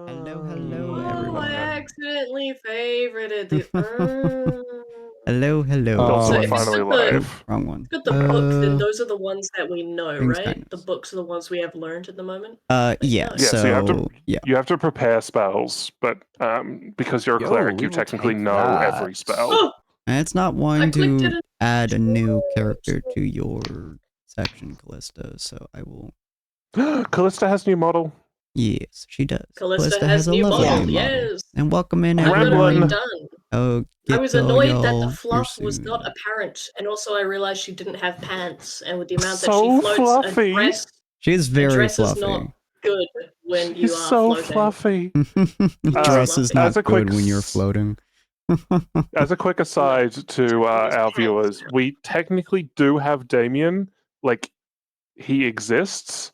Hello, Oh, I everyone. accidentally favorited the. Hello, So hello. We're if it's finally got the Oop, live. wrong one. got the book, then those are the ones that we know, Things right? The kindness. books are the ones we have learned at the moment. Yeah, No. Yeah, so yeah. you have to prepare spells, but because you're a cleric, we you will technically take know that. every spell. Oh, And it's not I wanting clicked to it. add a new character to your section, Callista, so I will... Callista has new model. Yes, she does. Callista has a new lovely model, new model. yes. And welcome in, I got it everyone. redone. Oh, I was annoyed that the y'all. fluff was not apparent, and also I realized she didn't have pants, and with the amount that So she floats, fluffy. She's a very dress fluffy. is not good when you She's are so floating. fluffy. Dress is not as a good quick when you're floating. As a quick aside to our viewers, we technically do have Damien. Like, he exists.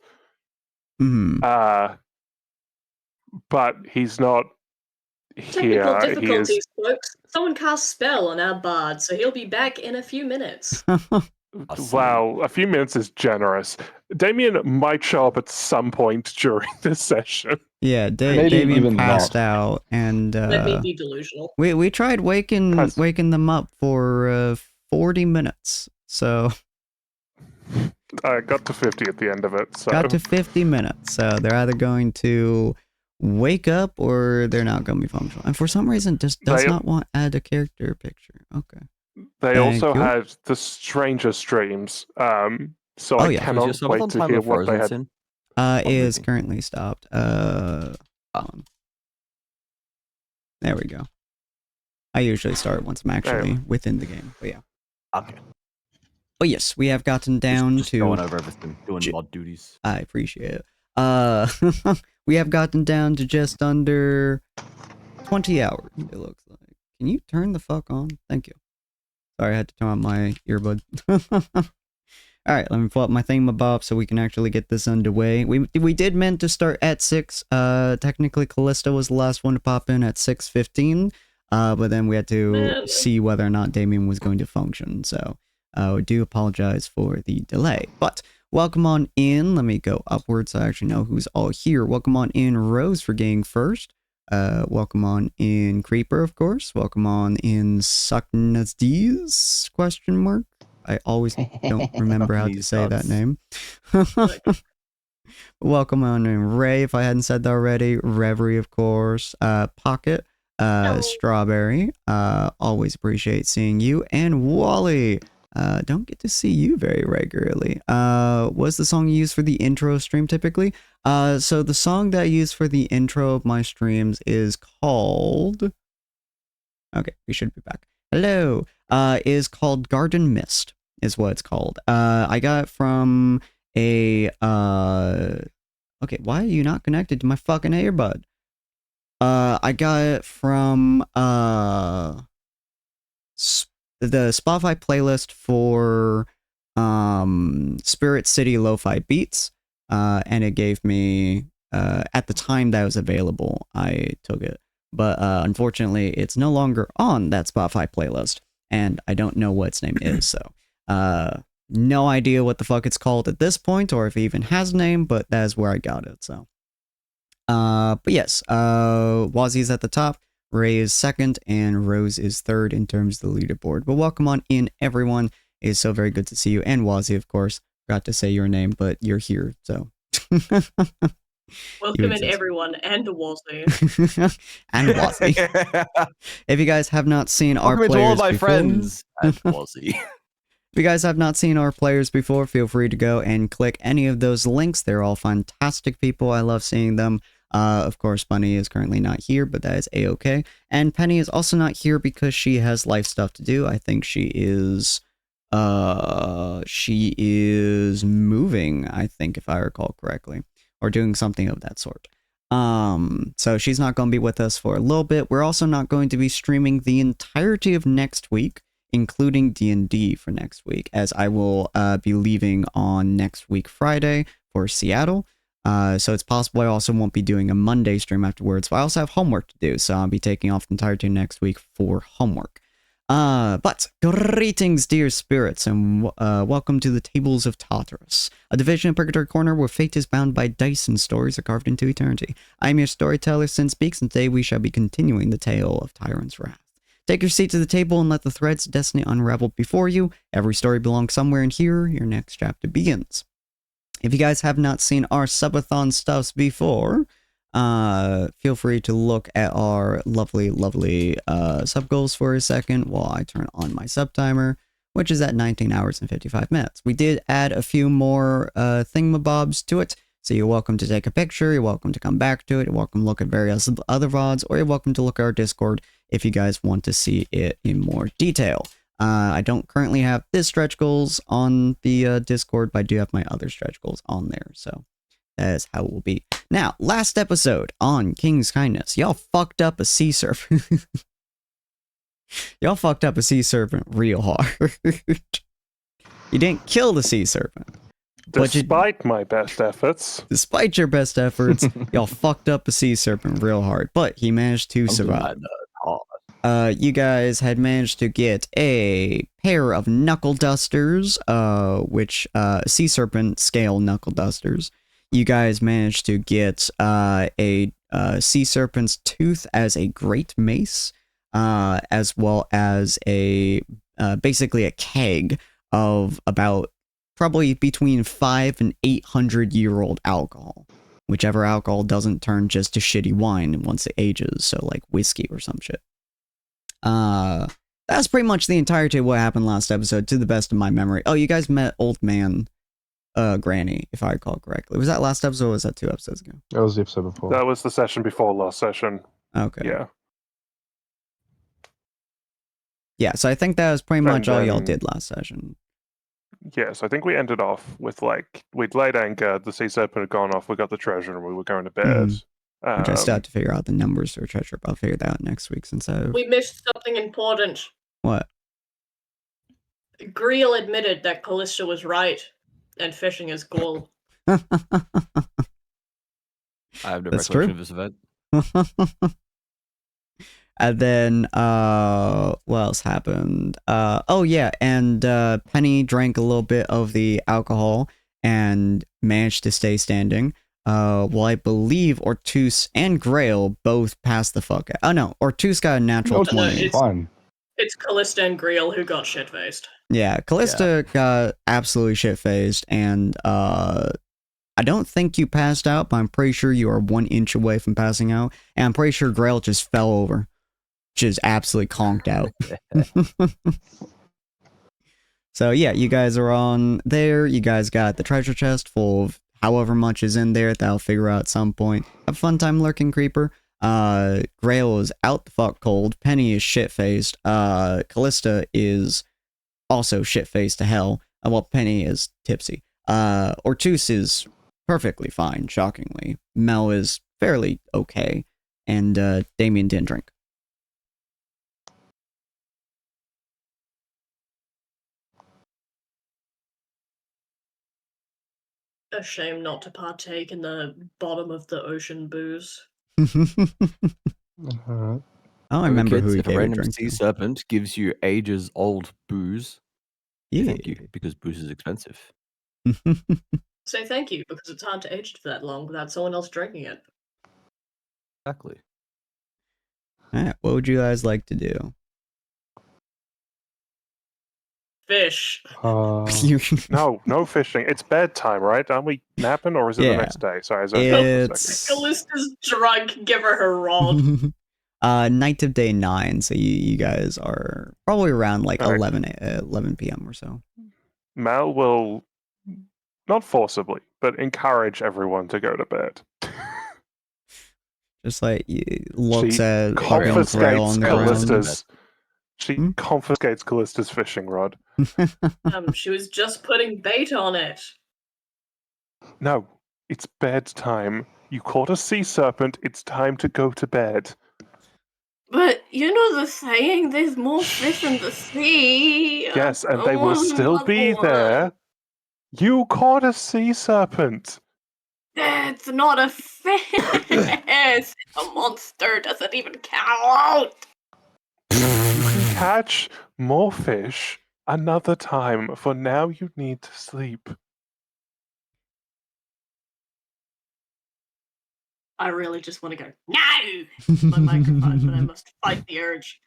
But he's not Technical here. difficulties, folks. Someone cast spell on our bard, so he'll be back in a few minutes. Wow, a few minutes is generous. Damien might show up at some point during this session. Yeah, Maybe Damien even passed not. out, and Let me be delusional. we tried waking them up for 40 minutes. So I got to 50 at the end of it. So. Got to 50 minutes. So they're either going to wake up or they're not going to be functional. And for some reason, just does not want to add a character picture. Okay. They also had the strangest streams. So I cannot wait to hear what they had. Is currently stopped. There we go. I usually start once I'm actually within the game. But yeah. Okay. Oh yes, we have gotten down just to going over everything, doing mod duties. I appreciate it. We have gotten down to just under 20 hours, it looks like. Can you turn the fuck on? Thank you. Sorry, I had to turn on my earbud. Alright, let me pull up my thingamabob so we can actually get this underway. We did meant to start at 6. Technically, Callista was the last one to pop in at 6:15. But then we had to see whether or not Damien was going to function, so... I do apologize for the delay, but welcome on in. Let me go upwards so I actually know who's all here. Welcome on in, Rose, for getting first. Welcome on in, Creeper, of course. Welcome on in, Sucknasdees, question mark. I always don't remember how to say that name. Welcome on in, Ray, if I hadn't said that already. Reverie, of course. Pocket. Strawberry. Always appreciate seeing you. And Wally. Don't get to see you very regularly. What's the song you use for the intro stream typically? So the song that I use for the intro of my streams is called... Okay, we should be back. Hello. Is called Garden Mist, is what it's called. I got it from a... Okay, why are you not connected to my fucking earbud? I got it from, the Spotify playlist for Spirit City Lo-Fi Beats, and it gave me, at the time that was available, I took it. But unfortunately, it's no longer on that Spotify playlist, and I don't know what its name is, so no idea what the fuck it's called at this point, or if it even has a name, but that is where I got it, so. But yes, Wazzy's at the top. Ray is second, and Rose is third in terms of the leaderboard. But welcome on in, everyone. It is so very good to see you. And Wazzy, of course. Forgot to say your name, but you're here, so. Welcome in, everyone, and Wazzy. And Wazzy. If you guys have not seen our players to all my before, friends, and Wazzy. If you guys have not seen our players before, feel free to go and click any of those links. They're all fantastic people. I love seeing them. Of course, Bunny is currently not here, but that is a-okay. And Penny is also not here because she has life stuff to do. I think she is moving, I think, if I recall correctly, or doing something of that sort. So she's not going to be with us for a little bit. We're also not going to be streaming the entirety of next week, including D&D for next week, as I will be leaving on next week Friday for Seattle. So it's possible I also won't be doing a Monday stream afterwards, but I also have homework to do, so I'll be taking off the entirety next week for homework. But greetings, dear spirits, and welcome to the Tables of Tartarus, a division of Purgatory Corner where fate is bound by dice and stories are carved into eternity. I am your storyteller, Sinspeaks, and today we shall be continuing the tale of Tyrant's Wrath. Take your seats at the table and let the threads of destiny unravel before you. Every story belongs somewhere, and here your next chapter begins. If you guys have not seen our subathon stuffs before, feel free to look at our lovely sub goals for a second while I turn on my sub timer, which is at 19 hours and 55 minutes. We did add a few more thingamabobs to it, so you're welcome to take a picture, you're welcome to come back to it, you're welcome to look at various other VODs, or you're welcome to look at our Discord if you guys want to see it in more detail. I don't currently have this stretch goals on the Discord, but I do have my other stretch goals on there, so that is how it will be. Now, last episode on King's Kindness, y'all fucked up a sea serpent. Y'all fucked up a sea serpent real hard. You didn't kill the sea serpent. Despite my best efforts. Despite your best efforts, y'all fucked up a sea serpent real hard, but he managed to survive. You guys had managed to get a pair of knuckle dusters, which sea serpent scale knuckle dusters. You guys managed to get a sea serpent's tooth as a great mace, as well as a basically a keg of about probably between 500 and 800-year-old alcohol, whichever alcohol doesn't turn just to shitty wine once it ages, so like whiskey or some shit. That's pretty much the entirety of what happened last episode, to the best of my memory. Oh, you guys met Old Man Granny, if I recall correctly. Was that last episode or was that 2 episodes ago? That was the episode before. That was the session before last session. Okay. Yeah. Yeah, so I think that was pretty much And all y'all then- did last session. Yes, I think we ended off with we'd laid anchor, the sea serpent had gone off, we got the treasure, and we were going to bed. Which I still have to figure out the numbers for treasure, but I'll figure that out next week since I... We missed something important. What? Griel admitted that Callista was right, and fishing is cool. I have no That's recollection true. of this event. And then, what else happened? Oh yeah, and Penny drank a little bit of the alcohol and managed to stay standing. Well, I believe Ortus and Grail both passed the fuck out. Oh no, Ortus got a natural No, 20. it's- fine. It's Callista and Griel who got shit-faced. Yeah, Callista got absolutely shit-faced, and I don't think you passed out, but I'm pretty sure you are 1 inch away from passing out, and I'm pretty sure Grail just fell over. Just absolutely conked out. So yeah, you guys are on there. You guys got the treasure chest full of however much is in there that I'll figure out at some point. Have a fun time lurking, Creeper. Grail is out the fuck cold. Penny is shit-faced. Callista is also shit-faced to hell. Well, Penny is tipsy. Ortus is perfectly fine, shockingly. Mel is fairly okay. And Damien didn't drink. A shame not to partake in the bottom of the ocean booze. Alright. I don't remember Kids, who he if a gave a random drink sea to. serpent gives you ages old booze, Yeah. thank you, because booze is expensive. Say thank you, because it's hard to age it for that long without someone else drinking it. Exactly. Alright, what would you guys like to do? Fish. You- No fishing. It's bedtime, right? Aren't we napping, or is it Yeah. the next day? Sorry, is that for a second? It's Callista's drunk, give her her rod. night of day 9, so you guys are probably around like Alright. 11 p.m. or so. Mal will not forcibly, but encourage everyone to go to bed. Just like looks She at fucking Grail on Confiscates the Grail. ground. Callista's. She Hmm? confiscates Callista's fishing rod. She was just putting bait on it. No, it's bedtime. You caught a sea serpent. It's time to go to bed. But you know the saying, there's more fish in the sea. Yes, and they will still be there. You caught a sea serpent. It's not a fish. It's a monster. Doesn't even count. You can catch more fish another time. For now, you need to sleep. I really just want to go, no! My microphone, but I must fight the urge.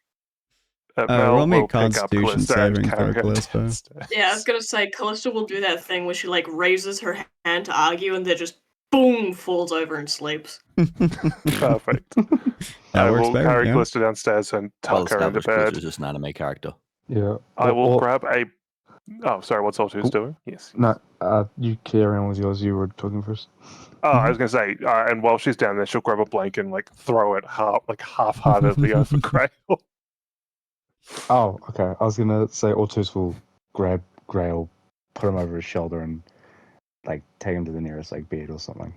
Mel roll me a will pick up Constitution Callista and saving carry throw, her Callista. downstairs. Yeah, I was gonna say, Callista will do that thing where she, like, raises her hand to argue and then just, boom, falls over and sleeps. Perfect. That I works will better, carry yeah. Callista downstairs and tuck her into Well-established Callista bed. is just an anime character. Yeah. I will Or- grab a... Oh, sorry, what's Altus doing? Yes. No, you carry on with yours. You were talking first. Oh, I was going to say, and while she's down there, she'll grab a blanket and, like, throw it half-heartedly over Grail. Oh, okay. I was gonna say Ortus will grab Grail, put him over his shoulder, and like take him to the nearest like bed or something.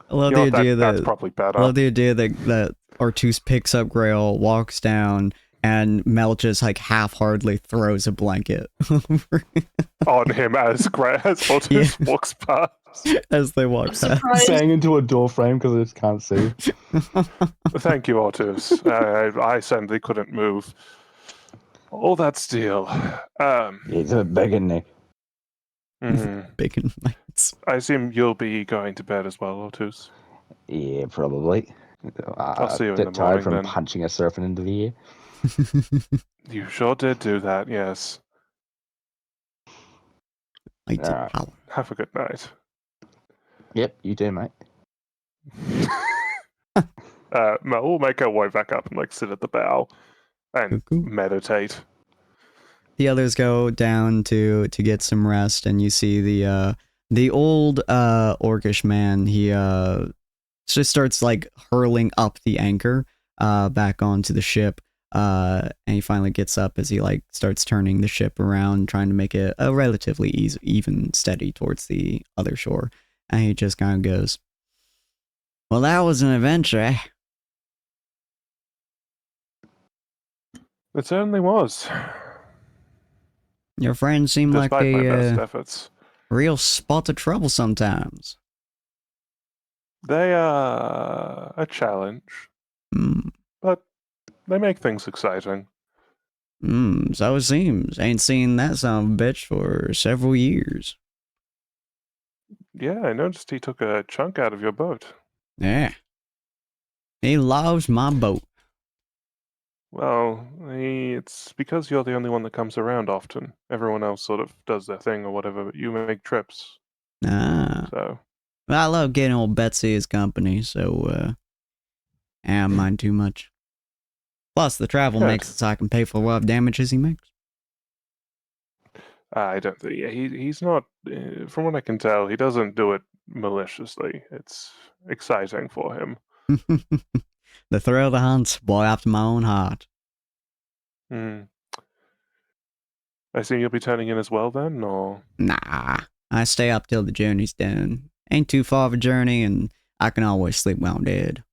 I love You the know what, idea that's that probably I better. love the idea that Artus picks up Grail, walks down, and Mel just like half-heartedly throws a blanket over On him as Altus walks past. as they walk I'm past. surprised. Saying into a door frame because I just can't see. Thank you, Altus. I certainly couldn't move. All that steel. He's a big neck. Bacon lights. I assume you'll be going to bed as well, Altus. Yeah, probably. I'll see you in bit the tired morning from then. punching a serpent into the air. You sure did do that, yes. Lights of Alright. power. Have a good night. Yep, you do, mate. Mel will make her way back up and like sit at the bow and Cuckoo. meditate. The others go down to get some rest, and you see the old orcish man. He just starts like hurling up the anchor back onto the ship, and he finally gets up as he like starts turning the ship around, trying to make it a relatively even steady towards the other shore. And he just kind of goes, "Well, that was an adventure, eh?" It certainly was. Your friends seem like Despite my best a efforts. real spot of trouble sometimes. They are a challenge, Hmm. but they make things exciting. So it seems. Ain't seen that son of a bitch for several years. Yeah, I noticed he took a chunk out of your boat. Yeah. He loves my boat. Well, it's because you're the only one that comes around often. Everyone else sort of does their thing or whatever, but you make trips. Ah. So, Well, I love getting old Betsy his company, so, I don't mind too much. Plus, the travel Good. makes it so I can pay for what damages he makes. I don't think he's not. From what I can tell, he doesn't do it maliciously. It's exciting for him. The thrill of the hunt, boy after my own heart. Hmm. I assume you'll be turning in as well then, or Nah, I stay up till the journey's done. Ain't too far of a journey, and I can always sleep when I'm dead.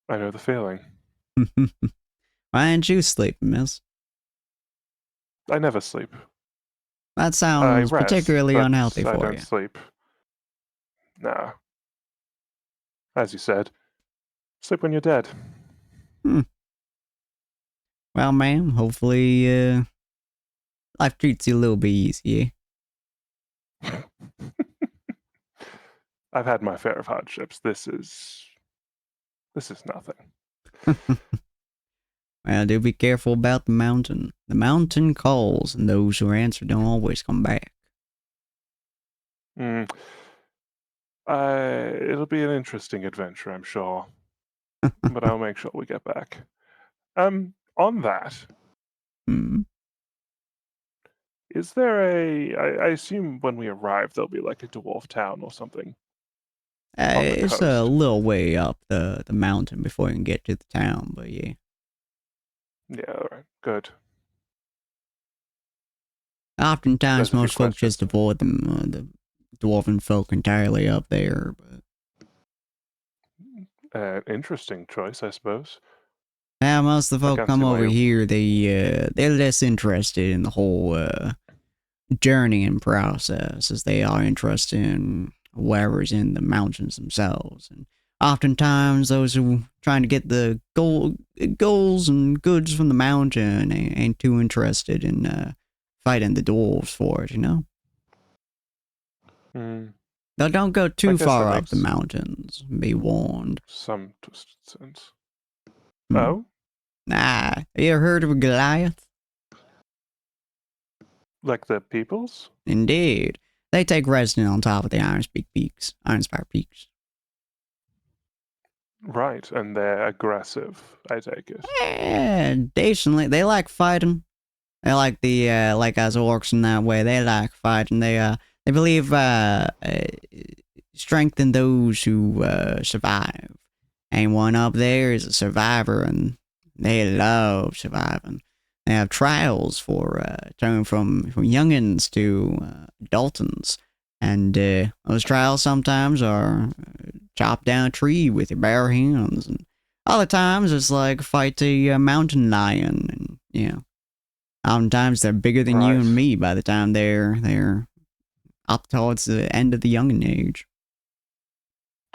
I know the feeling. Why ain't you sleeping, miss? I never sleep. That I sounds rest, particularly but unhealthy I for don't you. sleep. Nah. As you said, sleep when you're dead. Well, ma'am, hopefully, life treats you a little bit easier. I've had my fair of hardships. This is nothing. Well, do be careful about the mountain. The mountain calls, and those who answer don't always come back. Mm. It'll be an interesting adventure, I'm sure. But I'll make sure we get back. On that, Hmm. is there I assume when we arrive there'll be like a dwarf town or something. On the It's a coast. little way up the mountain before you can get to the town, but yeah. Yeah, alright, good. Oftentimes, There's a few most folks just questions. avoid the dwarven folk entirely up there, but Interesting choice, I suppose. yeah, most of the I folk can't come see why over you- here, they're less interested in the whole journeying process as they are interested in whatever's in the mountains themselves. And oftentimes those who trying to get the goals and goods from the mountain ain't too interested in fighting the dwarves for it, you know? Hmm. Now, don't go too guess far that up the makes mountains. Be warned. some twisted sense. Hmm. Oh, Nah, you ever heard of Goliath? like the peoples? Indeed. They take residence on top of the Ironspire Peaks. Right, and they're aggressive, I take it. Decently. They like fighting. They like like us orcs in that way. They like fighting. They believe, strength in those who, survive. And one up there is a survivor, and they love surviving. They have trials for, turning from youngins to, adultons. And, those trials sometimes are chop down a tree with your bare hands, and other times it's like fight a mountain lion, and, you know. Oftentimes they're bigger than you Right. and me by the time they're up towards the end of the youngin age.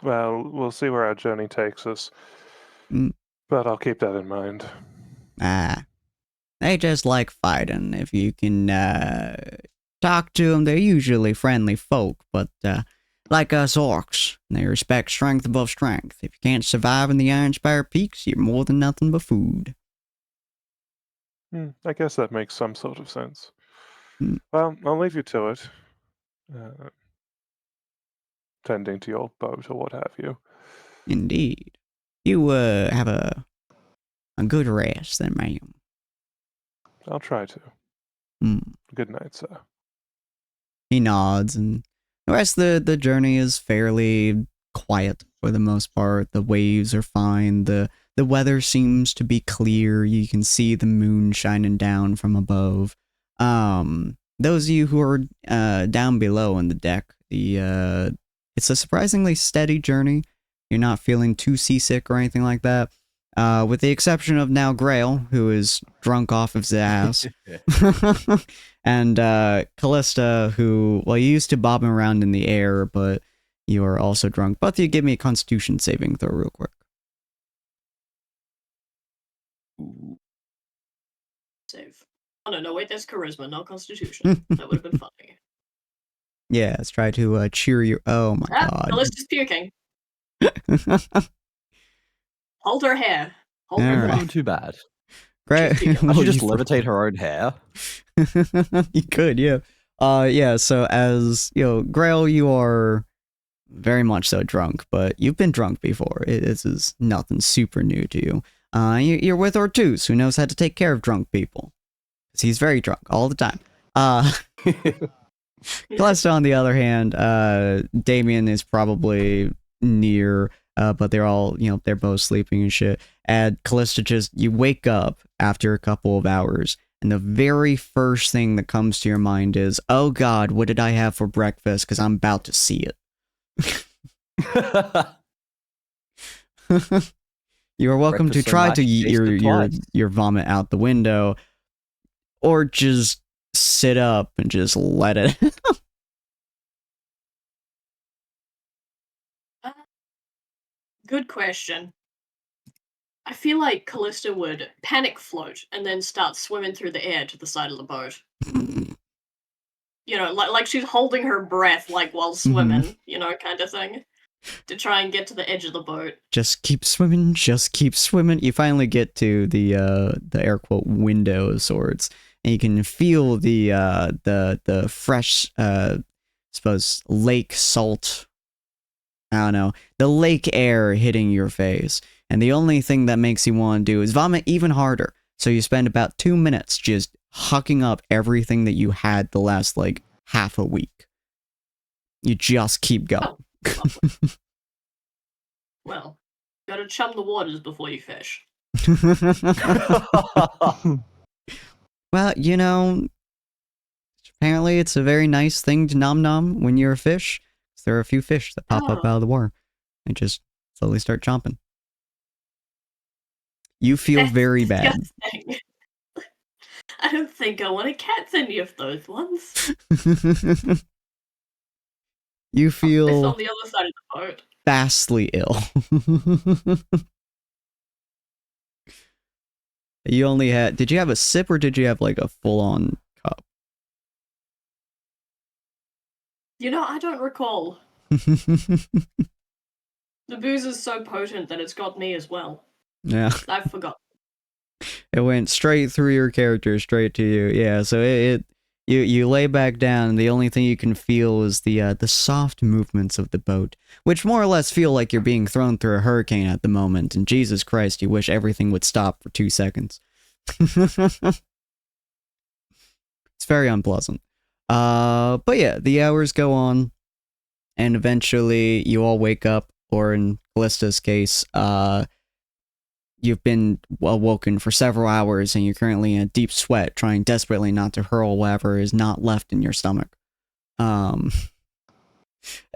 Well, we'll see where our journey takes us. Mm. But I'll keep that in mind. They just like fighting. If you can talk to them, they're usually friendly folk, but like us orcs, they respect strength above strength. If you can't survive in the Ironspire Peaks, you're more than nothing but food. I guess that makes some sort of sense. Hmm. Well, I'll leave you to it. Tending to your boat or what have you. Indeed. You have a good rest then, ma'am. I'll try to. Hmm. Good night, sir. He nods, and the rest of the journey is fairly quiet for the most part. The waves are fine. The weather seems to be clear. You can see the moon shining down from above. Those of you who are down below on the deck, it's a surprisingly steady journey. You're not feeling too seasick or anything like that. With the exception of now Grail, who is drunk off of his ass. And Callista, who, well, you used to bob around in the air, but you are also drunk. Both of you give me a constitution saving throw real quick. Save. Oh no, wait, that's charisma, not constitution. That would have been funny. Yeah, let's try to cheer you. Oh my god. Callista's puking. Hold her hair. Hold her All Not right. butt. doing too bad. Great. She's I Well, should just you levitate her own hair. you could, yeah. Yeah, so as, you know, Grail, you are very much so drunk, but you've been drunk before. This is nothing super new to you. You're with Ortuz, who knows how to take care of drunk people. 'Cause he's very drunk all the time. Callista, on the other hand, Damien is probably near, but they're all, you know, they're both sleeping and shit. And Callista just, you wake up after a couple of hours, and the very first thing that comes to your mind is, oh god, what did I have for breakfast? Because I'm about to see it. You are welcome Breakfast to so try much, to eat tasted twice. your vomit out the window, or just sit up and just let it. Good question. I feel like Callista would panic float and then start swimming through the air to the side of the boat. You know, like she's holding her breath, like while swimming, you know, kind of thing, to try and get to the edge of the boat. Just keep swimming, just keep swimming. You finally get to the air quote window of sorts, and you can feel the fresh suppose lake salt. I don't know, the lake air hitting your face, and the only thing that makes you want to do is vomit even harder. So you spend about 2 minutes just hucking up everything that you had the last like half a week. You just keep going. Well, gotta chum the waters before you fish. Well, you know, apparently it's a very nice thing to nom nom when you're a fish. There are a few fish that pop up Oh. out of the water and just slowly start chomping. You feel That's very bad. disgusting. I don't think I want to catch any of those ones. You It's feel on the other side of the boat. vastly ill. You only had, did you have a sip or did you have like a full-on cup? You know, I don't recall. The booze is so potent that it's got me as well. Yeah. I forgot. It went straight through your character, straight to you. Yeah, so you lay back down, and the only thing you can feel is the soft movements of the boat, which more or less feel like you're being thrown through a hurricane at the moment, and Jesus Christ, you wish everything would stop for 2 seconds. It's very unpleasant. But yeah, the hours go on, and eventually you all wake up, or in Callista's case, you've been awoken for several hours and you're currently in a deep sweat, trying desperately not to hurl whatever is not left in your stomach.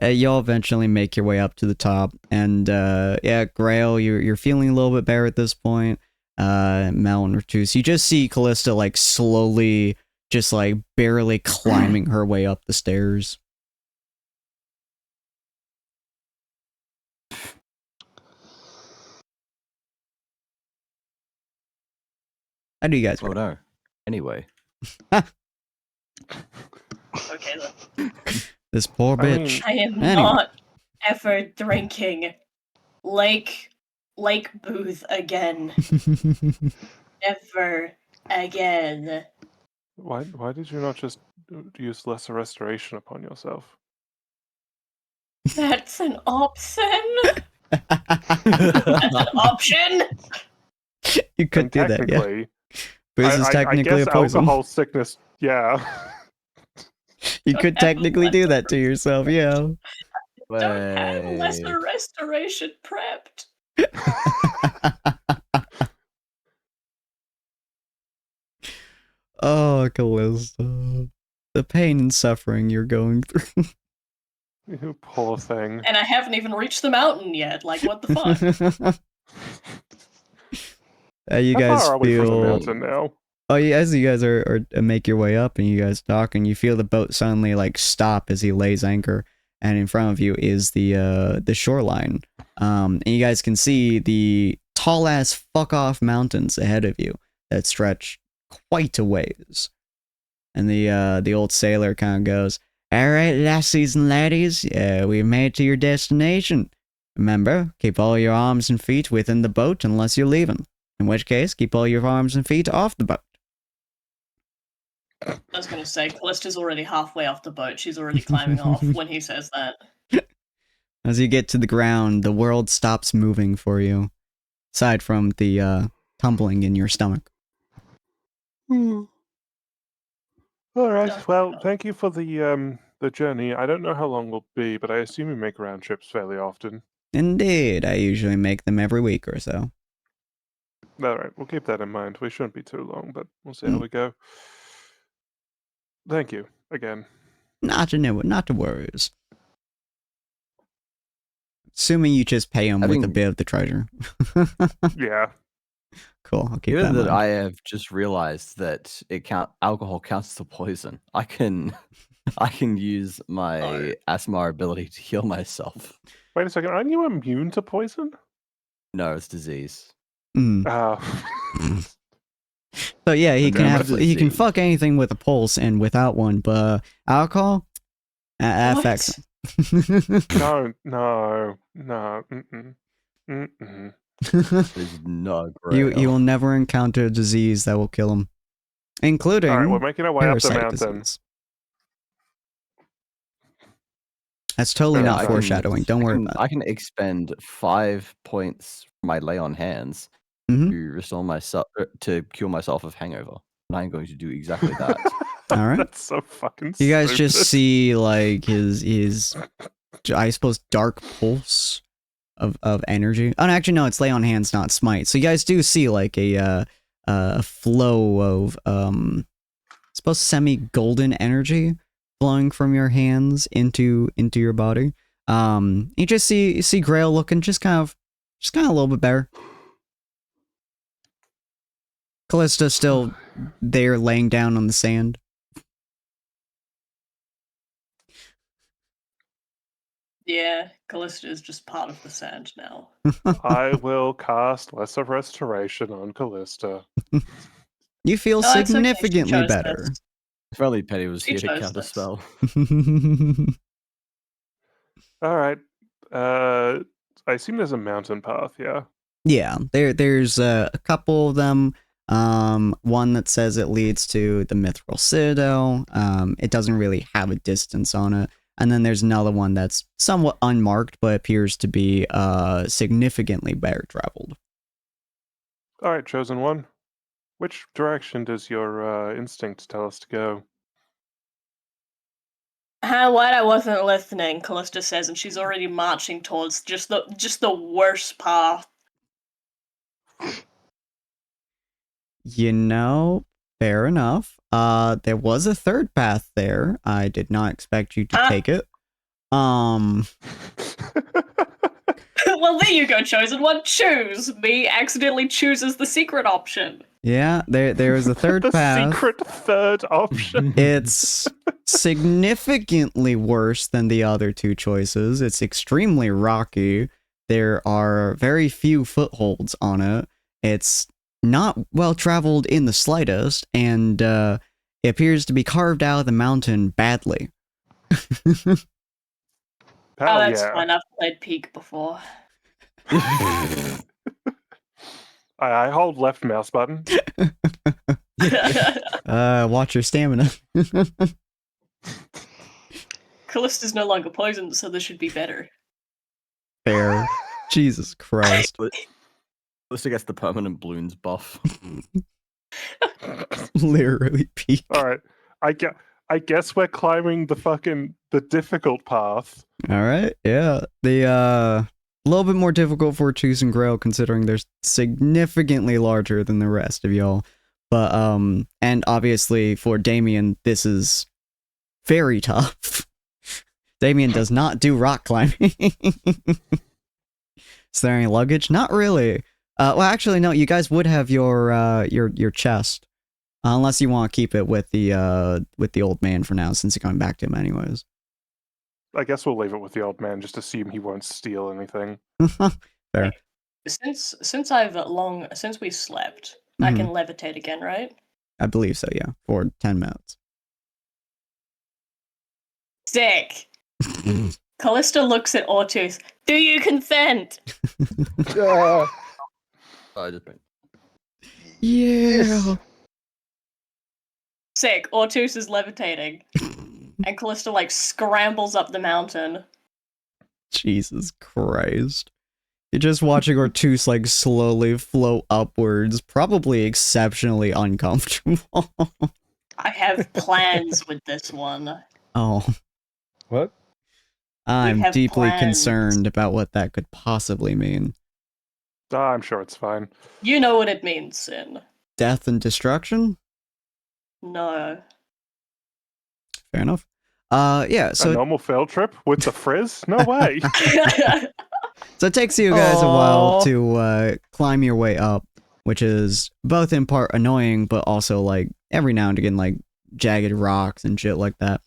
You'll eventually make your way up to the top, and yeah, Grail, you're feeling a little bit better at this point. Mel and Ratus, you just see Callista like slowly, just like barely climbing her way up the stairs. How do you guys Oh feel? no. Anyway. Okay then. This poor I bitch. I am Anyway. not ever drinking Lake Booth again. Ever again. Why did you not just use lesser restoration upon yourself? That's an option. That's an option. You could And do that, yeah. technically, Booze is I technically guess a poison. alcohol sickness. Yeah. You could technically do that to yourself, yeah. Don't have Wait. lesser restoration prepped. Oh, Callista. The pain and suffering you're going through. You poor thing. And I haven't even reached the mountain yet. Like, what the fuck? You How guys far are we from the feel... mountain now? Oh, yeah, as you guys are make your way up and you guys talk, and you feel the boat suddenly like stop as he lays anchor, and in front of you is the shoreline. And you guys can see the tall ass fuck off mountains ahead of you that stretch quite a ways. And the old sailor kind of goes, "All right, lassies and laddies, we've made it to your destination. Remember, keep all your arms and feet within the boat unless you're leaving. In which case, keep all your arms and feet off the boat." I was gonna say, Callista's already halfway off the boat. She's already climbing off when he says that. As you get to the ground, the world stops moving for you, aside from the tumbling in your stomach. All right. Oh, Well, God. thank you for the journey. I don't know how long we'll be, but I assume you make round trips fairly often. Indeed, I usually make them every week or so. All right, we'll keep that in mind. We shouldn't be too long, but we'll see how we go. Thank you again. Not to worries. Assuming you just pay him with a Having- bit of the treasure. Yeah. Cool, I'll keep that Given in that mind. I have just realized that alcohol counts as a poison, I can use my ASMR ability to heal myself. Wait a second. Aren't you immune to poison? No, it's disease. Mm. So yeah, he can Remember he can disease. fuck anything with a pulse and without one, but alcohol that What? affects him. No. It is not great. You will never encounter a disease that will kill him, including All right, we're making our way up the parasite mountain. disease. That's totally Yeah, not I can- foreshadowing. Don't worry about it. I can expend 5 points from my lay on hands Mhm. to restore myself to cure myself of hangover. And I'm going to do exactly that. All right. That's so fucking You guys just stupid. see like his I suppose dark pulse of energy. Oh, no, actually no, it's lay on hands, not smite. So you guys do see like a flow of I suppose semi golden energy flowing from your hands into your body. You just see Grail looking just kind of a little bit better. Callista still there laying down on the sand. Yeah, Callista is just part of the sand now. I will cast Lesser Restoration on Callista. You feel No, it's okay, she significantly chose better. this. If only Penny was She here to chose this. counterspell. All right. I assume there's a mountain path, yeah? Yeah, there's a couple of them. One that says it leads to the Mithril Citadel. It doesn't really have a distance on it. And then there's another one that's somewhat unmarked, but appears to be significantly better traveled. All right, chosen one. Which direction does your instinct tell us to go? What? I wasn't listening, Callista says, and she's already marching towards just the worst path. You know, fair enough. There was a third path there. I did not expect you to Huh? take it. Well, there you go, chosen one. Choose. Me accidentally chooses the secret option. Yeah, there is a third the path. secret third option. It's significantly worse than the other two choices. It's extremely rocky. There are very few footholds on it. It's not well traveled in the slightest, and it appears to be carved out of the mountain badly. Oh, that's yeah. fine. I've played Peak before. I hold left mouse button. Watch your stamina. Callista's no longer poisoned, so this should be better. Fair. Jesus Christ. Callista gets the permanent balloons buff. Literally peak. All right. I guess we're climbing the difficult path. All right, yeah. The a little bit more difficult for Tooth and Grail considering they're significantly larger than the rest of y'all. But and obviously for Damien, this is very tough. Damien does not do rock climbing. Is there any luggage? Not really. Well, actually, no. You guys would have your chest, unless you want to keep it with the old man for now, since you're going back to him anyways. I guess we'll leave it with the old man. Just assume he won't steal anything. Fair. Since we slept, I can levitate again, right? I believe so. Yeah, for 10 minutes. Sick. Callista looks at Ortooth. Do you consent? I just been. Yeah. Sick. Ortooth is levitating, and Callista like scrambles up the mountain. Jesus Christ. You're just watching Ortooth like slowly float upwards, probably exceptionally uncomfortable. I have plans with this one. Oh, What? I'm have deeply plans. concerned about what that could possibly mean. I'm sure it's fine. You know what it means, Sin. Death and destruction? No. Fair enough. Yeah, A so normal field trip with the frizz? No way. it takes you guys a while to climb your way up, which is both in part annoying, but also like every now and again like jagged rocks and shit like that.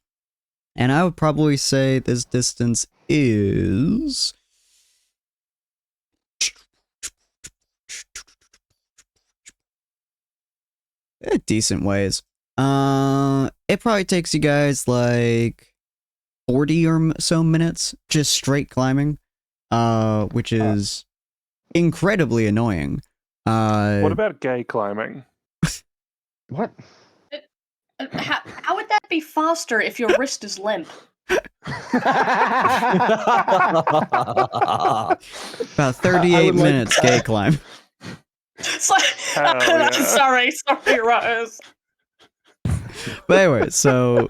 And I would probably say this distance is decent ways. It probably takes you guys like 40 or so minutes just straight climbing, which is incredibly annoying. What about gay climbing? What? How would that be faster if your wrist is limp? about 38 minutes gay climb? yeah. Sorry, Rose. But anyway, so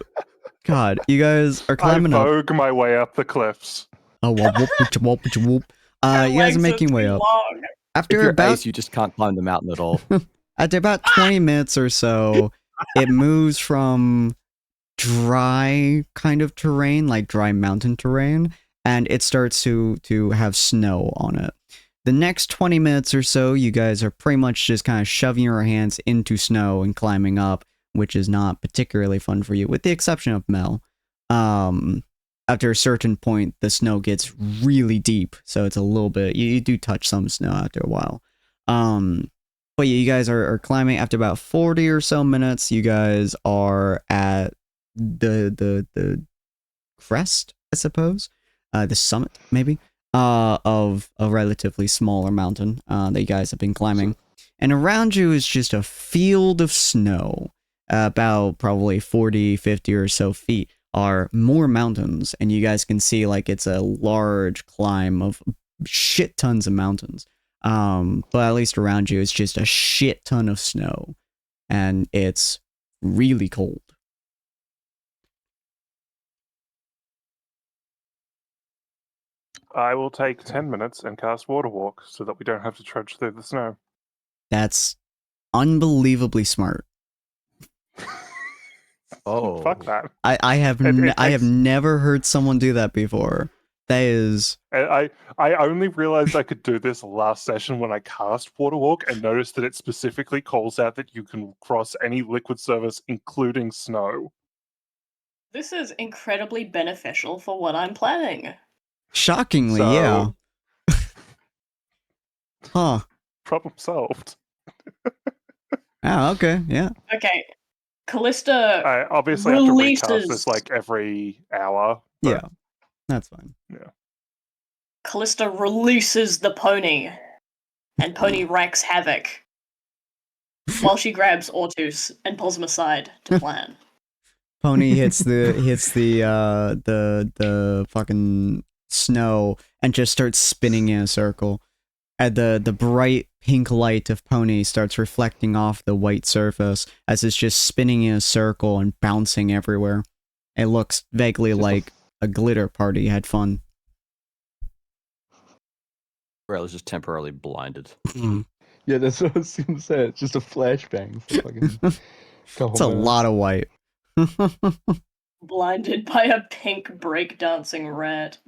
God, you guys are I climbing up. vogue my way up the cliffs. Oh, whoop, whoop, whoop, whoop, whoop. You guys are making way up. If After you're about ace, you just can't climb the mountain at all. After about 20 minutes or so, it moves from dry kind of terrain, like dry mountain terrain, and it starts to have snow on it. The next 20 minutes or so, you guys are pretty much just kind of shoving your hands into snow and climbing up, which is not particularly fun for you, with the exception of Mel. after a certain point, the snow gets really deep, so it's a little bit. You do touch some snow after a while. But yeah, you guys are climbing. After about 40 or so minutes, you guys are at the crest, I suppose, the summit maybe, of a relatively smaller mountain that you guys have been climbing, and around you is just a field of snow. About probably 40, 50 or so feet are more mountains, and you guys can see like it's a large climb of shit tons of mountains. But at least around you, it's just a shit ton of snow, and it's really cold. I will take 10 minutes and cast Water Walk so that we don't have to trudge through the snow. That's unbelievably smart. Oh, Fuck that. I have I have never heard someone do that before. That is I only realized I could do this last session when I cast Water Walk and noticed that it specifically calls out that you can cross any liquid surface, including snow. This is incredibly beneficial for what I'm planning. shockingly, So- yeah. Huh. Problem solved. Oh, okay, yeah. Okay, Callista I obviously have to recast releases- this like every hour. but- Yeah. That's fine. Callista releases the pony, and Pony wreaks havoc while she grabs Ortus and pulls him aside to plan. Pony hits the fucking snow and just starts spinning in a circle. And the bright pink light of Pony starts reflecting off the white surface as it's just spinning in a circle and bouncing everywhere. It looks vaguely like a glitter party had fun. Grail is just temporarily blinded. Yeah, that's what I was gonna say. It's just a flashbang. For fucking couple It's a minutes. lot of white. Blinded by a pink breakdancing rat.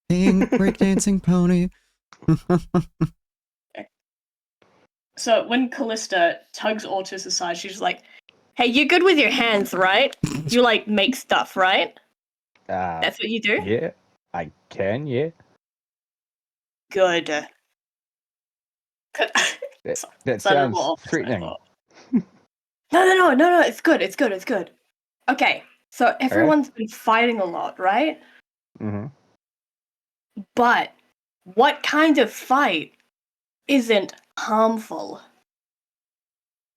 Pink breakdancing pony. So when Callista tugs Ortus aside, she's like, "Hey, you're good with your hands, right? You like make stuff, right? That's what you do? Yeah, I can. Yeah, Good." that Sounded sounds more off than I threatening. thought. No, it's good, it's good. Okay, so everyone's been fighting a lot, right? Mm-hmm. But what kind of fight isn't harmful?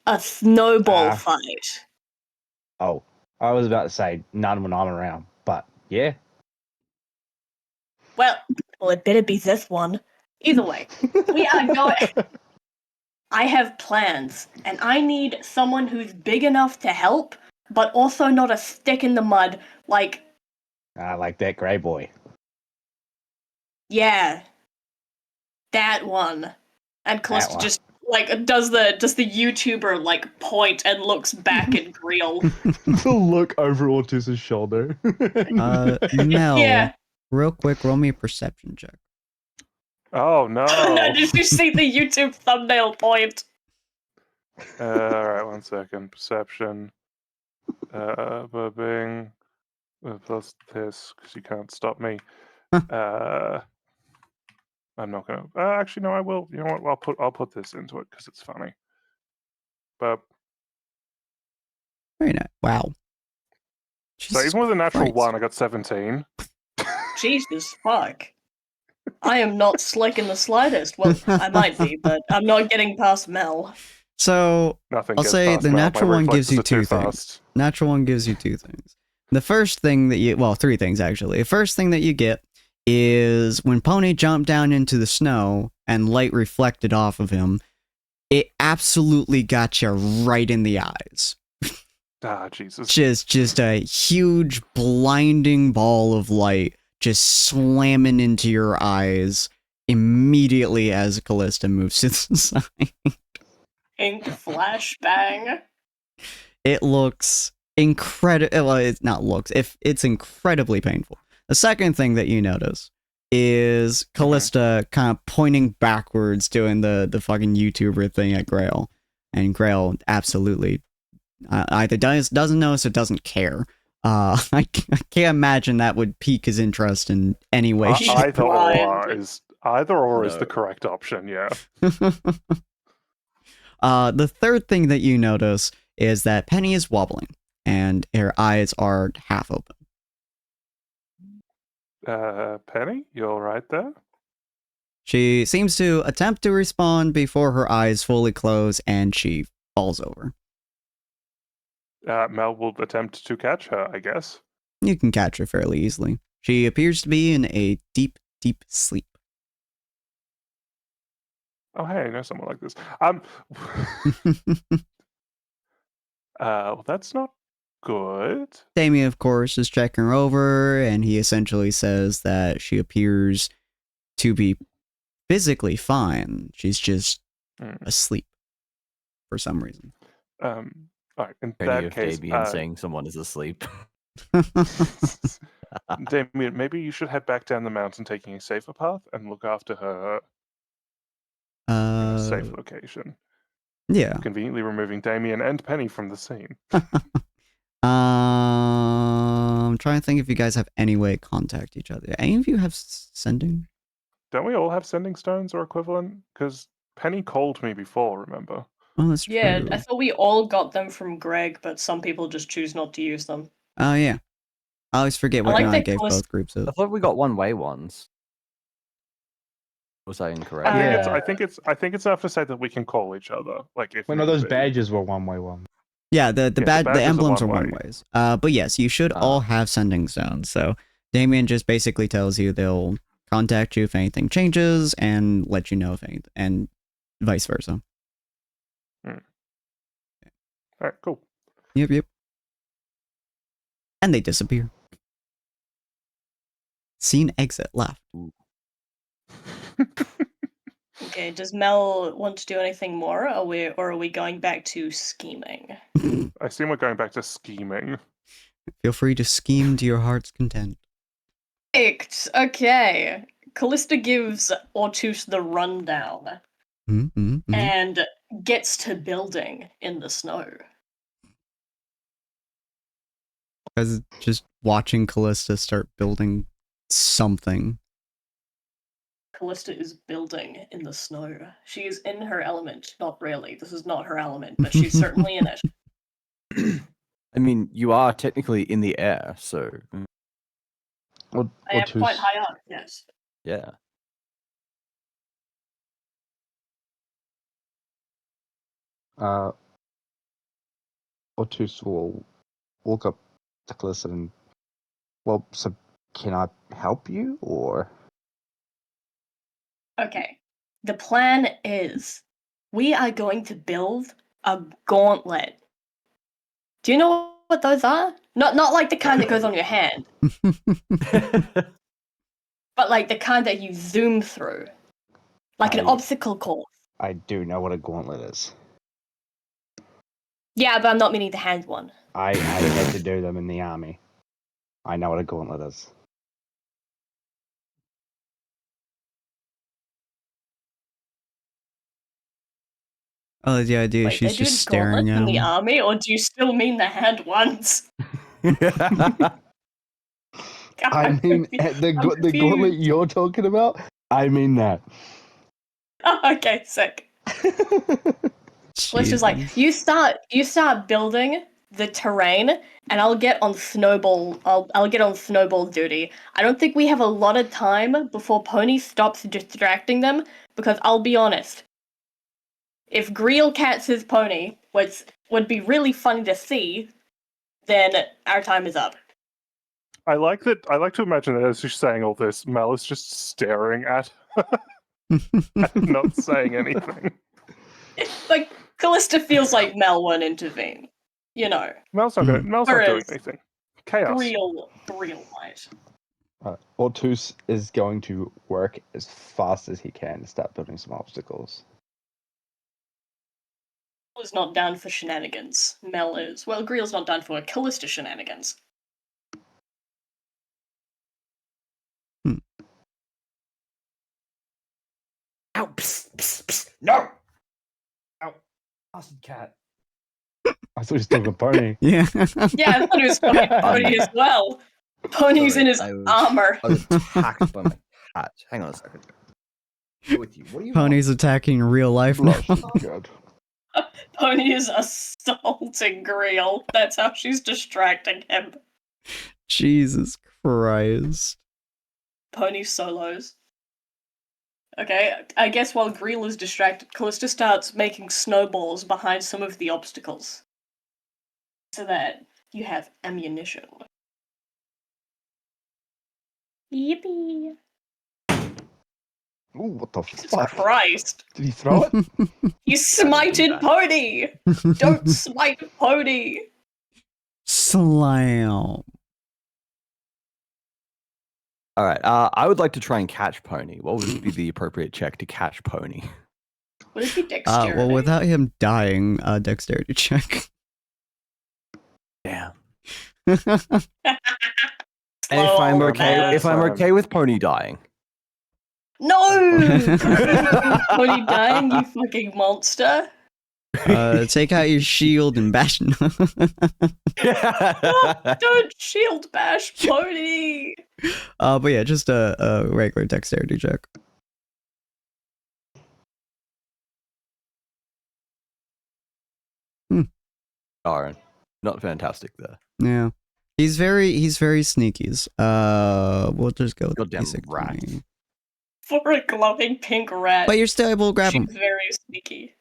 A snowball Ah. fight. Oh, I was about to say none when I'm around, but yeah. Well, it better be this one. Either way, we are going. I have plans, and I need someone who's big enough to help, but also not a stick in the mud. Like, I like that grey boy. yeah, that one. And Callista one. just like does the YouTuber like point and looks back at Greel. The look over Ortus's shoulder. Mel, Yeah. real quick, roll me a perception check. Oh no! No, did you see the YouTube thumbnail point? Alright, 1 second. Perception. Bing. Plus this, because you can't stop me. I'm not gonna. Actually, no, I will. You know what? I'll put this into it because it's funny. But Very nice. Wow. so Jesus even with a natural Christ. 1, I got 17. Jesus fuck. I am not slick in the slightest. Well, I might be, but I'm not getting past Mel. So, Nothing. I'll gets say past the Mel. My natural one gives reflexes you are too two things. fast. Natural one gives you two things. The first thing that you, well, three things actually. The first thing that you get is when Pony jumped down into the snow and light reflected off of him, it absolutely got you right in the eyes. Ah, Jesus. Just a huge blinding ball of light just slamming into your eyes immediately as Callista moves to the side. Ink flashbang. It looks incredible. Well, it's not looks. If it's incredibly painful. The second thing that you notice is Callista kind of pointing backwards, doing the fucking YouTuber thing at Grail, and Grail absolutely either doesn't notice or doesn't care. I can't imagine that would pique his interest in any way. He's Either or blind. is the No. correct option. Yeah. The third thing that you notice is that Penny is wobbling and her eyes are half open. Penny, you all right there? She seems to attempt to respond before her eyes fully close and she falls over. Mel will attempt to catch her, I guess. You can catch her fairly easily. She appears to be in a deep, deep sleep. Oh, hey, I know someone like this. Well, that's not good. Damien, of course, is checking her over, and he essentially says that she appears to be physically fine. She's just asleep for some reason. All right, in Penny that of case, Damien saying someone is asleep. Damien, maybe you should head back down the mountain, taking a safer path, and look after her in a safe location. Yeah. Conveniently removing Damien and Penny from the scene. I'm trying to think if you guys have any way to contact each other. Any of you have sending? Don't we all have sending stones or equivalent? Because Penny called me before, remember? Oh, that's Yeah, true. I thought we all got them from Greg, but some people just choose not to use them. Oh, yeah. I always forget what like I that gave Callista- both groups of. I thought we got one-way ones. Was I incorrect? I think it's enough to say that we can call each other. Like if Well, no, those need be. badges were one-way one. Yeah, the badges are emblems are one-way. one ways. But yes, you should all have sending stones. So Damien just basically tells you they'll contact you if anything changes and let you know if anything, and vice versa. All right, cool. Yep. And they disappear. Scene exit left. Okay, does Mel want to do anything more, or are we going back to scheming? I assume we're going back to scheming. Feel free to scheme to your heart's content. Okay. Callista gives Ortus the rundown and gets to building in the snow. Because just watching Callista start building something. Callista is building in the snow. She is in her element. Not really. This is not her element, but she's certainly in it. I mean, you are technically in the air, so Or I am quite high up, yes. yeah. Otus will walk up to Callista and, well, so can I help you, or? Okay. The plan is we are going to build a gauntlet. Do you know what those are? Not like the kind that goes on your hand, but like the kind that you zoom through. Like an obstacle course. I do know what a gauntlet is. Yeah, but I'm not meaning the hand one. I had to do them in the army. I know what a gauntlet is. Oh, the idea Wait, she's they do just staring gauntlets at in the him. army, or do you still mean the hand ones? I mean, the gauntlet you're talking about, I mean that. Oh, okay, sick. Let's just like you start building the terrain, and I'll get on snowball. I'll get on snowball duty. I don't think we have a lot of time before Pony stops distracting them, because I'll be honest. If Greel catches Pony, which would be really funny to see, then our time is up. I like to imagine that as she's saying all this, Mel is just staring at her and not saying anything. Like, Callista feels like Mel won't intervene. You know. Mel's not doing Whereas anything. Chaos. Greel might. Ortus is going to work as fast as he can to start building some obstacles. Is not down for shenanigans. Mel is. Well, Greel's not down for Callista shenanigans. Ow! Psst, psst, psst. No! Ow! Bastard cat. I thought he was talking about Pony. Yeah. Yeah, I thought it was fucking Pony as well. Pony's Sorry, in his I was- armor. I was attacked by my cat. Hang on a second. With you. What do you Pony's attacking real life now. Blush. God. Pony is assaulting Greel. That's how she's distracting him. Jesus Christ. Pony solos. Okay, I guess while Greel is distracted, Callista starts making snowballs behind some of the obstacles. So that you have ammunition. Yippee! Ooh, what the Jesus fuck? Christ! Did he throw it? You smited Pony! Don't smite Pony! Slam. All right. I would like to try and catch Pony. What would be the appropriate check to catch Pony? Would it be dexterity? Well, without him dying, dexterity check. Damn. Slow And if I'm or okay, bad. if I'm okay with Pony dying. No! Pony dying, you fucking monster! Take out your shield and bash. Don't shield bash Pony! But yeah, just a regular dexterity check. Darn. Not fantastic there. Yeah, he's very sneakies. We'll just go with Goddamn basic rat. 20. For a glowing pink rat. But you're still able to grab She's him. very sneaky.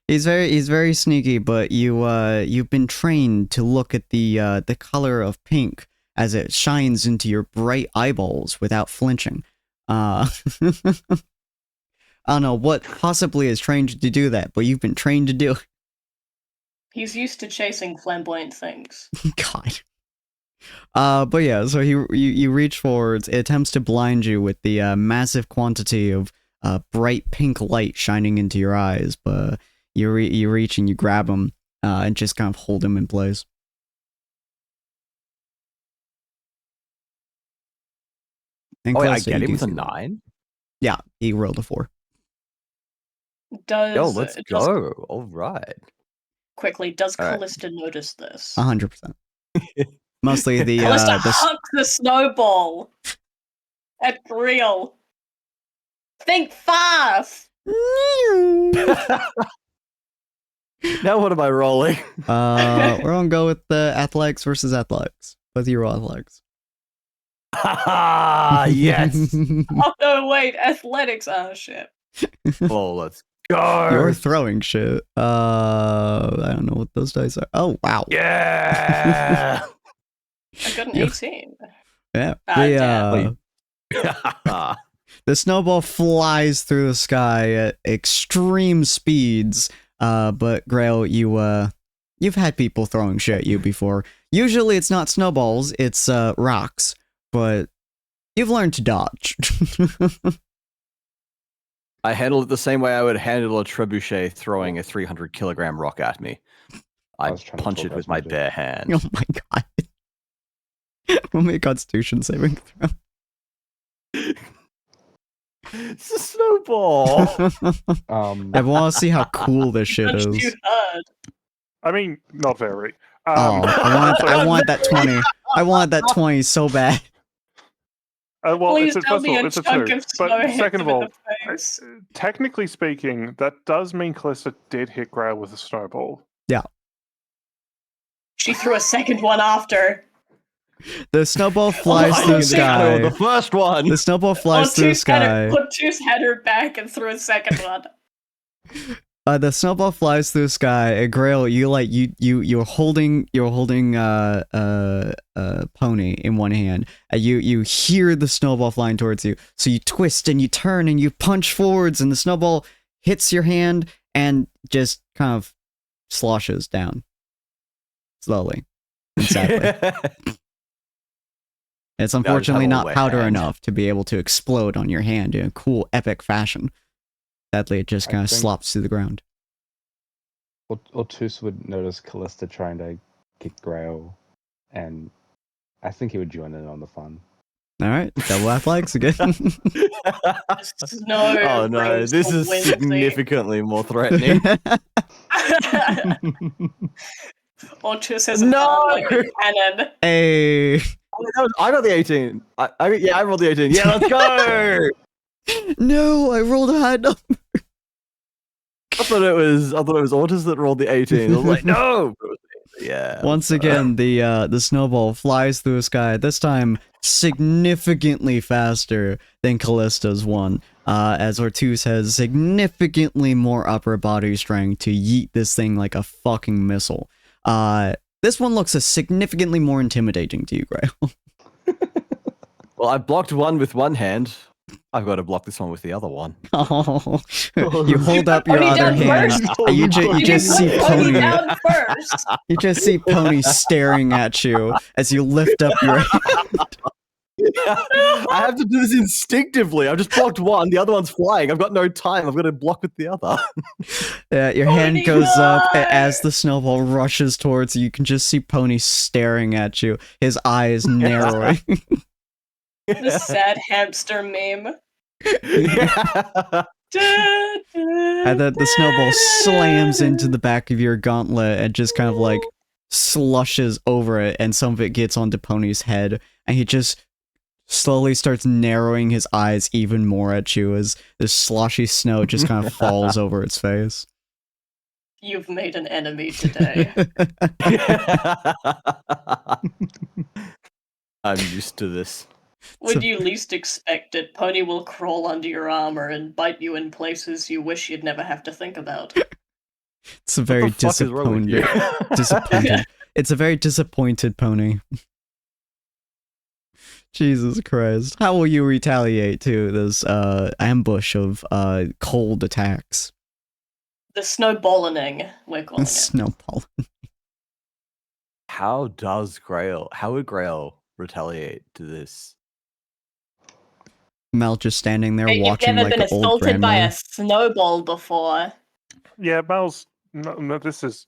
He's very sneaky, but you've been trained to look at the color of pink as it shines into your bright eyeballs without flinching. I don't know what possibly has trained you to do that, but you've been trained to do it. He's used to chasing flamboyant things. God. But yeah, so you reach forwards, it attempts to blind you with the massive quantity of bright pink light shining into your eyes, but you reach and you grab him and just kind of hold him in place. And Oh, wait, I Callista, get you it do with a see that. 9? Yeah, he rolled a 4. Does Yo, let's does- go. All right. Quickly, does All right. Callista notice this? 100%. Mostly the Callista the hucks the snowball at Greel. Think fast! Now what am I rolling? we're gonna go with the athletics versus athletics. Both of you roll athletics. Yes. Oh no, wait, athletics. Oh shit. Oh, let's go. You're throwing shit. I don't know what those dice are. Oh wow. Yeah. I got an Yeah. 18. Yeah. Ah, The the snowball flies through the sky at extreme speeds. But Grail, you've had people throwing shit at you before. Usually it's not snowballs, it's rocks, but you've learned to dodge. I handle it the same way I would handle a trebuchet throwing a 300-kilogram rock at me. I was trying to punch talk it with less my magic. bare hand. Oh my god. We'll make a Constitution saving throw. It's a snowball. I want to see how cool this shit Punched is. you hard. I mean, not very. Oh, I want that 20. I want that 20 so bad. Well, Please it's a, tell first of me all, a it's a chunk 2. of snow But hits second him of in all, the face. technically speaking, that does mean Callista did hit Grail with a snowball. She threw a second one after. The snowball flies Oh, through the the Shadow of sky. the first one. The snowball flies through the sky. Pontus had her back and threw a second one. The snowball flies through the sky. And Grail, you're holding Pony in one hand. You hear the snowball flying towards you. So you twist and you turn and you punch forwards, and the snowball hits your hand and just kind of sloshes down slowly and sadly. It's unfortunately have a not wet powder hand. enough to be able to explode on your hand in a cool, epic fashion. Sadly, it just I kind of think- slops to the ground. Ortus would notice Callista trying to kick Grail, and I think he would join in on the fun. All right, double athletics again. No. Oh no, rings this for is Wednesday. significantly more threatening. Ortus has a No! arm like a cannon. Hey, I got the 18. I rolled the 18. Yeah, let's go! no, I rolled a high number. I thought it was Ortis that rolled the 18. I was like, no! Yeah. Once again, the snowball flies through the sky. This time, significantly faster than Callista's one. As Ortus has significantly more upper body strength to yeet this thing like a fucking missile. This one looks significantly more intimidating to you, Grail. Well, I blocked one with one hand. I've got to block this one with the other one. Oh, you hold up your Pony other down hand. first. And you just see Pony Pony. down first. You just see Pony staring at you as you lift up your hand. I have to do this instinctively. I've just blocked one. The other one's flying. I've got no time. I've got to block with the other. Yeah, your Pony, hand goes up no! as the snowball rushes towards you. You can just see Pony staring at you. His eyes narrowing. The sad hamster meme. And then the snowball slams into the back of your gauntlet and just kind of like slushes over it, and some of it gets onto Pony's head, and he just slowly starts narrowing his eyes even more at you as this sloshy snow just kind of falls over its face. You've made an enemy today. I'm used to this. When you least expect it, Pony will crawl under your armor and bite you in places you wish you'd never have to think about. It's a very What the fuck is wrong with you? disappointed. It's a very disappointed Pony. Jesus Christ. How will you retaliate to this ambush of cold attacks? The snowballing, we're calling it. Snowball. How would Grail retaliate to this? Mel just standing there Hey, you've watching never like been an old assaulted by a grandmother. snowball before. Yeah, Mel's. No, this is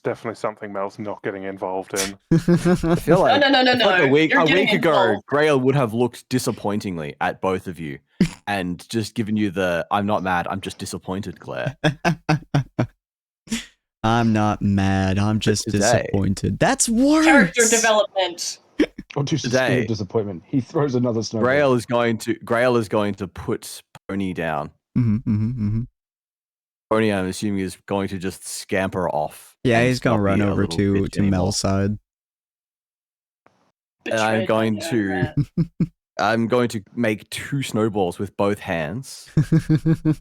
definitely something Mel's not getting involved in. I feel like, No, I feel like a week, you're getting ago, involved. Grail would have looked disappointingly at both of you and just given you the "I'm not mad, I'm just disappointed" glare. I'm not mad, I'm just today- disappointed. That's worse! Character development. Ortus is Today- scared of disappointment. He throws another snowball. Grail is going to put Pony down. Pony, I'm assuming, is going to just scamper off. Yeah, and he's gonna not run be a over little to bitch anymore. Mel's side. And I'm Betrayed going by to- rat. I'm going to make 2 snowballs with both hands,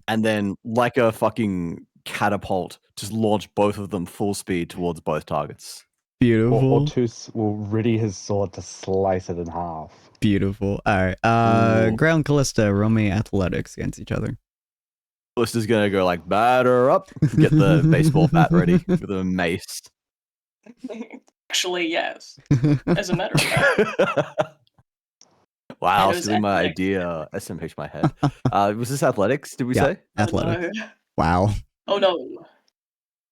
and then, like a fucking catapult, just launch both of them full speed towards both targets. Beautiful. Ortus will ready his sword to slice it in half. Beautiful. Alright, Ooh. Grail and Callista, roll me athletics against each other. Callista's gonna go like, batter up, get the baseball bat ready with a mace. Actually, yes. As a matter of fact. Wow, It was stealing my athletics. idea. SMH my head. Was this athletics, did we Yeah. say? Athletics. Oh no. Wow. Oh no.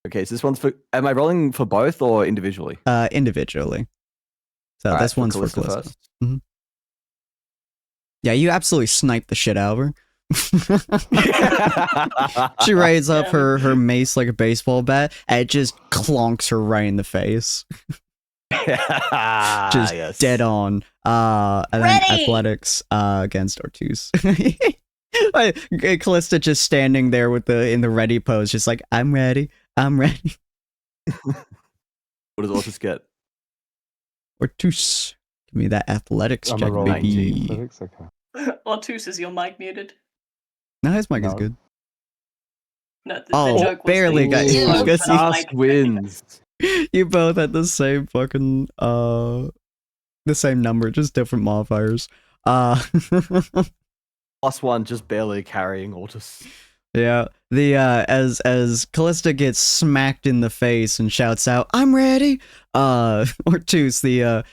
Okay, so this one's for... Am I rolling for both or individually? Individually. So Alright, this one's for Callista Callista. first. Yeah, you absolutely sniped the shit out of her. She raises up Yeah. her mace like a baseball bat, and it just clonks her right in the face. Just yes. dead on. And then Ready! athletics against Ortus. Callista just standing there with in the ready pose, just like, I'm ready. I'm ready. What does Ortus get? Ortus, give me that athletics I'm check, a roll baby. 19. Athletics, okay. Ortus, is your mic muted? No, his mic is No. good. No, the Oh, joke was barely the got you. joke Because for the Just mic. wins. You both had the same fucking the same number, just different modifiers. +1, just barely carrying Ortus. Yeah. The as Callista gets smacked in the face and shouts out, "I'm ready!" Ortus, the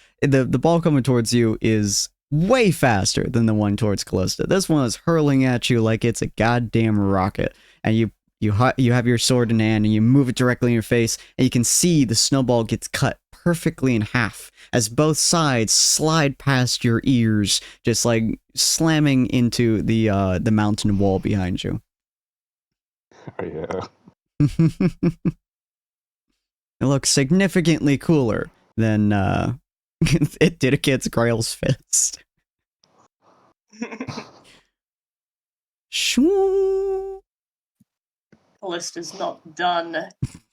ball coming towards you is way faster than the one towards Callista. This one is hurling at you like it's a goddamn rocket, and you have your sword in hand and you move it directly in your face, and you can see the snowball gets cut perfectly in half as both sides slide past your ears, just like slamming into the mountain wall behind you. Oh, yeah. It looks significantly cooler than it did against Grail's fist. Shoo. Callista's not done.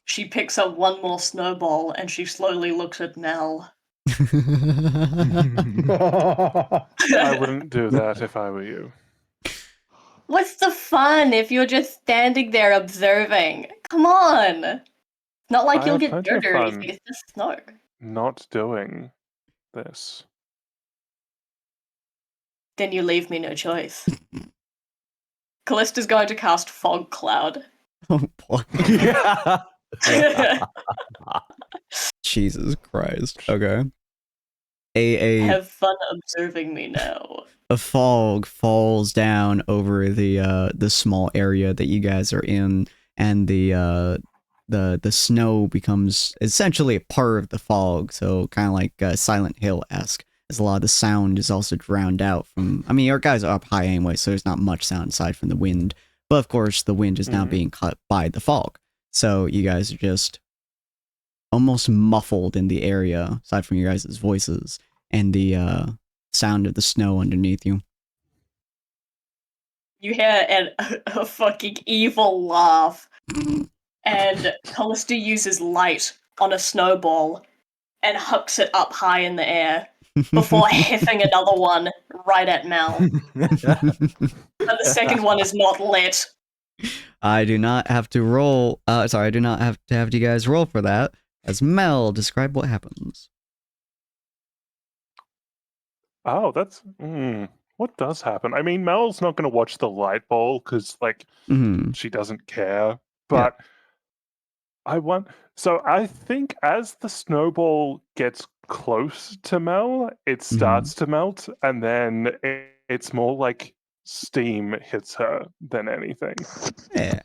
She picks up one more snowball and she slowly looks at Mel. I wouldn't do that if I were you. What's the fun if you're just standing there observing? Come on! Not like I you'll have get plenty of dirt or fun. anything, it's just snow. Not doing this. Then you leave me no choice. Callista's going to cast Fog Cloud. Oh boy. Jesus Christ. Okay. Have fun observing me now. A fog falls down over the small area that you guys are in, and the snow becomes essentially a part of the fog, so kind of like Silent Hill-esque, as a lot of the sound is also drowned out from. I mean, your guys are up high anyway, so there's not much sound aside from the wind. But of course, the wind is now being cut by the fog, so you guys are just almost muffled in the area, aside from your guys' voices and the sound of the snow underneath you. You hear a fucking evil laugh, and Callista uses light on a snowball and hucks it up high in the air before hiffing another one right at Mel. But the second one is not lit. I do not have to roll. Sorry, I do not have to have you guys roll for that. As Mel, describe what happens. Oh, that's what does happen. I mean, Mel's not going to watch the light ball because, like, she doesn't care. But I want. So I think as the snowball gets close to Mel, it starts to melt, and then it's more like steam hits her than anything. Yeah.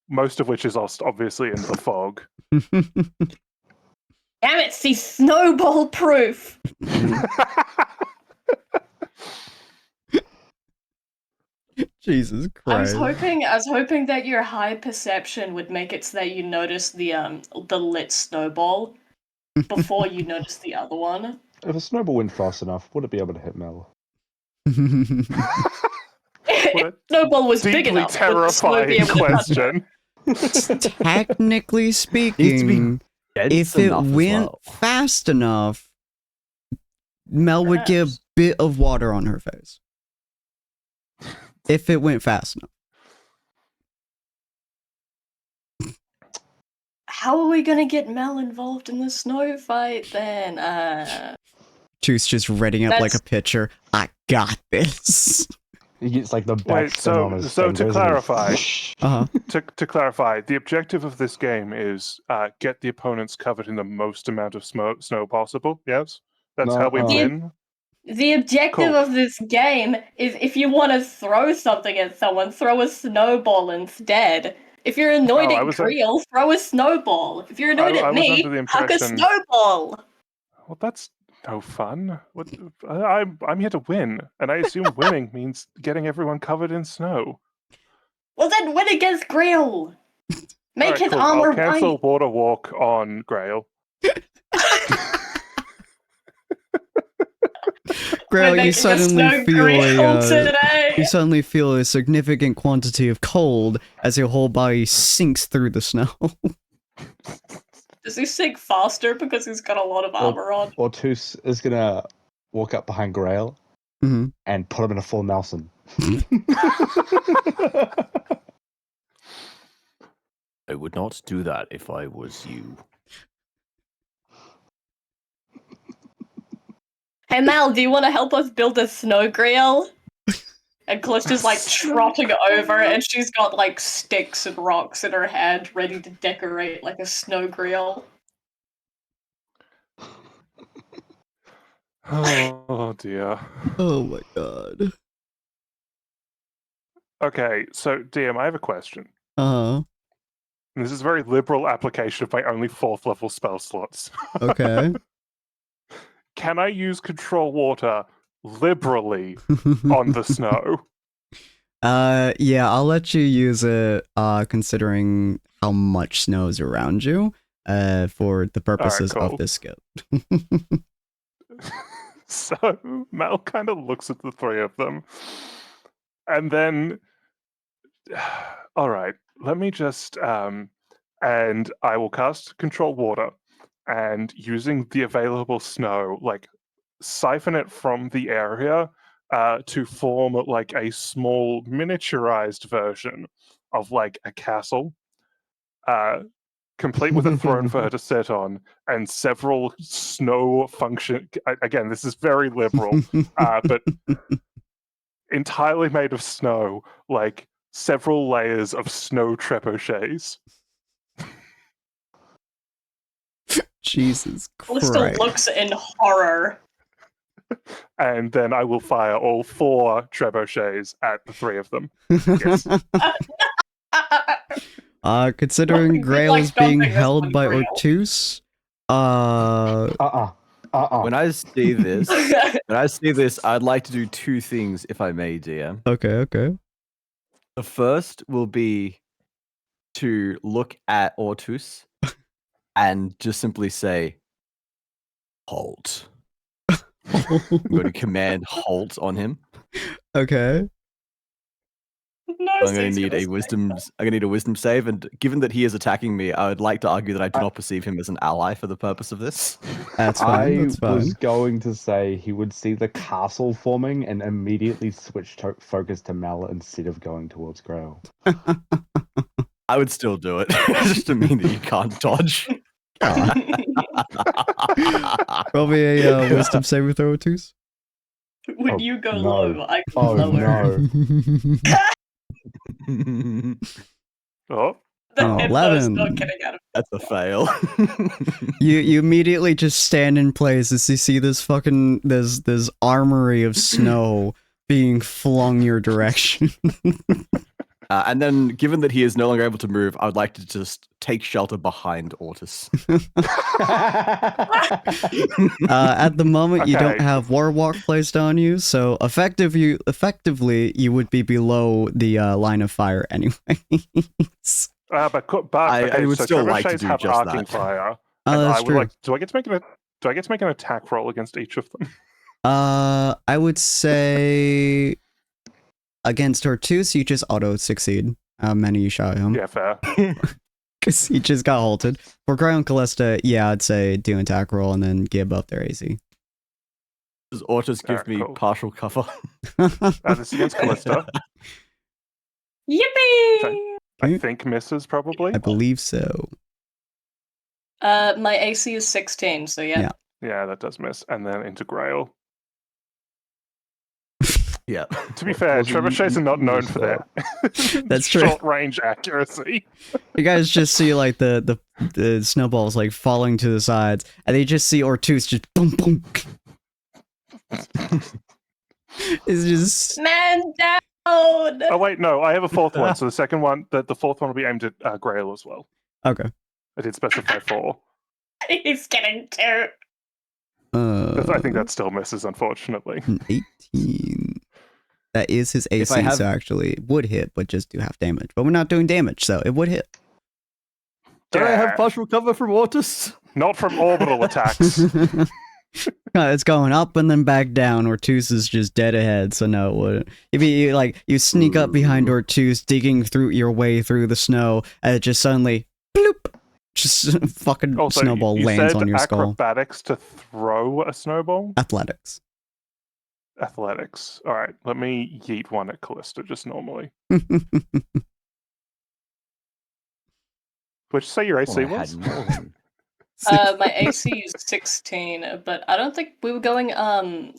Most of which is obviously in the fog. Damn it, see snowball proof! Jesus I was Christ. hoping that your high perception would make it so that you notice the lit snowball before you notice the other one. If a snowball went fast enough, would it be able to hit Mel? If snowball was big deeply enough, would the snow be terrifying able to touch her? question. Technically speaking, if it went fast enough, Mel would get a Perhaps. bit of water on her face. If it went fast enough. How are we gonna get Mel involved in the snow fight then? Juice just reading up like a pitcher. I got this. He gets like the back Wait, spin on his so to fingers and clarify, Uh-huh. to clarify, the objective of this game is get the opponents covered in the most amount of snow possible. Yes, that's how we No, win. The objective Cool. of this game is if you want to throw something at someone, throw a snowball instead. If you're annoyed I at was- Creel, throw a snowball. If you're annoyed I at was me, under the huck a impression- snowball. Well, that's no fun. What? I'm here to win, and I assume winning means getting everyone covered in snow. Well then win against Creel. Make Alright, his cool. armor I'll cancel white. Water Walk on Grail. Grail, We're you making a snow suddenly feel Creel today. you suddenly feel a significant quantity of cold as your whole body sinks through the snow. Does he sink faster because he's got a lot of armor on? Ortus is gonna walk up behind Grail and put him in a full Nelson. I would not do that if I was you. Hey Mel, do you want to help us build a snow Creel? And Callista's like trotting over, and she's got like sticks and rocks in her hand, ready to decorate like a snow Creel. Oh dear. Oh my god. Okay, so DM, I have a question. Uh-huh. And this is a very liberal application of my only 4th level spell slots. Okay. Can I use control water liberally on the snow? Yeah, I'll let you use it, considering how much snow is around you, for the purposes cool. of this skit. So Mel kind of looks at the 3 of them, and then, all right, let me just, and I will cast Control Water, and using the available snow, like, siphon it from the area to form, like, a small miniaturized version of, like, a castle. Complete with a throne for her to sit on, and several snow function. Again, this is very liberal, but entirely made of snow, like several layers of snow trebuchets. Jesus Callista Christ. looks in horror. And then I will fire all 4 trebuchets at the 3 of them. Yes. Considering Like, Grail is dumping being this held on by Grail. Ortus, When I see this, I'd like to do 2 things, if I may, DM. okay. The first will be to look at Ortus and just simply say, "Halt." I'm going to command halt on him. Okay. No, I'm going to need a wisdom save, and given that he is attacking me, I would like to argue that I do not perceive him as an ally for the purpose of this. That's fine. I That's fine. was going to say he would see the castle forming and immediately switch focus to Mel instead of going towards Grail. I would still do it, just to mean that you can't dodge. Probably a wisdom saving throw, Ortus. When Oh, you go no. low, I go Oh lower. no. Oh, The Oh, hippo's 11. not getting out of That's a fail. You immediately just stand in place as you see this fucking this armory of snow being flung your direction. And then, given that he is no longer able to move, I would like to just take shelter behind Ortus. At the moment, you don't Okay. have Warwalk placed on you, so effectively, you would be below the line of fire anyway. but I would so still like to trebuchets do have just arcing that. fire. Oh, And that's I would true. like. Do I get to make an attack roll against each of them? I would say against Ortus, you just auto succeed. How many you shot him? Yeah, fair. Because he just got halted. For Grail and Callista, yeah, I'd say do an attack roll and then get above their AC. Does Ortus give Alright, me cool. partial cover? This is against Callista. Yippee! I think misses probably. I believe so. My AC is 16, so yeah. Yeah. Yeah, that does miss. And then into Grail. Yeah. To be fair, Was it you- trebuchets are not you known just for their That's true. short range accuracy. You guys just see like the snowballs like falling to the sides, and they just see Ortus just boom boom. It's just Man down! Oh wait, no, I have a 4th one. So the second one, the 4th one will be aimed at Grail as well. okay. I did specify 4. He's getting 2. I think that still misses, unfortunately. an 18. That is his If I AC, have- so actually it would hit, but just do half damage. But we're not doing damage, so it would hit. Don't I Yeah. have partial cover from Ortus? Not from orbital attacks. It's going up and then back down. Ortus is just dead ahead, so no, it wouldn't. If you sneak up behind Ortus, digging through your way through the snow, and it just suddenly, bloop, just fucking Also, snowball you lands said on your skull. acrobatics to throw a snowball? Athletics. Athletics. All right, let me yeet one at Callista just normally. What'd you say your AC Well, I was? had more than- My AC is 16, but I don't think we were going,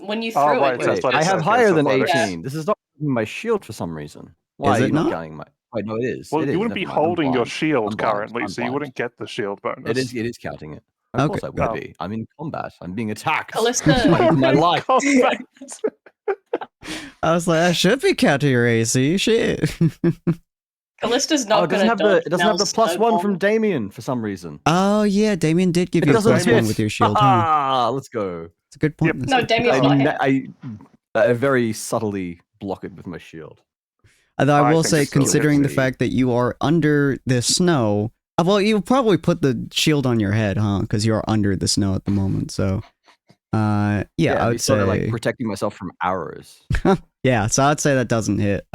when you Oh, threw right, it. so was it's Wait, athletic, I have okay, higher so than athletics. 18. This is not my shield for some reason. Why Is are it you not not? counting my... Wait, no, it is. Well, It is, you wouldn't be never mind, I'm holding your blind. shield I'm blind, currently, I'm so you blind. wouldn't get the shield bonus. It is counting it. Of Okay. course I would Oh. be. I'm in combat. I'm being attacked. Callista- Fighting for my life. Combat. I was like, I should be counting your AC. Shit. Callista's Oh, not it doesn't gonna have dodge it doesn't have the Mel's +1 from snowball. Damien for some reason. Oh yeah, Damien did give It you a doesn't +1 hit. with your shield. Huh? Ah, let's go. It's a good point. Yep. That's No, a good Damien's point. not hit. I very subtly block it with my shield. Although I I will think say, it still hits considering the me. fact that you are under the snow, well, you probably put the shield on your head, huh? Because you are under the snow at the moment. So, yeah, I I'd be would sort of say, like protecting myself from arrows. yeah. So I'd say that doesn't hit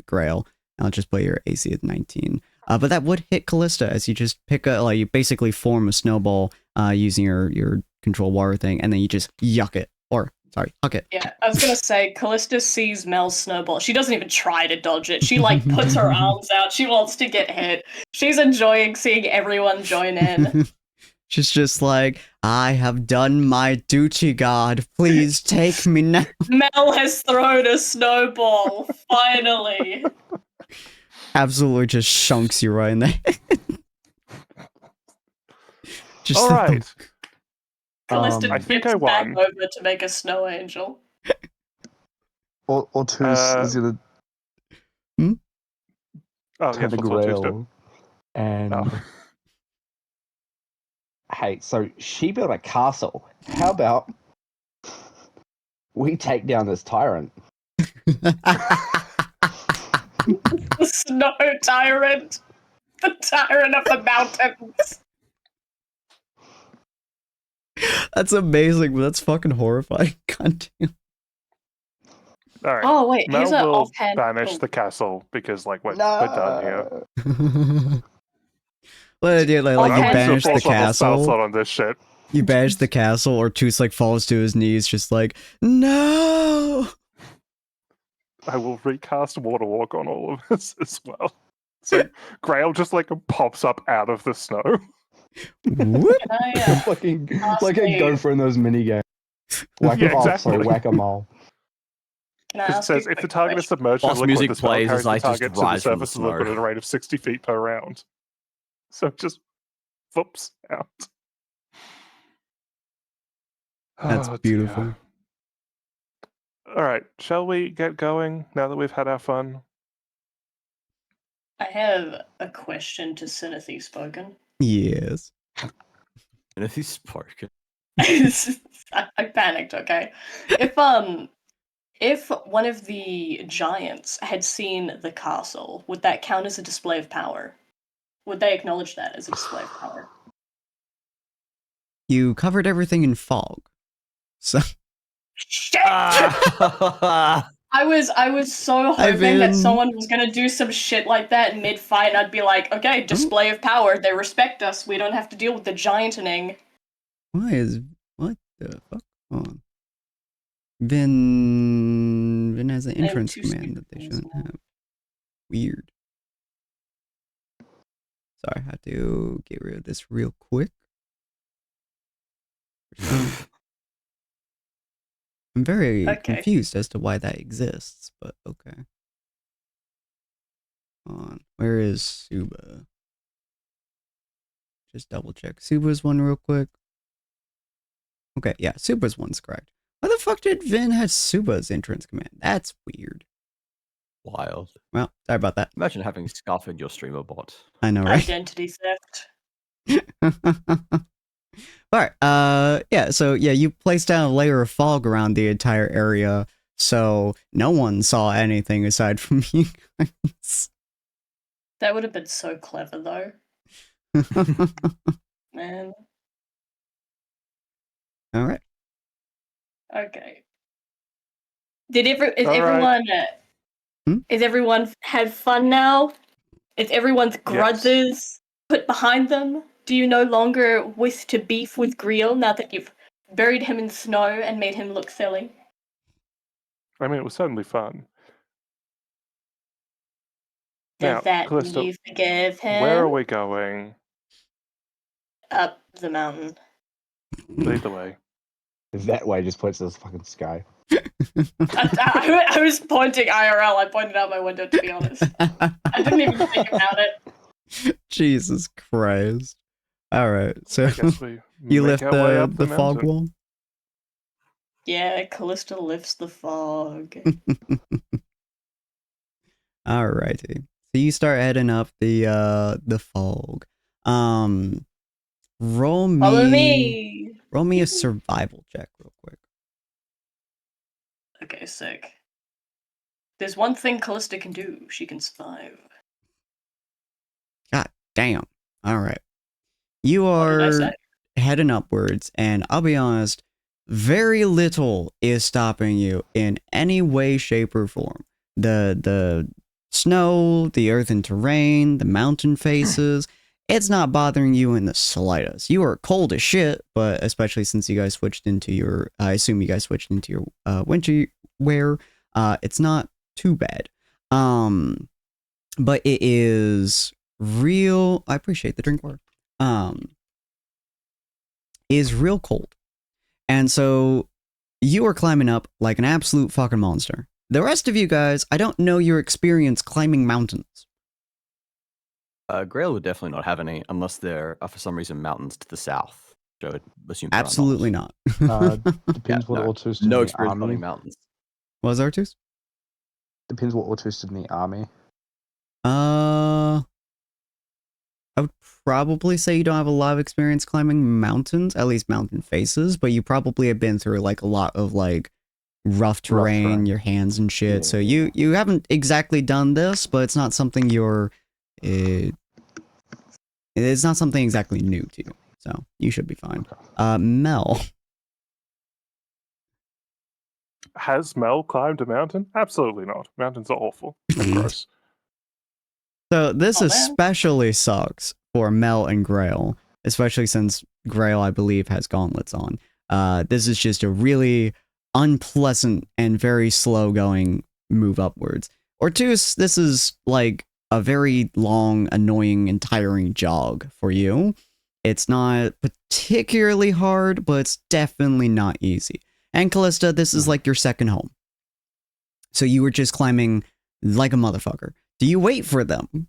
Grail. I'll just play your AC at 19. But that would hit Callista as you just pick a, like, you basically form a snowball using your control water thing, and then you just yuck it, or sorry, huck it. Yeah, I was gonna say, Callista sees Mel's snowball. She doesn't even try to dodge it. She, like, puts her arms out. She wants to get hit. She's enjoying seeing everyone join in. She's just like, I have done my duty, God. Please take me now. Mel has thrown a snowball, finally. Absolutely just shunks you right in there. Just All like right. Callista I think dips I back won. over to make a snow angel. Ortus is gonna Oh, turn yes, the what's Ortiz do? Grail and Oh. hey, so she built a castle. How about we take down this tyrant? The snow tyrant! The tyrant of the mountains! That's amazing, but that's fucking horrifying. God damn. All right. Oh, wait, Mel here's an will offhand. banish the castle because, like, we're done here. Well, dude, like you Offhand banish the Full throttle spell castle. slot on this shit. You banish the castle, or Toos like falls to his knees, just like, no. I will recast Water Walk on all of us as well. So Grail just like pops up out of the snow. Whoop. Can I, Fucking ask like a me- gopher in those mini games. Whack Yeah, oh, sorry, exactly. whack-a-mole. can I Because it ask says you a if the quick target is question? submerged in Boss liquid, music the spell plays carries as the I just target to the rise from the surface of the liquid snow. at a rate of 60 feet per round. So it just whoops out. That's Oh, dear. beautiful. All right, shall we get going now that we've had our fun? I have a question to Sinathon Spoken. Yes. And if he's spoken. I panicked, okay? If one of the giants had seen the castle, would that count as a display of power? Would they acknowledge that as a display of power? You covered everything in fog. So Shit! Ah! I was so I've hoping that been- someone was gonna do some shit like that mid-fight, and I'd be like, okay, display of power, they respect us, we don't have to deal with the giantening. what the fuck? Hold on. Vin has an have entrance two command that they speakers shouldn't now. have. Weird. Sorry, I have to get rid of this real quick. I'm very Okay. confused as to why that exists, but okay. Hold on. Where is Suba? Just double check Suba's one real quick. Okay, yeah, Suba's one's correct. Why the fuck did Vin have Suba's entrance command? That's weird. Wild. Well, sorry about that. Imagine having Scuff in your streamer bot. I know, right? Identity theft. Alright, yeah, so yeah, you placed down a layer of fog around the entire area, so no one saw anything aside from you guys. That would have been so clever, though. Man. Alright. Okay. Is All right. everyone Hmm? is everyone had fun now? Is everyone's grudges put behind them? Do you no longer wish to beef with Griel now that you've buried him in snow and made him look silly? I mean, it was certainly fun. Does Now, that Callisto, mean you forgive him? where are we going? Up the mountain. Lead the way. That way just points to the fucking sky. I was pointing IRL. I pointed out my window, to be honest. I didn't even think about it. Jesus Christ. Alright, so I guess we you make lift our way up the fog mountain. wall? Yeah, Callista lifts the fog. Alrighty. So you start heading up the fog. Roll Follow me me. roll me a survival check real quick. Okay, sick. There's one thing Callista can do. She can survive. God damn. All right. You What did I are say? heading upwards, and I'll be honest, very little is stopping you in any way, shape, or form. The snow, the earthen terrain, the mountain faces, it's not bothering you in the slightest. You are cold as shit, but especially since you guys switched into your, I assume you guys switched into your winter wear, it's not too bad. But it is real. I appreciate the drink water. Is real cold. And so you are climbing up like an absolute fucking monster. The rest of you guys, I don't know your experience climbing mountains. Grail would definitely not have any unless there are for some reason mountains to the south. So I would assume there are Absolutely not. not. Depends what no. Ortus did No in the experience army. climbing mountains. What was Artus? Depends what Ortus did in the army. I would probably say you don't have a lot of experience climbing mountains, at least mountain faces, but you probably have been through like a lot of like rough terrain, terrain. your hands and shit. Yeah, So yeah. you haven't exactly done this, but it's not something you're it's not something exactly new to you. So you should be fine. Mel. Has Mel climbed a mountain? Absolutely not. Mountains are awful and gross. So this Oh, man. especially sucks for Mel and Grail, especially since Grail, I believe, has gauntlets on. This is just a really unpleasant and very slow going move upwards. Ortus, this is like a very long, annoying, and tiring jog for you. It's not particularly hard, but it's definitely not easy. And Callista, this is like your second home. So you were just climbing like a motherfucker. Do you wait for them?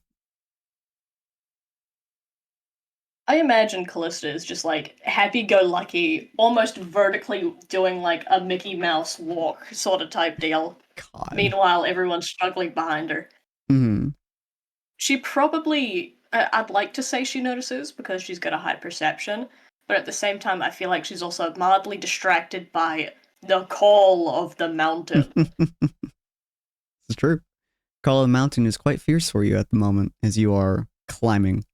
I imagine Callista is just like happy-go-lucky, almost vertically doing like a Mickey Mouse walk sort of type deal. God. Meanwhile, everyone's struggling behind her. Mm-hmm. She probably, I'd like to say she notices because she's got a high perception, but at the same time, I feel like she's also mildly distracted by the call of the mountain. It's true. Call of the Mountain is quite fierce for you at the moment as you are climbing.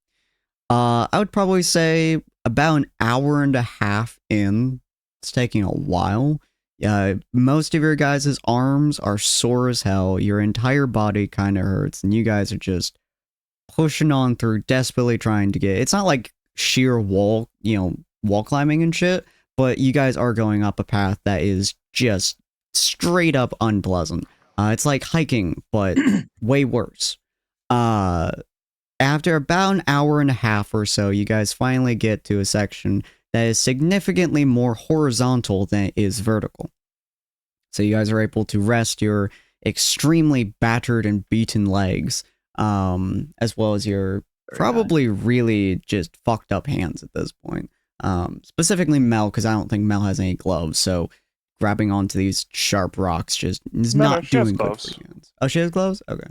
I would probably say about an hour and a half in. It's taking a while. Most of your guys' arms are sore as hell. Your entire body kind of hurts, and you guys are just pushing on through, desperately trying to get. It's not like sheer wall climbing and shit, but you guys are going up a path that is just straight up unpleasant. It's like hiking, but way worse. After about an hour and a half or so, you guys finally get to a section that is significantly more horizontal than it is vertical. So you guys are able to rest your extremely battered and beaten legs, as well as your probably really just fucked up hands at this point. Specifically Mel, because I don't think Mel has any gloves, so grabbing onto these sharp rocks just is not she has doing good gloves. for your hands. Oh, she has gloves? Okay.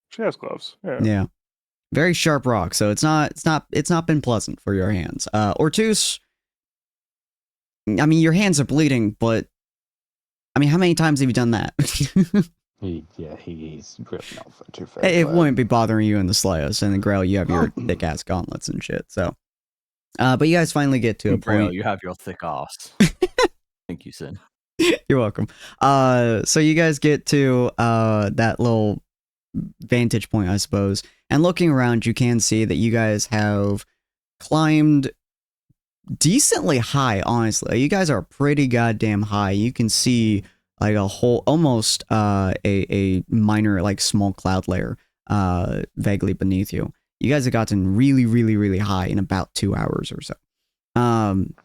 She has gloves. Yeah. Yeah. Very sharp rock, so it's not been pleasant for your hands. Ortus, I mean, your hands are bleeding, but I mean, how many times have you done that? He's really not too fast. It wouldn't be bothering you in the slightest. And then Grail, you have your thick ass gauntlets and shit. So, but you guys finally get to a Grail, point. you have your thick ass. Thank you, Sin. You're welcome. So you guys get to that little vantage point, I suppose. And looking around, you can see that you guys have climbed decently high, honestly. You guys are pretty goddamn high. You can see like a whole, almost a minor, like small cloud layer vaguely beneath you. You guys have gotten really, really, really high in about 2 hours or so.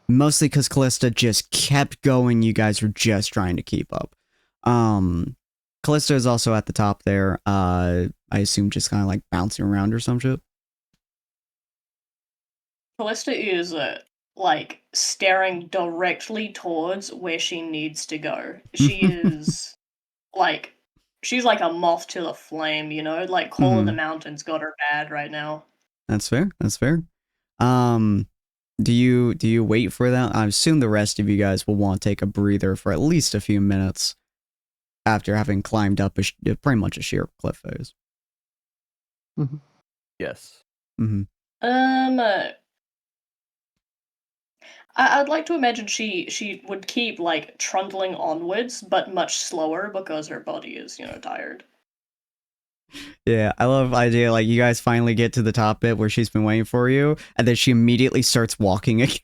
Mostly because Callista just kept going. You guys were just trying to keep up. Callista is also at the top there. I assume just kind of like bouncing around or some shit. Callista is like staring directly towards where she needs to go. She is like she's like a moth to the flame, you know? Like Call of the Mhm. Mountains got her bad right now. That's fair. That's fair. Do you wait for that? I assume the rest of you guys will want to take a breather for at least a few minutes after having climbed up pretty much a sheer cliff face. Yes. Mm-hmm. I'd like to imagine she would keep like trundling onwards, but much slower because her body is, you know, tired. Yeah, I love the idea. Like, you guys finally get to the top bit where she's been waiting for you, and then she immediately starts walking again.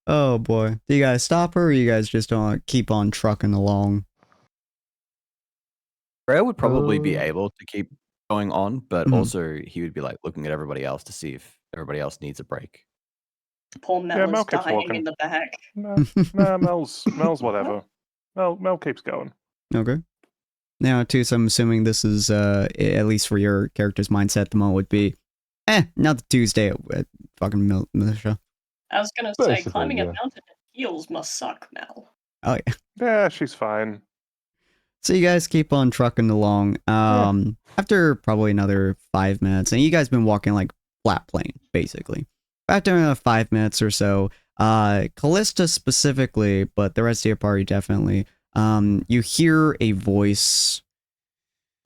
Oh boy. Do you guys stop her, or you guys just don't keep on trucking along? Freya would probably be Oh. able to keep going on, but Mhm. also he would be like looking at everybody else to see if everybody else needs a break. Poor Mel Yeah, is Mel keeps dying walking. in the back. Nah, Mel's whatever. Mel keeps going. Okay. Now, Tus, I'm assuming this is, at least for your character's mindset at the moment, would be, another Tuesday at fucking militia. I was gonna say, Basically, climbing a yeah. mountain in heels must suck, Mel. Oh, yeah. Yeah, she's fine. So you guys keep on trucking along. After probably another 5 minutes, and you guys been walking like flat plane, basically. After 5 minutes or so, Callista specifically, but the rest of your party definitely, you hear a voice.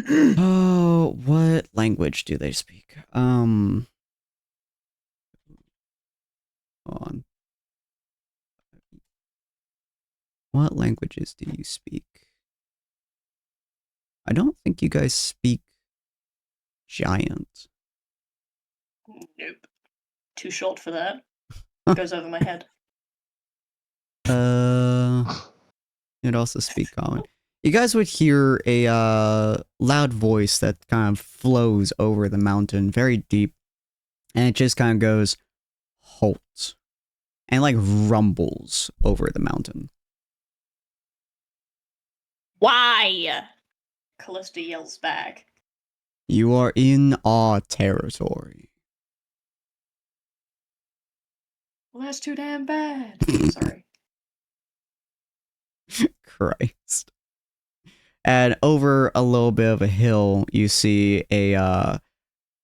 Oh, what language do they speak? Hold on. What languages do you speak? I don't think you guys speak giant. Nope. Too short for that. Goes over my head. It also speak common. You guys would hear a loud voice that kind of flows over the mountain, very deep, and it just kind of goes, halt, and like rumbles over the mountain. Why? Callista yells back. You are in our territory. Well, that's too damn bad. Sorry. Christ. And over a little bit of a hill, you see a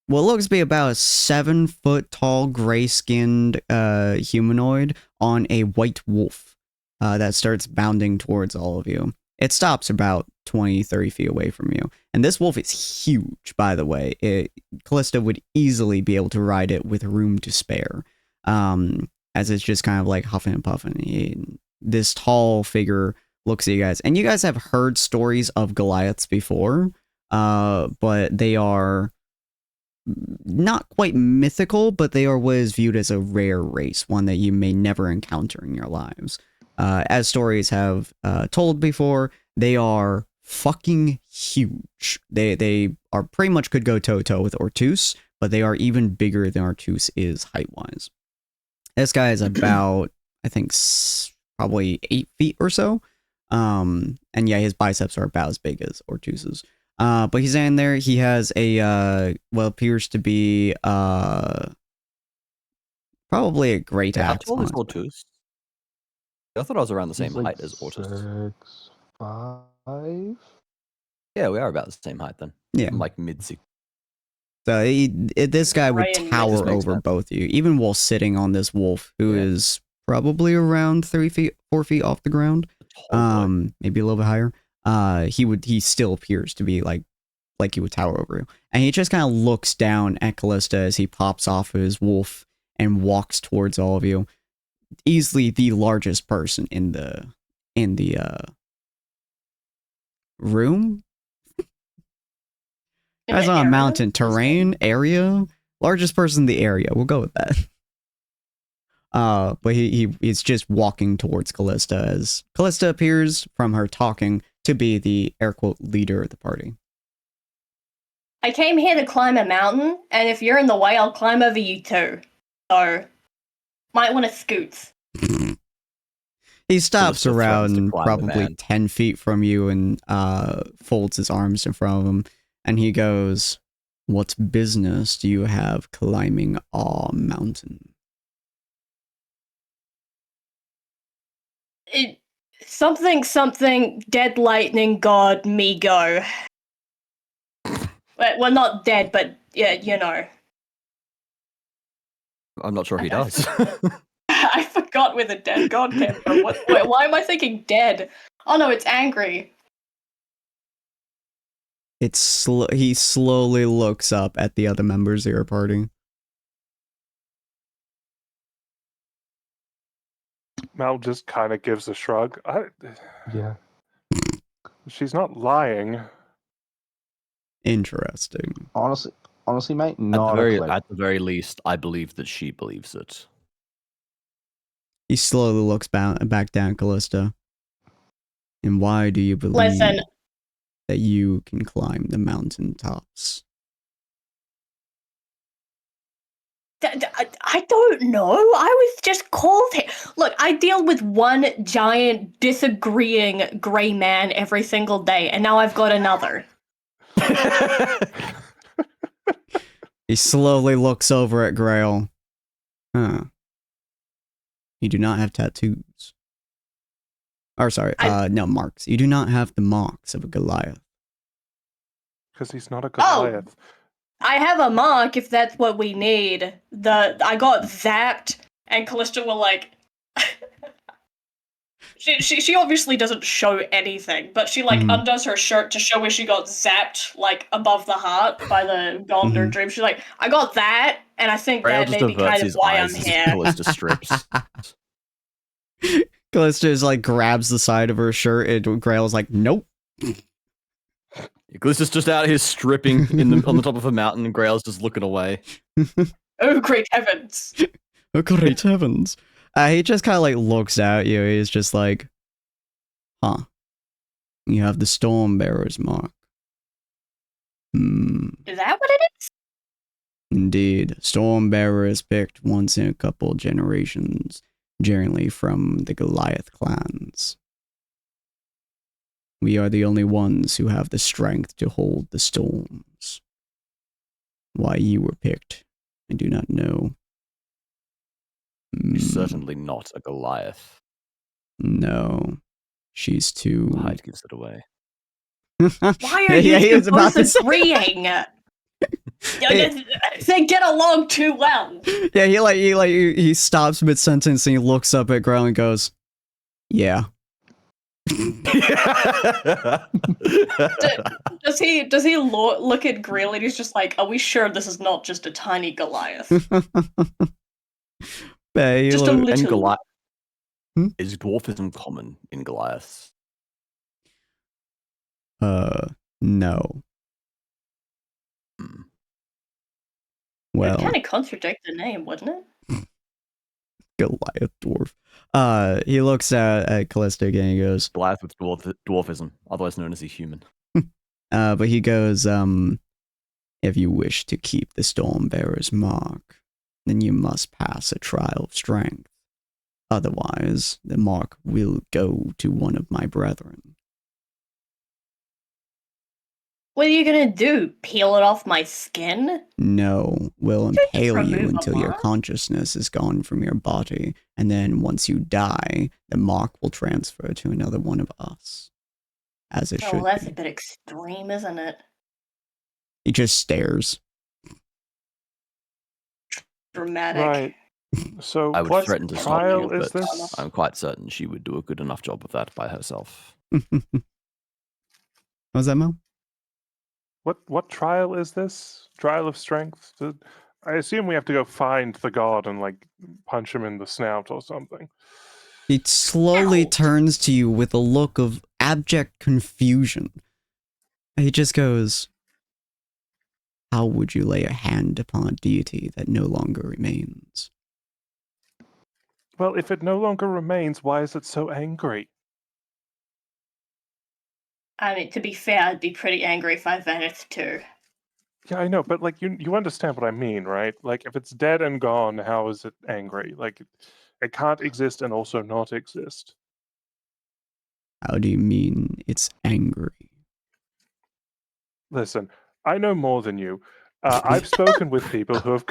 what looks to be about a 7-foot tall, gray-skinned humanoid on a white wolf that starts bounding towards all of you. It stops about 20, 30 feet away from you. And this wolf is huge, by the way. Callista would easily be able to ride it with room to spare. As it's just kind of like huffing and puffing. This tall figure looks at you guys. And you guys have heard stories of Goliaths before, but they are not quite mythical, but they are what is viewed as a rare race, one that you may never encounter in your lives. As stories have told before, they are fucking huge. They are pretty much could go toe-to-toe with Ortus, but they are even bigger than Ortus is height-wise. This guy is about, I think, probably 8 feet or so. And yeah, his biceps are about as big as Ortus's. But he's in there. He has a what appears to be probably a great How axe. tall is honestly. Ortus? I thought I was around the same He's like height as Ortus. 6'5". Yeah, we are about the same height then. Yeah. I'm like mid-6. So this guy would Right in tower makes over sense. both of you, even while sitting on this wolf, who Yeah. is probably around 3 feet, 4 feet off the ground. Maybe a little bit higher. He still appears to be like he would tower over you. And he just kind of looks down at Callista as he pops off of his wolf and walks towards all of you. Easily the largest person in the room. In That's the not a area, mountain you say? terrain area. Largest person in the area. We'll go with that. But he's just walking towards Callista as Callista appears from her talking to be the air quote leader of the party. I came here to climb a mountain, and if you're in the way, I'll climb over you too. So, might want to scoot. He stops Callista threatens to around climb the probably man. 10 feet from you and folds his arms in front of him. And he goes, "What business do you have climbing our mountain?" something something dead lightning god me go. Well, not dead, but yeah, you know. I'm not sure he does. I forgot where the dead god came from. Why am I thinking dead? Oh no, it's angry. He slowly looks up at the other members of your party. Mel just kind of gives a shrug. Yeah. She's not lying. Interesting. Honestly, mate, At not a clue. the very least, I believe that she believes it. He slowly looks back down, Callista. And why do you believe Listen, that you can climb the mountain tops? I don't know. I was just called here. Look, I deal with one giant disagreeing grey man every single day, and now I've got another. He slowly looks over at Grail. Huh. You do not have tattoos. Or sorry, no, marks. You do not have the marks of a Goliath. Because he's not a Goliath. I have a mark if that's what we need. I got zapped, and Callista will like. she obviously doesn't show anything, but she like undoes her shirt to show where she got zapped, like above the heart by the Gondor dream. She's like, I got that, and I think Grail that just may be averts kind of his why I'm eyes as here. Callista strips. Callista just like grabs the side of her shirt, and Grail's like, nope. Callista's just out here stripping on the top of a mountain, and Grail's just looking away. Oh great heavens! Oh great heavens. He just kind of like looks at you. He's just like, huh. You have the Stormbearer's mark. Is that what it is? Indeed. Stormbearer is picked once in a couple generations, generally from the Goliath clans. We are the only ones who have the strength to hold the storms. Why you were picked, I do not know. Certainly not a Goliath. No. She's too... Height gives it away. Why are you he was two about both to say- agreeing? They get along too well. Yeah, he stops mid-sentence and he looks up at Grail and goes, yeah. Does he look at Grail and he's just like, are we sure this is not just a tiny Goliath? Yeah, Just a And little. Goliath is dwarfism common in Goliaths? No. Hmm. Well, It'd kind of contradict the name, wouldn't it? Goliath dwarf. He looks at Callista again and he goes, Goliath with dwarfism, otherwise known as a human. but he goes, if you wish to keep the Stormbearer's mark, then you must pass a trial of strength. Otherwise, the mark will go to one of my brethren. What are you gonna do? Peel it off my skin? No, we'll Just impale you remove a until your mark? consciousness is gone from your body, and then once you die, the mark will transfer to another one of us. As it Oh, should that's be. a bit extreme, isn't it? He just stares. Dramatic. Right. So I would what threaten to stop trial you, is but this? I'm quite certain she would do a good enough job of that by herself. What was that, Mel? What trial is this? Trial of strength? I assume we have to go find the god and like punch him in the snout or something. He slowly Ow. turns to you with a look of abject confusion. He just goes, how would you lay a hand upon a deity that no longer remains? Well, if it no longer remains, why is it so angry? I mean, to be fair, I'd be pretty angry if I vanished too. Yeah, I know, but like you understand what I mean, right? Like if it's dead and gone, how is it angry? Like it can't exist and also not exist. How do you mean it's angry? Listen, I know more than you. I've spoken with people who have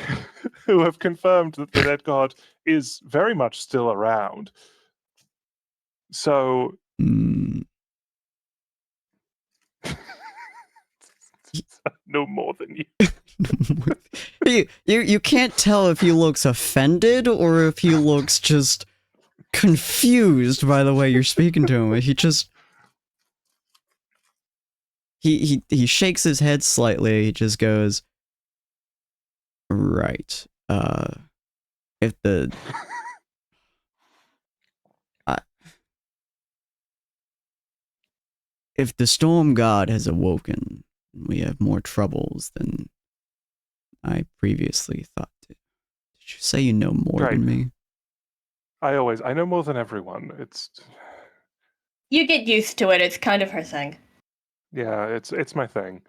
who have confirmed that the dead god is very much still around. So Hmm. no more than you. You can't tell if he looks offended or if he looks just confused by the way you're speaking to him. He just he shakes his head slightly. He just goes, right. If the if the storm god has awoken, we have more troubles than I previously thought. Did you say you know more Right. than me? I know more than everyone. It's You get used to it. It's kind of her thing. yeah, it's my thing.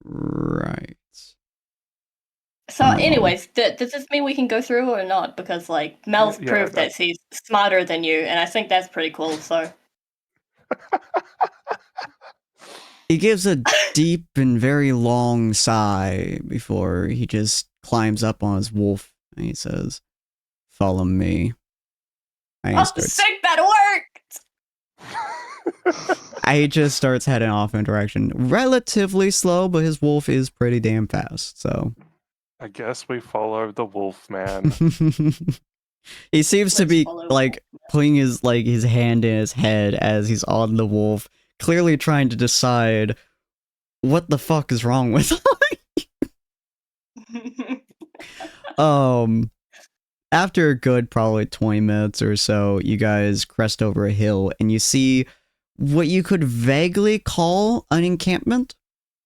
Right. So, Oh. anyways, does this mean we can go through or not? Because like Mel's Yeah, proved that she's smarter than you, and I think that's pretty cool. So, He gives a deep and very long sigh before he just climbs up on his wolf and he says, "Follow me." And he oh, starts. sick, that worked. He just starts heading off in a direction relatively slow, but his wolf is pretty damn fast. So I guess we follow the wolf man. he seems to Let's be follow like putting his hand in his head as he's on the wolf, clearly trying to decide what the fuck is wrong with him. After a good probably 20 minutes or so, you guys crest over a hill and you see what you could vaguely call an encampment.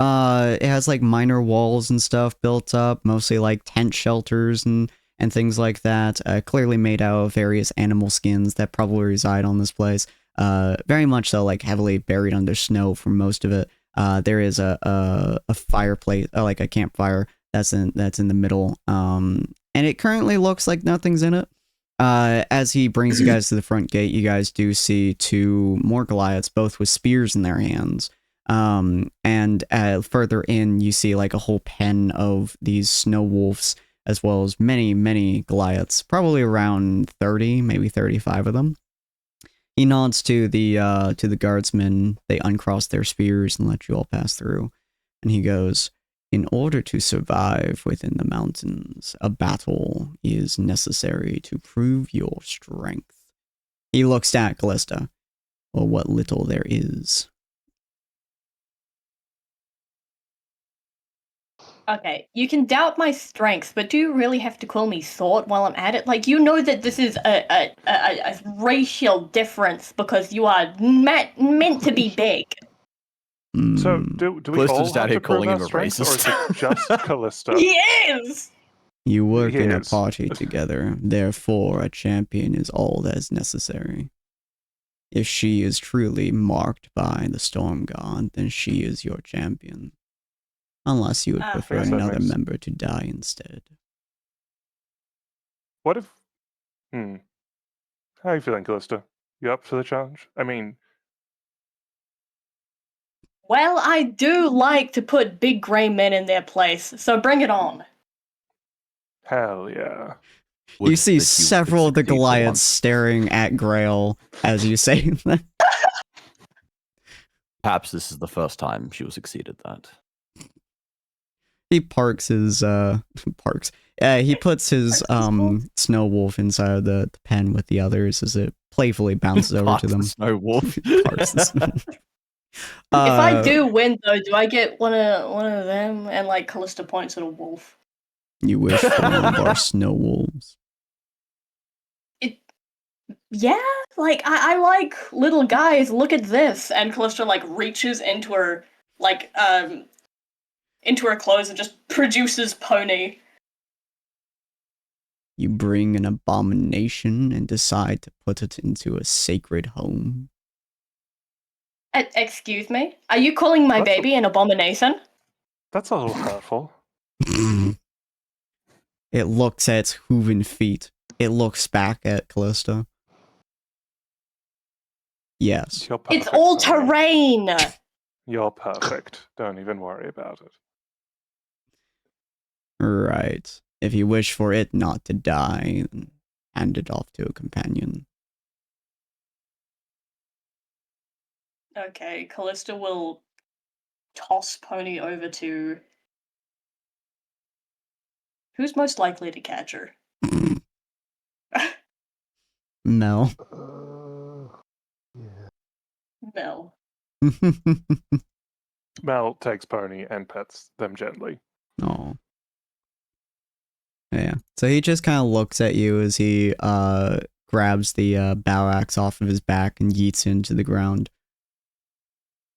It has like minor walls and stuff built up, mostly like tent shelters and things like that. Clearly made out of various animal skins that probably reside on this place. Very much so, like heavily buried under snow for most of it. There is a fireplace, like a campfire that's in the middle. And it currently looks like nothing's in it. As he brings you guys to the front gate, you guys do see two more Goliaths, both with spears in their hands. And further in, you see like a whole pen of these snow wolves, as well as many, many Goliaths, probably around 30, maybe 35 of them. He nods to the guardsmen. They uncross their spears and let you all pass through. And he goes, "In order to survive within the mountains, a battle is necessary to prove your strength." He looks at Callista, or what little there is. Okay, you can doubt my strength, but do you really have to call me thought while I'm at it? Like, you know that this is a racial difference because you are meant to be big. So Hmm. do we Callista's all just out have here to prove calling our him a strength, or is racist. it just Callista? He is! You work He in a is. party together, therefore a champion is all that is necessary. If she is truly marked by the Storm God, then she is your champion. Unless you would prefer Yes, that another makes- member to die instead. What if? How are you feeling, Callista? You up for the challenge? I mean, Well, I do like to put big grey men in their place, so bring it on. hell yeah. You Would see that several of the succeed for Goliaths once. staring at Grail as you say that. Perhaps this is the first time she will succeed at that. He parks his he puts his snow wolf inside the pen with the others as it playfully bounces over to Parks the them. snow wolf. Parks the snow wolf. If I do win, though, do I get one of them? And like Callista points at a wolf. You wish for one of our snow wolves. Yeah, like I like little guys. Look at this, and Callista like reaches into her into her clothes and just produces pony. You bring an abomination and decide to put it into a sacred home. Excuse me, are you calling my That's baby an abomination? That's a little hurtful. It looks at its hooven feet. It looks back at Callista. Yes. You're perfect. It's all Tony. terrain. You're perfect. Don't even worry about it. Right. If you wish for it not to die, then hand it off to a companion. Okay, Callista will toss Pony over to... Who's most likely to catch her? Mel. Yeah. Mel. Mel takes Pony and pets them gently. Oh. Yeah. So he just kind of looks at you as he grabs the bow axe off of his back and yeets into the ground.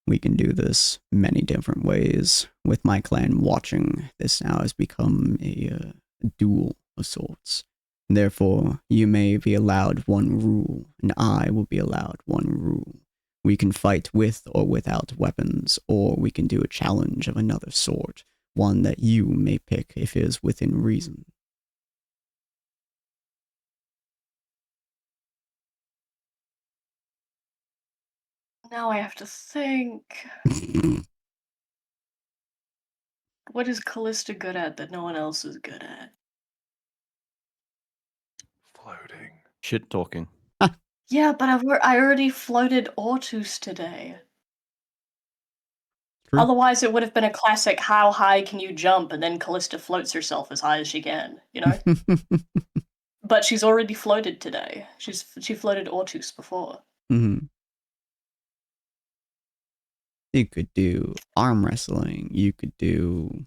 We can do this many different ways. With my clan watching, this now has become a duel of sorts. Therefore, you may be allowed one rule, and I will be allowed one rule. We can fight with or without weapons, or we can do a challenge of another sort, one that you may pick if it is within reason. Now I have to think. What is Callista good at that no one else is good at? Floating. Shit talking. Yeah, but I already floated Ortus today. True. Otherwise, it would have been a classic how high can you jump, and then Callista floats herself as high as she can, you know? But she's already floated today. She floated Ortus before. Mm-hmm. You could do arm wrestling. You could do...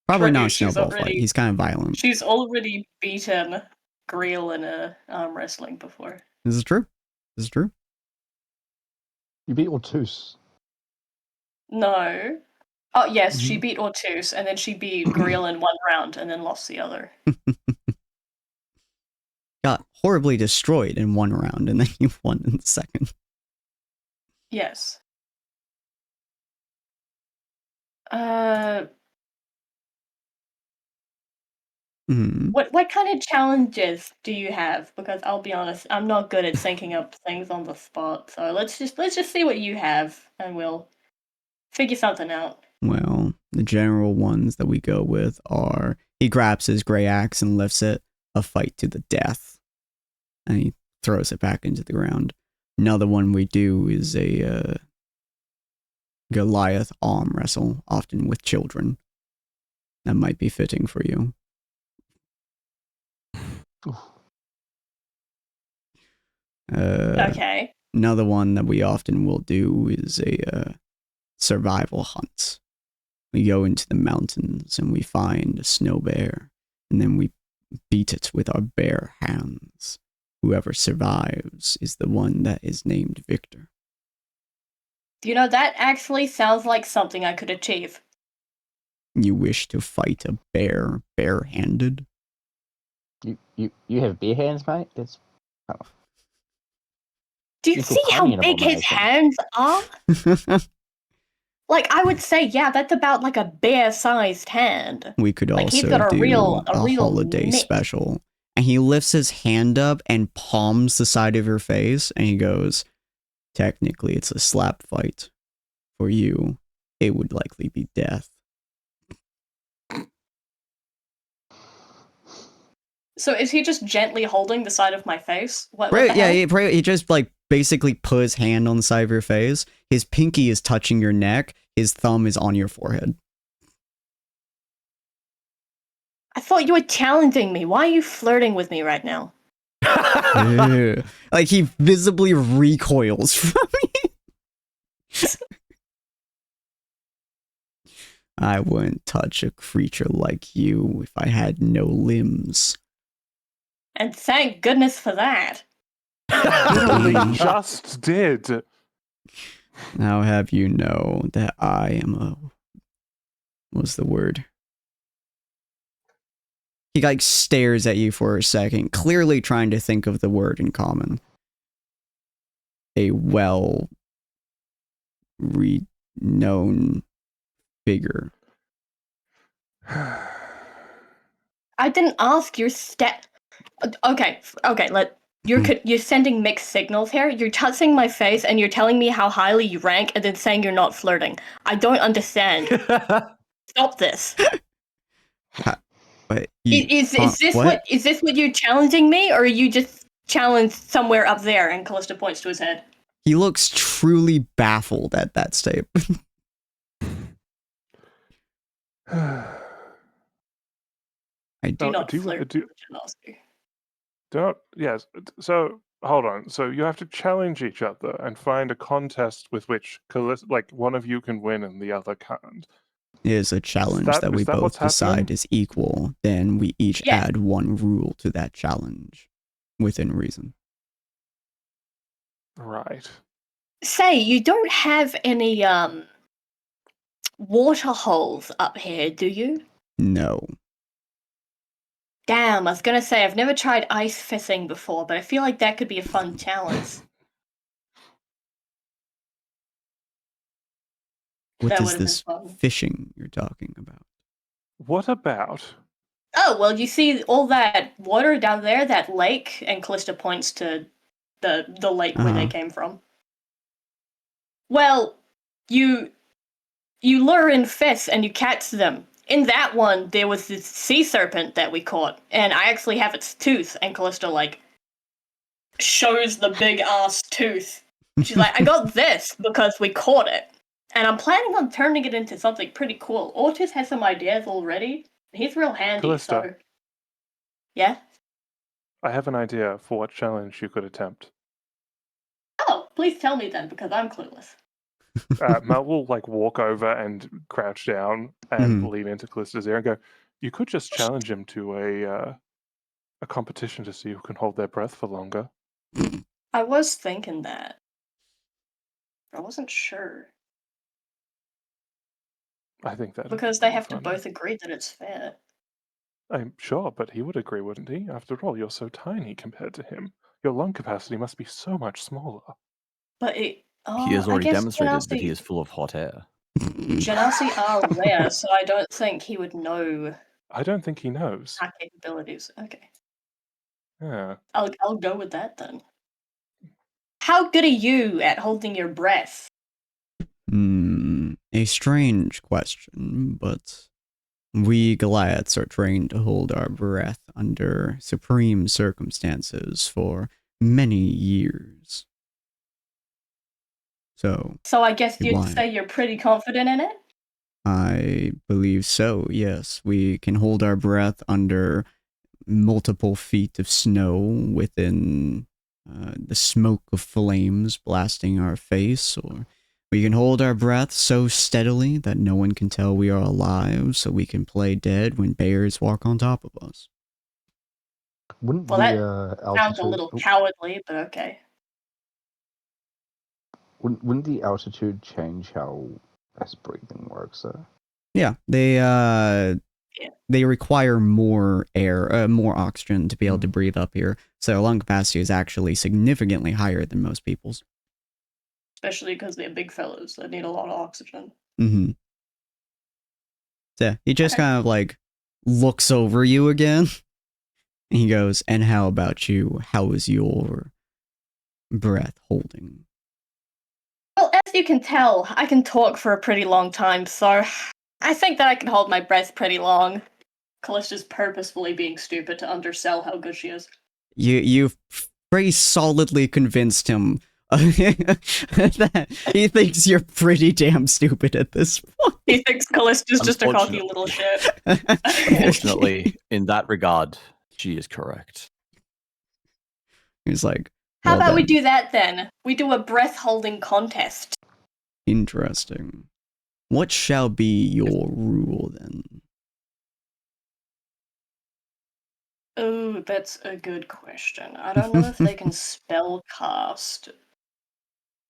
Probably True, not a she's snowball fight. already- He's kind of violent. She's already beaten Greel in a arm wrestling before. This is true. This is true. You beat Ortus. No. Oh, yes, she Mhm. beat Ortus, and then she beat Greel in one round, and then lost the other. Got horribly destroyed in one round, and then you won in the second. Yes. Hmm. What kind of challenges do you have? Because I'll be honest, I'm not good at syncing up things on the spot. So let's just see what you have, and we'll figure something out. Well, the general ones that we go with are he grabs his gray axe and lifts it, a fight to the death, and he throws it back into the ground. Another one we do is a Goliath arm wrestle, often with children. That might be fitting for you. Okay. Another one that we often will do is a survival hunt. We go into the mountains and we find a snow bear, and then we beat it with our bare hands. Whoever survives is the one that is named victor. You know, that actually sounds like something I could achieve. You wish to fight a bear barehanded? You have bare hands, mate? That's Do you You feel see how tiny in big his abomination. hands are? Like, I would say, yeah, that's about like a bear-sized hand. We could Like, he's also got a do real holiday mitt. special. And he lifts his hand up and palms the side of your face, and he goes, technically it's a slap fight. For you, it would likely be death. So is he just gently holding the side of my face? What the Yeah, hell? he just like basically put his hand on the side of your face. His pinky is touching your neck. His thumb is on your forehead. I thought you were challenging me. Why are you flirting with me right now? Ew. Like he visibly recoils from me. I wouldn't touch a creature like you if I had no limbs. And thank goodness for that. Literally just did. Now have you know that I am a... What's the word? He like stares at you for a second, clearly trying to think of the word in common. A well-known figure. I didn't ask your step. Okay, you're sending mixed signals here. You're touching my face and you're telling me how highly you rank, and then saying you're not flirting. I don't understand. Stop this. But Is this what you're challenging me, or are you just challenged somewhere up there? And Callista points to his head. He looks truly baffled at that statement. Do not do you- flirt do- with Janowski. Don't. Yes. So hold on. So you have to challenge each other and find a contest with which like one of you can win and the other can't. Is a challenge that we is that what's both decide happening? is equal. Then we each Yeah. add one rule to that challenge within reason. Right. Say, you don't have any water holes up here, do you? No. Damn, I was gonna say I've never tried ice fishing before, but I feel like that could be a fun challenge. What That is would've been this fun. fishing you're talking about? What about? Oh, well, you see all that water down there, that lake, and Callista points to the lake where they Uh-huh. came from. Well, you lure in fish and you catch them. In that one, there was this sea serpent that we caught, and I actually have its tooth, and Callista, like, shows the big ass tooth. She's like, I got this because we caught it. And I'm planning on turning it into something pretty cool. Ortiz has some ideas already. He's real handy, Callista. so... Yeah? I have an idea for what challenge you could attempt. Oh, please tell me then, because I'm clueless. Mel will like walk over and crouch down and Mhm. lean into Callista's ear and go, "You could just challenge him to a competition to see who can hold their breath for longer." I was thinking that. I wasn't sure. I think that Because they have to both agree that it's fair. I'm sure, but he would agree, wouldn't he? After all, you're so tiny compared to him. Your lung capacity must be so much smaller. But it... Oh, He has already I guess demonstrated that he is full of hot air. Genasi are rare, so I don't think he would know I don't think he knows. our capabilities. Okay. Yeah. I'll go with that then. How good are you at holding your breath? A strange question, but we Goliaths are trained to hold our breath under supreme circumstances for many years. So, So I guess You're you'd blind. say you're pretty confident in it? I believe so, yes. We can hold our breath under multiple feet of snow within the smoke of flames blasting our face, or we can hold our breath so steadily that no one can tell we are alive, so we can play dead when bears walk on top of us. Wouldn't Well, the that altitude sounds a little cowardly, but okay. wouldn't the altitude change how us breathing works though? Yeah, they require more air, more oxygen to be able to breathe up here, so lung capacity is actually significantly higher than most people's. Especially because they're big fellows that need a lot of oxygen. Mm-hmm. So he just Okay. kind of like looks over you again. And he goes, "And how about you? How is your breath holding?" Well, as you can tell, I can talk for a pretty long time, so I think that I can hold my breath pretty long. Callista's purposefully being stupid to undersell how good she is. You've pretty solidly convinced him that he thinks you're pretty damn stupid at this point. He thinks Callista's just a cocky little shit. Unfortunately, in that regard, she is correct. He's like, How "Well about we then, do that then? We do a breath holding contest. interesting. What shall be your rule then?" Oh, that's a good question. I don't know if they can spell cast.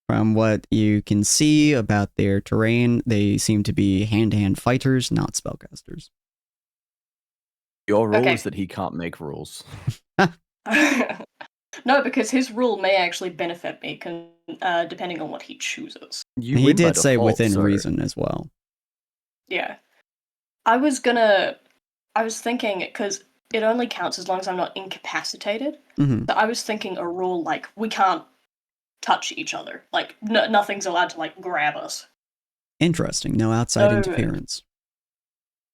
From what you can see about their terrain, they seem to be hand-to-hand fighters, not spellcasters. Your rule Okay. is that he can't make rules. No, because his rule may actually benefit me, depending on what he chooses. You He win by did say default, within so reason as well. Yeah. I was thinking, because it only counts as long as I'm not incapacitated. Mm-hmm. So I was thinking a rule like, we can't touch each other. Like, nothing's allowed to, like, grab us. Interesting. No outside Oh. interference.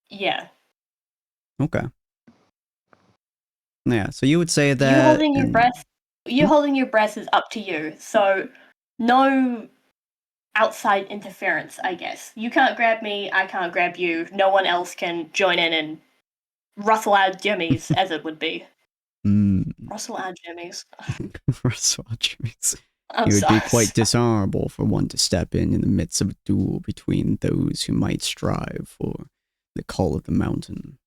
Yeah. Okay. Yeah, so you would say that... You holding your breath is up to you. So no outside interference, I guess. You can't grab me, I can't grab you. No one else can join in and rustle our jimmies, as it would be. Rustle our jimmies. Russell Jimmies. I'm It would sorry. be quite dishonorable for one to step in the midst of a duel between those who might strive for the call of the mountain.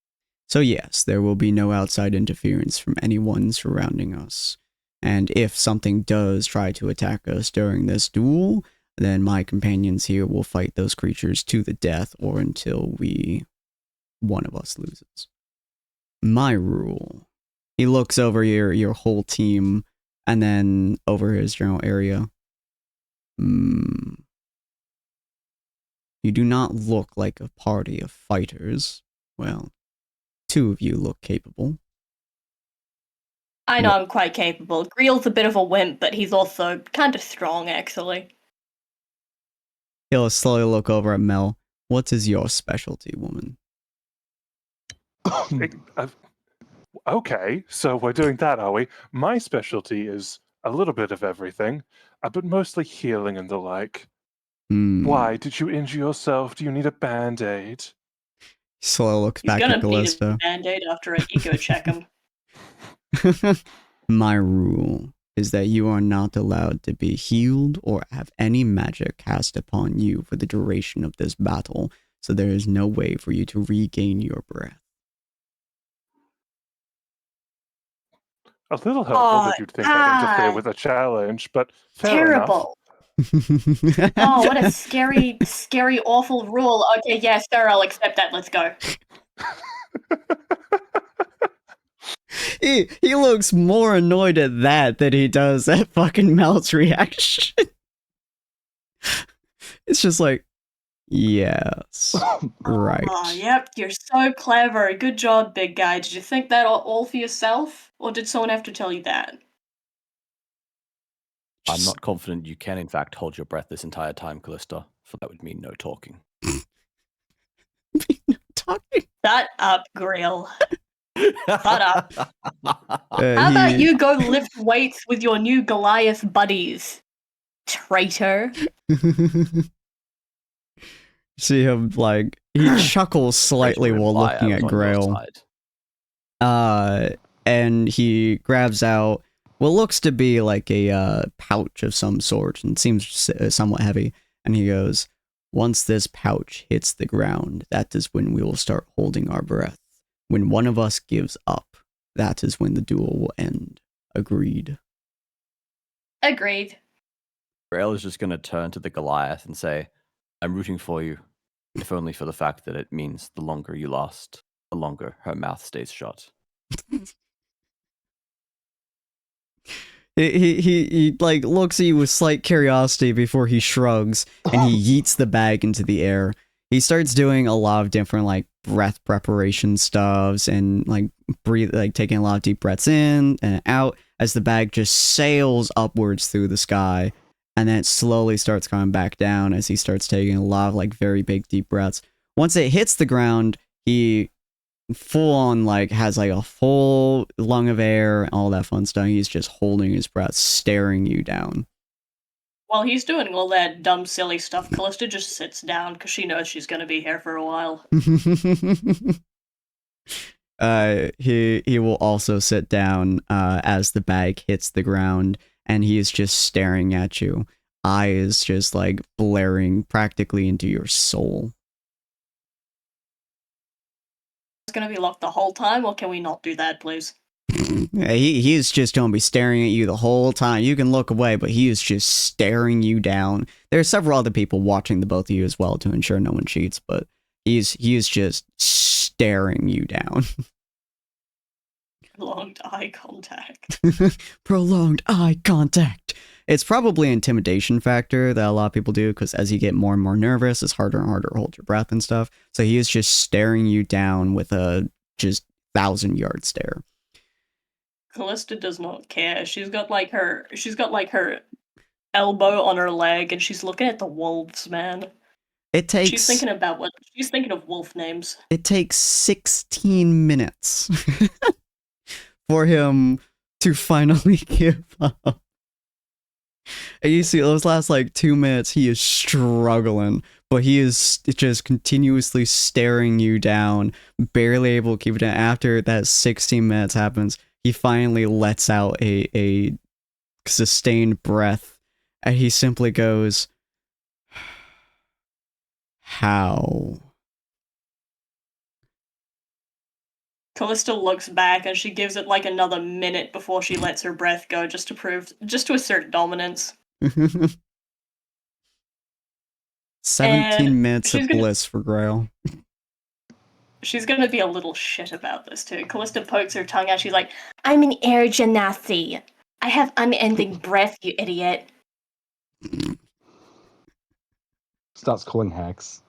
So yes, there will be no outside interference from anyone surrounding us. And if something does try to attack us during this duel, then my companions here will fight those creatures to the death or until one of us loses. My rule. He looks over your whole team and then over his general area. You do not look like a party of fighters. Well, 2 of you look capable. I know I'm quite capable. Greel's a bit of a wimp, but he's also kind of strong, actually. He'll slowly look over at Mel. What is your specialty, woman? Okay, so we're doing that, are we? My specialty is a little bit of everything, but mostly healing and the like. Why? Did you injure yourself? Do you need a band-aid? Slowly looks He's back gonna at need a Callista. band-aid after I ego check him. My rule is that you are not allowed to be healed or have any magic cast upon you for the duration of this battle, so there is no way for you to regain your breath. A little helpful that you'd think I'd interfere with a challenge, but fair Terrible. Oh, what a scary, scary, awful rule. Okay, yeah, sure, I'll accept that. Let's go. He looks more annoyed at that than he does at fucking Mel's reaction. It's just like, yes, right. Oh, yep, you're so clever. Good job, big guy. Did you think that all for yourself? Or did someone have to tell you that? I'm not confident you can, in fact, hold your breath this entire time, Callista, for that would mean no talking. Talking. Shut up, Grill. Shut up. How How about you go lift weights with your new Goliath buddies, traitor? See him, like, he chuckles slightly Traitor while imply looking I at was on your Grail. side. And he grabs out what looks to be like a pouch of some sort and seems somewhat heavy. And he goes, once this pouch hits the ground, that is when we will start holding our breath. When one of us gives up, that is when the duel will end. Agreed. Agreed. Grail is just going to turn to the Goliath and say, I'm rooting for you, if only for the fact that it means the longer you last, the longer her mouth stays shut. He like looks at you with slight curiosity before he shrugs and he yeets the bag into the air. He starts doing a lot of different like breath preparation stuffs and like taking a lot of deep breaths in and out as the bag just sails upwards through the sky, and then it slowly starts coming back down as he starts taking a lot of like very big deep breaths. Once it hits the ground, he full on like has like a full lung of air and all that fun stuff. He's just holding his breath, staring you down. While he's doing all that dumb, silly stuff, Callista just sits down because she knows she's gonna be here for a while. He will also sit down as the bag hits the ground, and he is just staring at you, eyes just like blaring practically into your soul. It's gonna be locked the whole time, or can we not do that, please? He's just gonna be staring at you the whole time. You can look away, but he is just staring you down. There are several other people watching the both of you as well to ensure no one cheats, but he is just staring you down. Prolonged eye contact. Prolonged eye contact. It's probably an intimidation factor that a lot of people do, because as you get more and more nervous, it's harder and harder to hold your breath and stuff. So he is just staring you down with a just 1,000-yard stare. Callista does not care. She's got like her elbow on her leg, and she's looking at the wolves, man. She's thinking of wolf names. It takes 16 minutes for him to finally give up. And you see those last like 2 minutes, he is struggling, but he is just continuously staring you down, barely able to keep it down. After that 16 minutes happens, he finally lets out a sustained breath, and he simply goes, "How?" Callista looks back and she gives it like another minute before she lets her breath go, just to assert dominance. 17 And minutes she's of gonna- bliss for Grail. She's gonna be a little shit about this too. Callista pokes her tongue out. She's like, "I'm an air genasi. I have unending breath, you idiot." Starts calling hacks.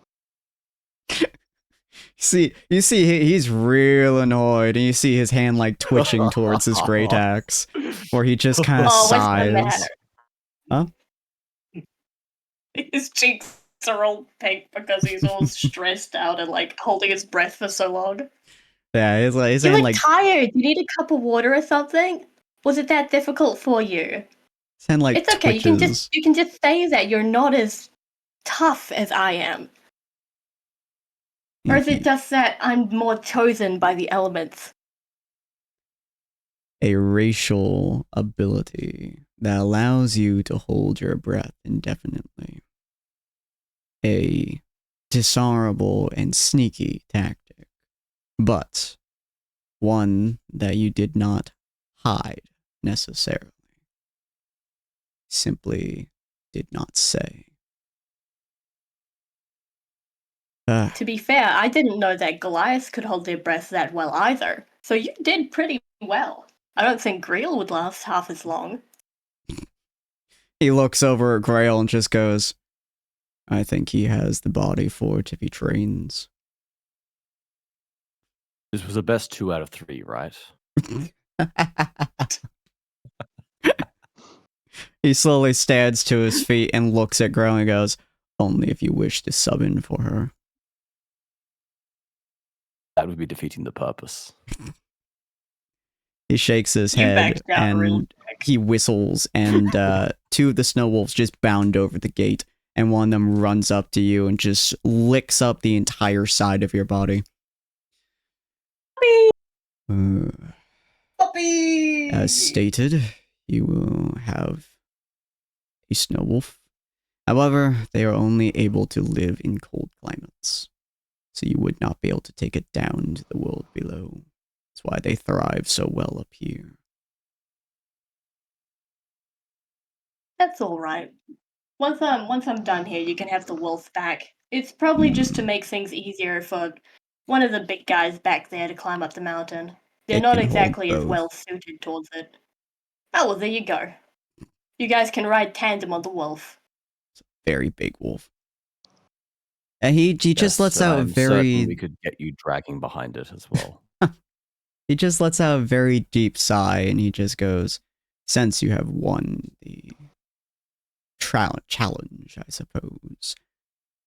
You see, he's real annoyed, and you see his hand like twitching towards his great axe, where he just kind of Oh, what's the sighs. matter? Huh? His cheeks are all pink because he's all stressed out and like holding his breath for so long. Yeah, his You hand look like tired. You need a cup of water or something? Was it that difficult for you? his hand like It's okay. twitches. You can just say that you're not as tough as I am. Or is it just that I'm more chosen by the elements? A racial ability that allows you to hold your breath indefinitely. A dishonorable and sneaky tactic, but one that you did not hide necessarily. Simply did not say. To be fair, I didn't know that Goliath could hold their breath that well either. So you did pretty well. I don't think Greel would last half as long. He looks over at Grail and just goes, "I think he has the body for it if he trains." This was the best 2 out of 3, right? He slowly stands to his feet and looks at Grail and goes, "Only if you wish to sub in for her." That would be defeating the purpose. He shakes his You head backed down real and he whistles, and 2 of the snow wolves just bound over the gate, and one of them runs up to you and just licks up the entire side of your body. Puppy! As stated, you will have a snow wolf. However, they are only able to live in cold climates, so you would not be able to take it down to the world below. That's why they thrive so well up here. That's alright. Once I'm done here, you can have the wolf back. It's probably just to make things easier for one of the big guys back there to climb up the mountain. They're It not can hold exactly as both. well suited towards it. Oh well, there you go. You guys can ride tandem on the wolf. Very big wolf. And he just Yes, lets and out a I'm certain very we could get you dragging behind it as well. he just lets out a very deep sigh, and he just goes, "Since you have won the challenge, I suppose.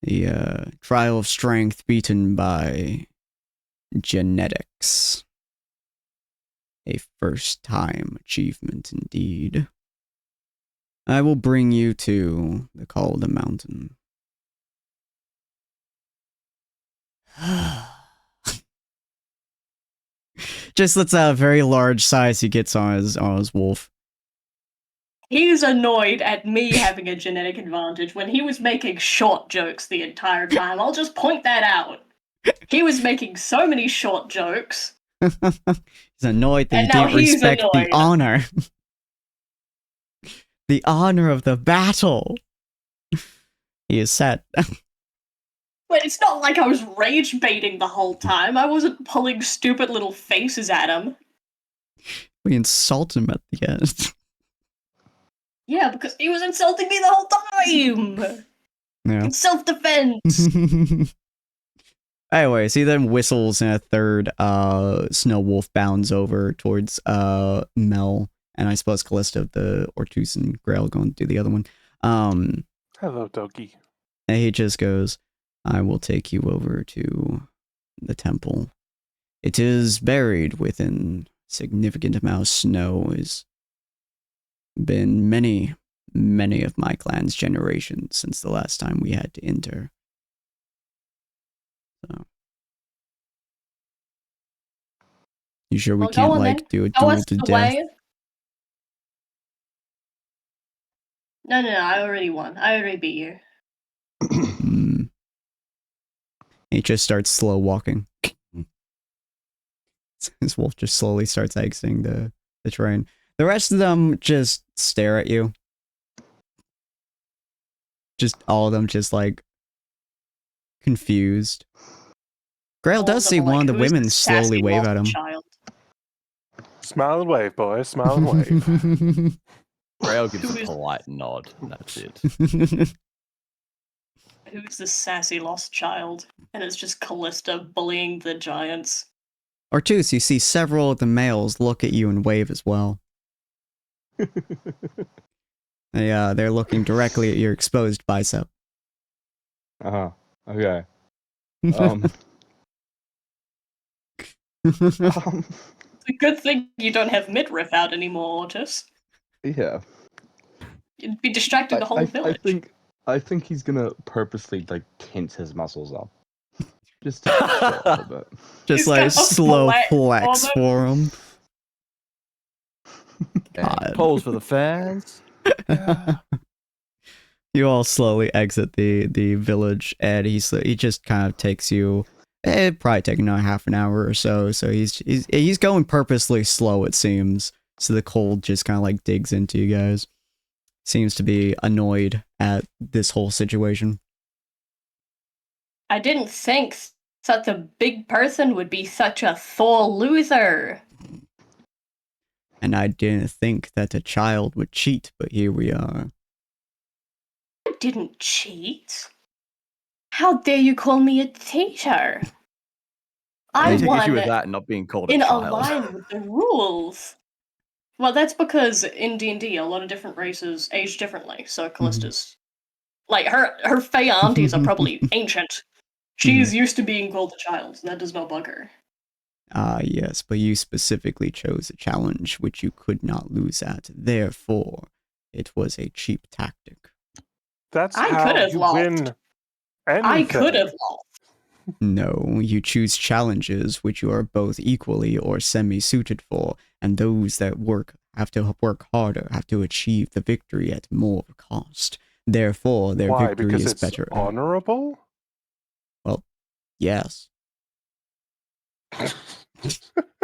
The trial of strength beaten by genetics. A first-time achievement indeed. I will bring you to the Call of the Mountain." Just lets out a very large sigh as he gets on his wolf. He's annoyed at me having a genetic advantage when he was making short jokes the entire time. I'll just point that out. He was making so many short jokes. He's annoyed that And you now didn't he's respect the annoyed. honor. The honor of the battle. He is set. But it's not like I was rage baiting the whole time. I wasn't pulling stupid little faces at him. We insult him at the end. Yeah, because he was insulting me the whole time! Yeah. In self-defense! Anyways, he then whistles, and a third snow wolf bounds over towards Mel, and I suppose Callista, the Ortus and Grail going to do the other one. Hello, doggy. And he just goes, "I will take you over to the temple. It is buried within significant amount of snow. Has been many many of my clan's generations since the last time we had to enter. So, you sure we Well, go can't on then. like do a Show duel us to the death? way. No, I already won. I already beat you. Hmm. He just starts slow walking. His wolf just slowly starts exiting the terrain. The rest of them just stare at you. Just all of them just like confused. Grail All does of see them are one of like, the "Who's women this slowly sassy wave lost at him. child?" Smile and wave, boys. Smile and wave. Grail gives Who a is- polite nod, and that's it. Who's this sassy lost child? And it's just Callista bullying the giants. Artus, you see several of the males look at you and wave as well. They're looking directly at your exposed bicep. Uh-huh. Okay. Um, It's a good thing you don't have midriff out anymore, Otis. yeah. You'd be distracting the whole village. I think he's gonna purposely like tense his muscles up. Just to show off a bit. Just He's like got a slow flex flex for them. for him. And polls for the fans. You all slowly exit the village, and he just kind of takes you. It'd probably take another half an hour or so. So he's going purposely slow, it seems. So the cold just kind of like digs into you guys. Seems to be annoyed at this whole situation. I didn't think such a big person would be such a sore loser. And I didn't think that a child would cheat, but here we are. I didn't cheat. How dare you call me a cheater? I I take issue won with that not being called a in a child. line with the rules. Well, that's because in D&D, a lot of different races age differently. So Callista's like her Fey aunties are probably ancient. She's used to being called a child. That does not bug her. Ah, yes, but you specifically chose a challenge which you could not lose at. Therefore, it was a cheap tactic. That's I how could have you lost. win anything. I could have lost. No, you choose challenges which you are both equally or semi-suited for, and those that have to work harder, have to achieve the victory at more cost. Therefore, their Why? victory Because is it's better. honorable? Well, yes.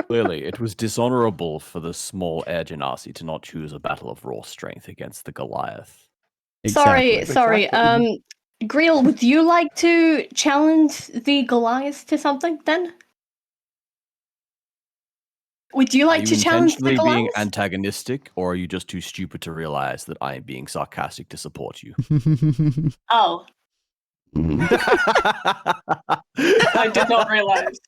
Clearly, it was dishonorable for the small air genasi to not choose a battle of raw strength against the Goliath. Exactly. Sorry. Greel, would you like to challenge the Goliath to something then? Would you Are like you to challenge the intentionally being Goliath? antagonistic, or are you just too stupid to realize that I am being sarcastic to support you? Oh, I did not realize.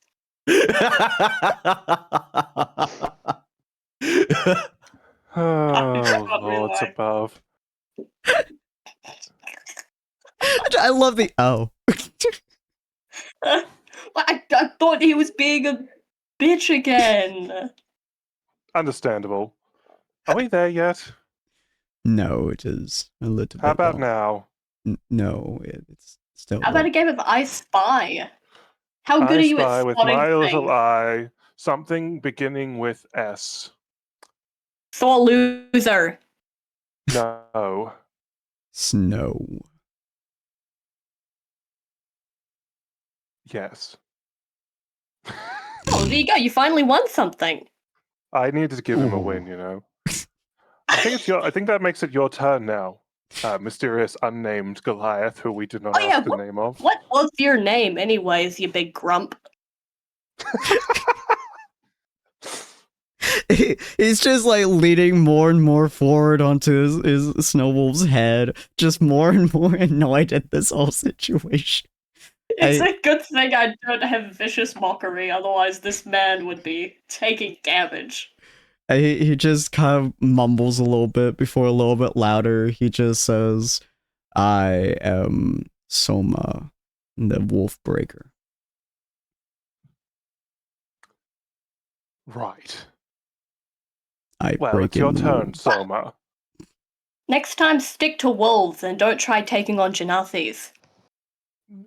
Oh, not lords realize. above. I love the I thought he was being a bitch again. Understandable. Are we there yet? No, it is a little How bit about off. now? No, it's still. How about a game of I Spy? How good I are you spy at with spotting my little things? eye something beginning with S. Sore loser. No. Snow. Yes. Oh, there you go. You finally won something. I needed to give him a Ooh. win, you know. I think that makes it your turn now. Mysterious unnamed Goliath, who we did not Oh, yeah, ask the name of. What was your name, anyways, you big grump? He's just like leaning more and more forward onto his Snowwolf's head, just more and more annoyed at this whole situation. It's a good thing I don't have vicious mockery, otherwise this man would be taking damage. He just kind of mumbles a little bit before a little bit louder. He just says, I am Soma, the Wolf Breaker. Right. I Well, break it's your in turn, wolves. Soma. Next time, stick to wolves and don't try taking on Janathis.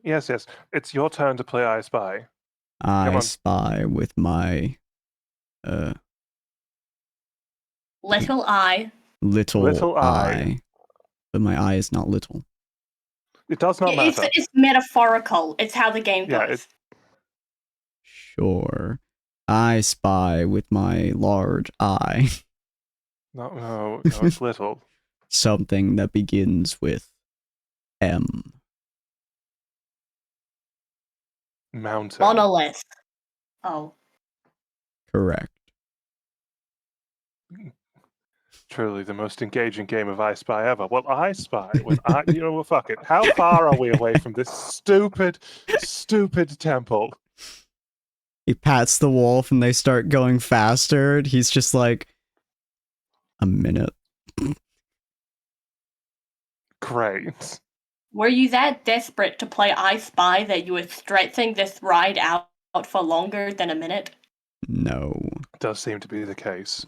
Yes, yes. It's your turn to play I Spy. I on. spy with my Little eye. little eye. eye. But my eye is not little. It does not It's, matter. it's metaphorical. It's how the game Yeah, goes. Sure. I spy with my large eye. No, it's little. Something that begins with M. Mountain. Monolith. Oh. Correct. Truly the most engaging game of I Spy ever. Well, I Spy with I. You know what? Fuck it. How far are we away from this stupid temple? He pats the wolf and they start going faster. And he's just like, a minute. Great. Were you that desperate to play I Spy that you were stretching this ride out for longer than a minute? No. Does seem to be the case.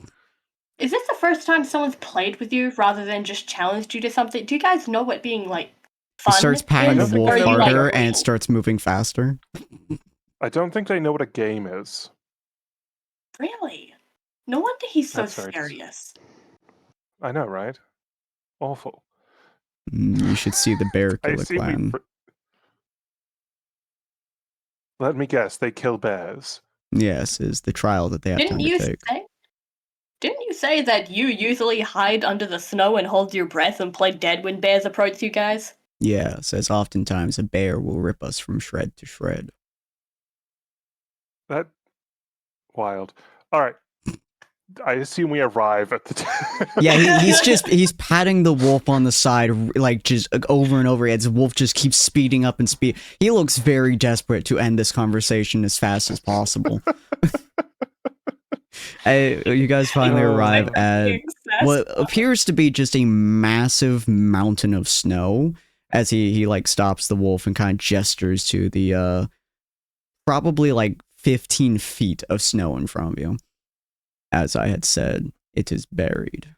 Is this the first time someone's played with you rather than just challenged you to something? Do you guys know what being like He fun starts patting the is? wolf Or are you, harder like, and it starts moving faster. I don't think they know what a game is. really? No wonder he's so That's very serious. I know, right? Awful. You should see the Bear I Killer see we. clan. Let me guess. They kill bears. Yes, is the trial that they have to Didn't you undertake. say? Didn't you say that you usually hide under the snow and hold your breath and play dead when bears approach you guys? Yes, as oftentimes a bear will rip us from shred to shred. That wild. All right. I assume we arrive at the. Yeah, he's patting the wolf on the side, like just over and over. As the wolf just keeps speeding up and speed. He looks very desperate to end this conversation as fast as possible. You guys finally arrive at what appears to be just a massive mountain of snow. As he like stops the wolf and kind of gestures to the probably like 15 feet of snow in front of you. As I had said, it is buried.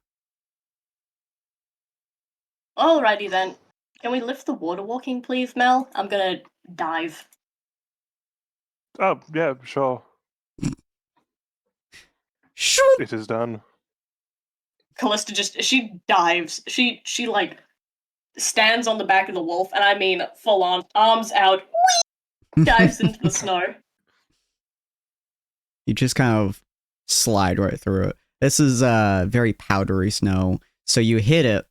Alrighty then. Can we lift the water walking, please, Mel? I'm gonna dive. Oh yeah, sure. Shoot! It is done. Callista she dives. She like stands on the back of the wolf, and I mean full on, arms out, dives into the snow. You just kind of slide right through it. This is very powdery snow, so you hit it,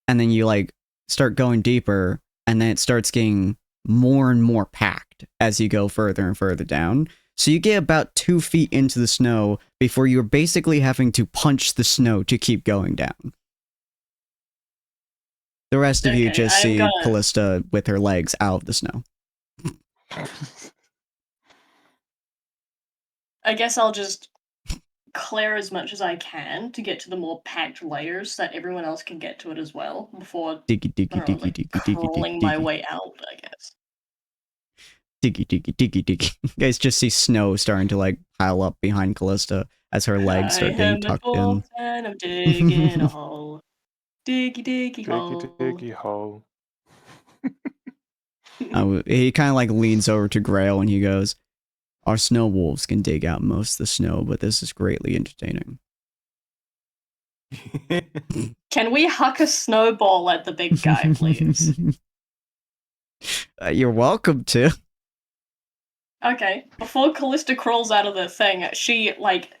and then you like start going deeper, and then it starts getting more and more packed as you go further and further down. So you get about 2 feet into the snow before you're basically having to punch the snow to keep going down. The rest of you Okay, just I'm see gonna- Callista with her legs out of the snow. I guess I'll just clear as much as I can to get to the more packed layers so that everyone else can get to it as well before Diggy, diggy, I don't know, diggy, like, diggy, diggy, crawling diggy, my diggy. way out, I guess. Diggy, diggy, diggy, diggy. You guys just see snow starting to like pile up behind Callista as her legs start getting tucked in. And I'm digging a hole. Diggy, diggy, hole. Diggy hole. He kind of like leans over to Grail and he goes, "Our snow wolves can dig out most of the snow, but this is greatly entertaining." Can we huck a snowball at the big guy, please? You're welcome to. Okay. Before Callista crawls out of the thing, she, like,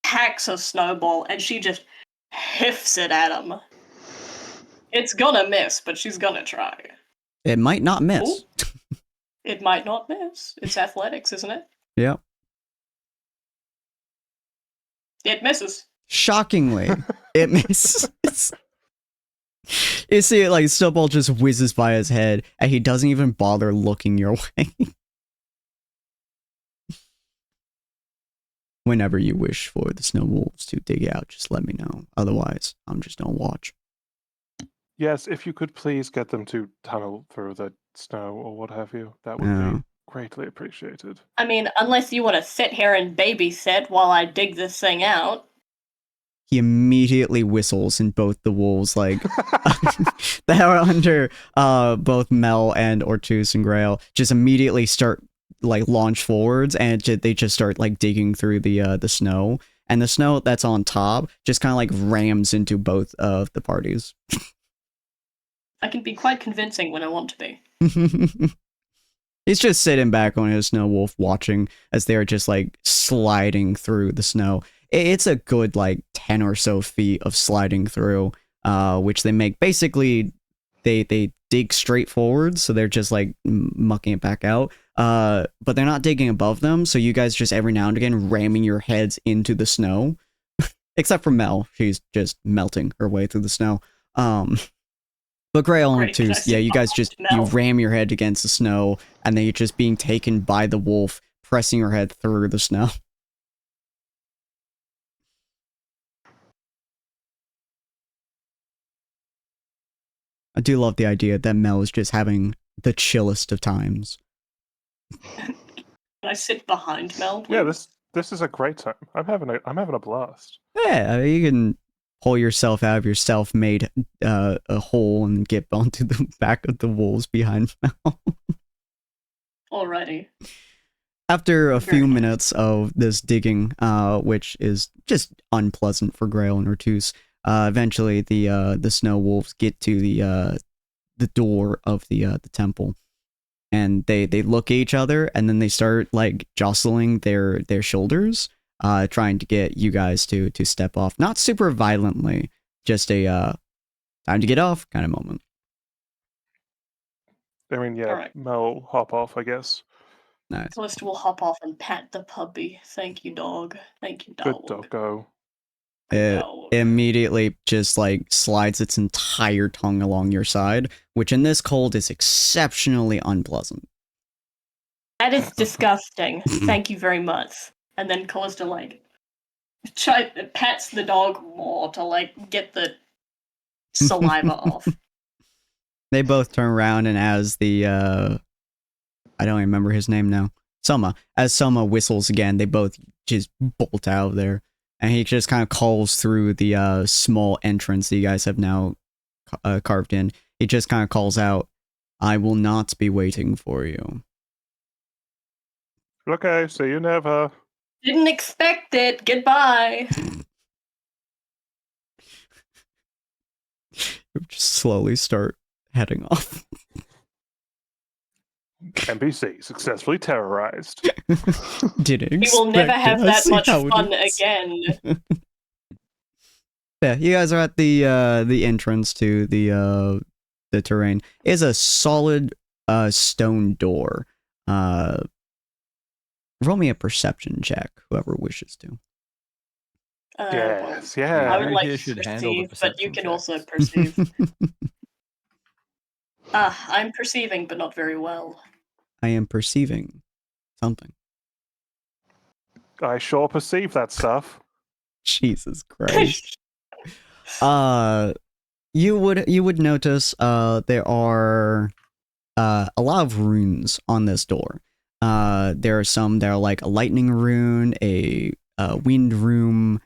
hacks a snowball and she just hiffs it at him. It's gonna miss, but she's gonna try. It might not miss. It might not miss. It's athletics, isn't it? Yep. It misses. Shockingly, it misses. You see it like snowball just whizzes by his head and he doesn't even bother looking your way. Whenever you wish for the snow wolves to dig out, just let me know. Otherwise, I'm just on watch. Yes, if you could please get them to tunnel through the snow or what have you, that would be greatly appreciated. I mean, unless you want to sit here and babysit while I dig this thing out. he immediately whistles, and both the wolves, like, that are under both Mel and Ortus and Grail, just immediately start, like, launch forwards, and they just start, like, digging through the snow. And the snow that's on top just kind of, like, rams into both of the parties. I can be quite convincing when I want to be. He's just sitting back on his snow wolf watching as they're just like sliding through the snow. It's a good like 10 or so feet of sliding through, which they make basically they dig straight forward, so they're just like mucking it back out. But they're not digging above them, so you guys just every now and again ramming your heads into the snow. Except for Mel, she's just melting her way through the snow. But Grail and Great, Ortus, yeah, you guys just, you Mel? ram your head against the snow, and then you're just being taken by the wolf, pressing your head through the snow. I do love the idea that Mel is just having the chillest of times. Can I sit behind Mel, please? Yeah, this is a great time. I'm having a blast. Yeah, you can pull yourself out of your self-made a hole and get onto the back of the wolves behind Mel. Alrighty. After a Very few nice. minutes of this digging, which is just unpleasant for Grail and Ortus, eventually the snow wolves get to the door of the temple, and they look at each other, and then they start like jostling their shoulders, trying to get you guys to step off. Not super violently, just a time to get off kind of moment. I mean, yeah, Alright. Mel, hop off, I guess. Nice. Callista will hop off and pat the puppy. Thank you, dog. Thank you, Good dog. doggo. It Dog. immediately just like slides its entire tongue along your side, which in this cold is exceptionally unpleasant. That is disgusting. Thank you very much. And then Callista like pats the dog more to like get the saliva off. They both turn around, and as the I don't even remember his name now. As Soma whistles again, they both just bolt out of there. And he just kind of calls through the small entrance that you guys have now carved in. He just kind of calls out, "I will not be waiting for you." Okay, see you never. Didn't expect it. Goodbye. Just slowly start heading off. NPC successfully terrorized. Didn't We will never expect have it. I that see much how it fun is. again. Yeah, you guys are at the entrance to the terrain. It's a solid stone door. Roll me a perception check, whoever wishes to. Yes, I yeah. would Who like here to should handle the perceive, but you perception can also checks? perceive. I'm perceiving, but not very well. I am perceiving something. I sure perceive that stuff. Jesus Christ. You would notice there are a lot of runes on this door. There are some that are like a lightning rune, a wind rune,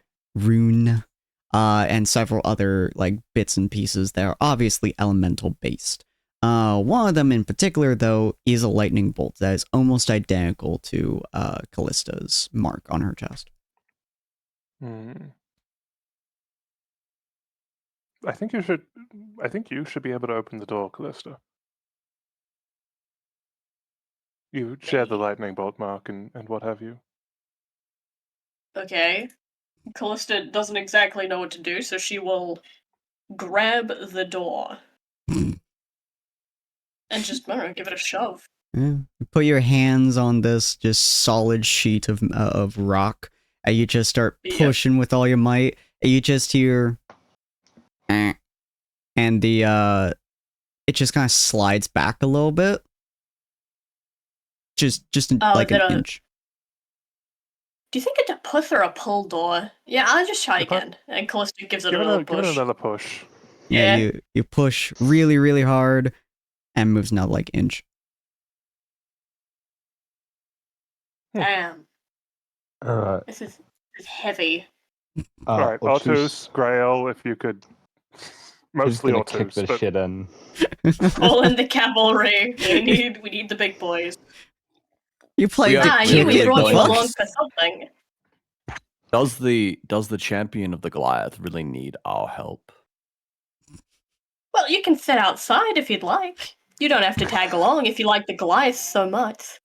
and several other like bits and pieces that are obviously elemental based. One of them in particular, though, is a lightning bolt that is almost identical to Callista's mark on her chest. I think you should be able to open the door, Callista. You share the lightning bolt mark and what have you. Okay. Callista doesn't exactly know what to do, so she will grab the door and just, I don't know, give it a shove. Yeah. You put your hands on this just solid sheet of rock, and you just start Yep. pushing with all your might, and you just hear, and the it just kind of slides back a little bit, just like is an it a- inch. Do you think it's a push or a pull door? Yeah, I'll just try The pu- again. And Callista gives it Give another it push. another push. Yeah, you push really, really hard, and moves another like inch. Damn, Alright. this is heavy. All right, Ortus, Grail, if you could. Mostly gonna kick Ortus, the but shit in. Call in the cavalry. We need the big boys. You played are the I clearly knew we kick it, brought you going- along fucks. for something. Does the champion of the Goliath really need our help? Well, you can sit outside if you'd like. You don't have to tag along if you like the Goliath so much.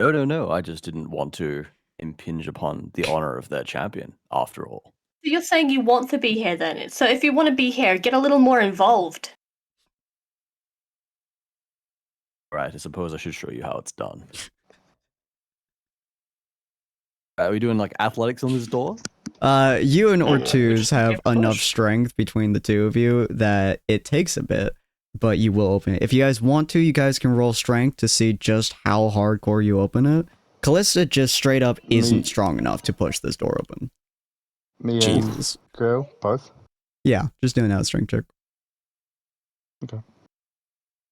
No. I just didn't want to impinge upon the honor of their champion, after all. You're saying you want to be here then. So if you want to be here, get a little more involved. Right, I suppose I should show you how it's done. Are we doing like athletics on this door? You and Yeah, Ortuz have push. enough strength between the two of you that it takes a bit, but you will open it. If you guys want to, you guys can roll strength to see just how hardcore you open it. Callista just straight up isn't strong enough to push this door open. Me and Jesus. Girl, both. Yeah, just doing that strength check.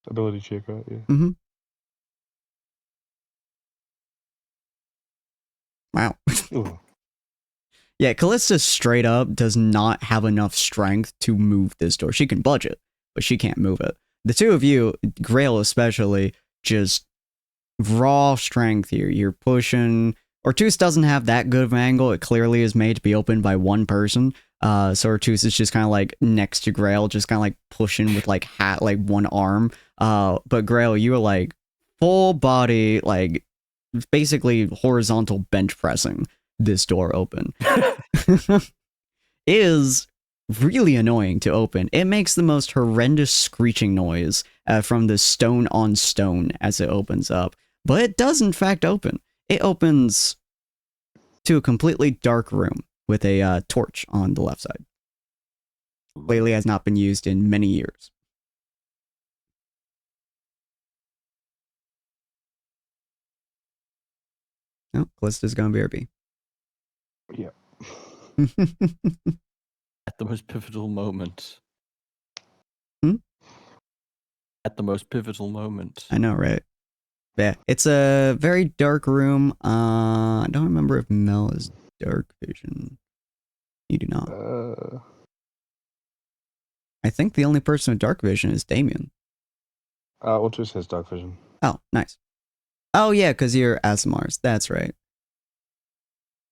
Ability check, right? Yeah. Mm-hmm. Wow. Ooh. Yeah, Callista straight up does not have enough strength to move this door. She can budge it, but she can't move it. The two of you, Grail especially, just raw strength here. You're pushing. Ortuz doesn't have that good of an angle. It clearly is made to be opened by one person. So Ortuz is just kind of like next to Grail, just kind of like pushing with like one arm. But Grail, you are like full body, like basically horizontal bench pressing this door open. Is really annoying to open. It makes the most horrendous screeching noise from the stone on stone as it opens up. But it does in fact open. It opens to a completely dark room with a torch on the left side. Clearly has not been used in many years. No, Callista's gonna BRB. Yeah. At the most pivotal moment. Hmm? At the most pivotal moment. I know, right? Yeah, it's a very dark room. I don't remember if Mel has dark vision. You do not. I think the only person with dark vision is Damien. Ortuz has dark vision. Oh, nice. Oh yeah, because you're Asimars. That's right.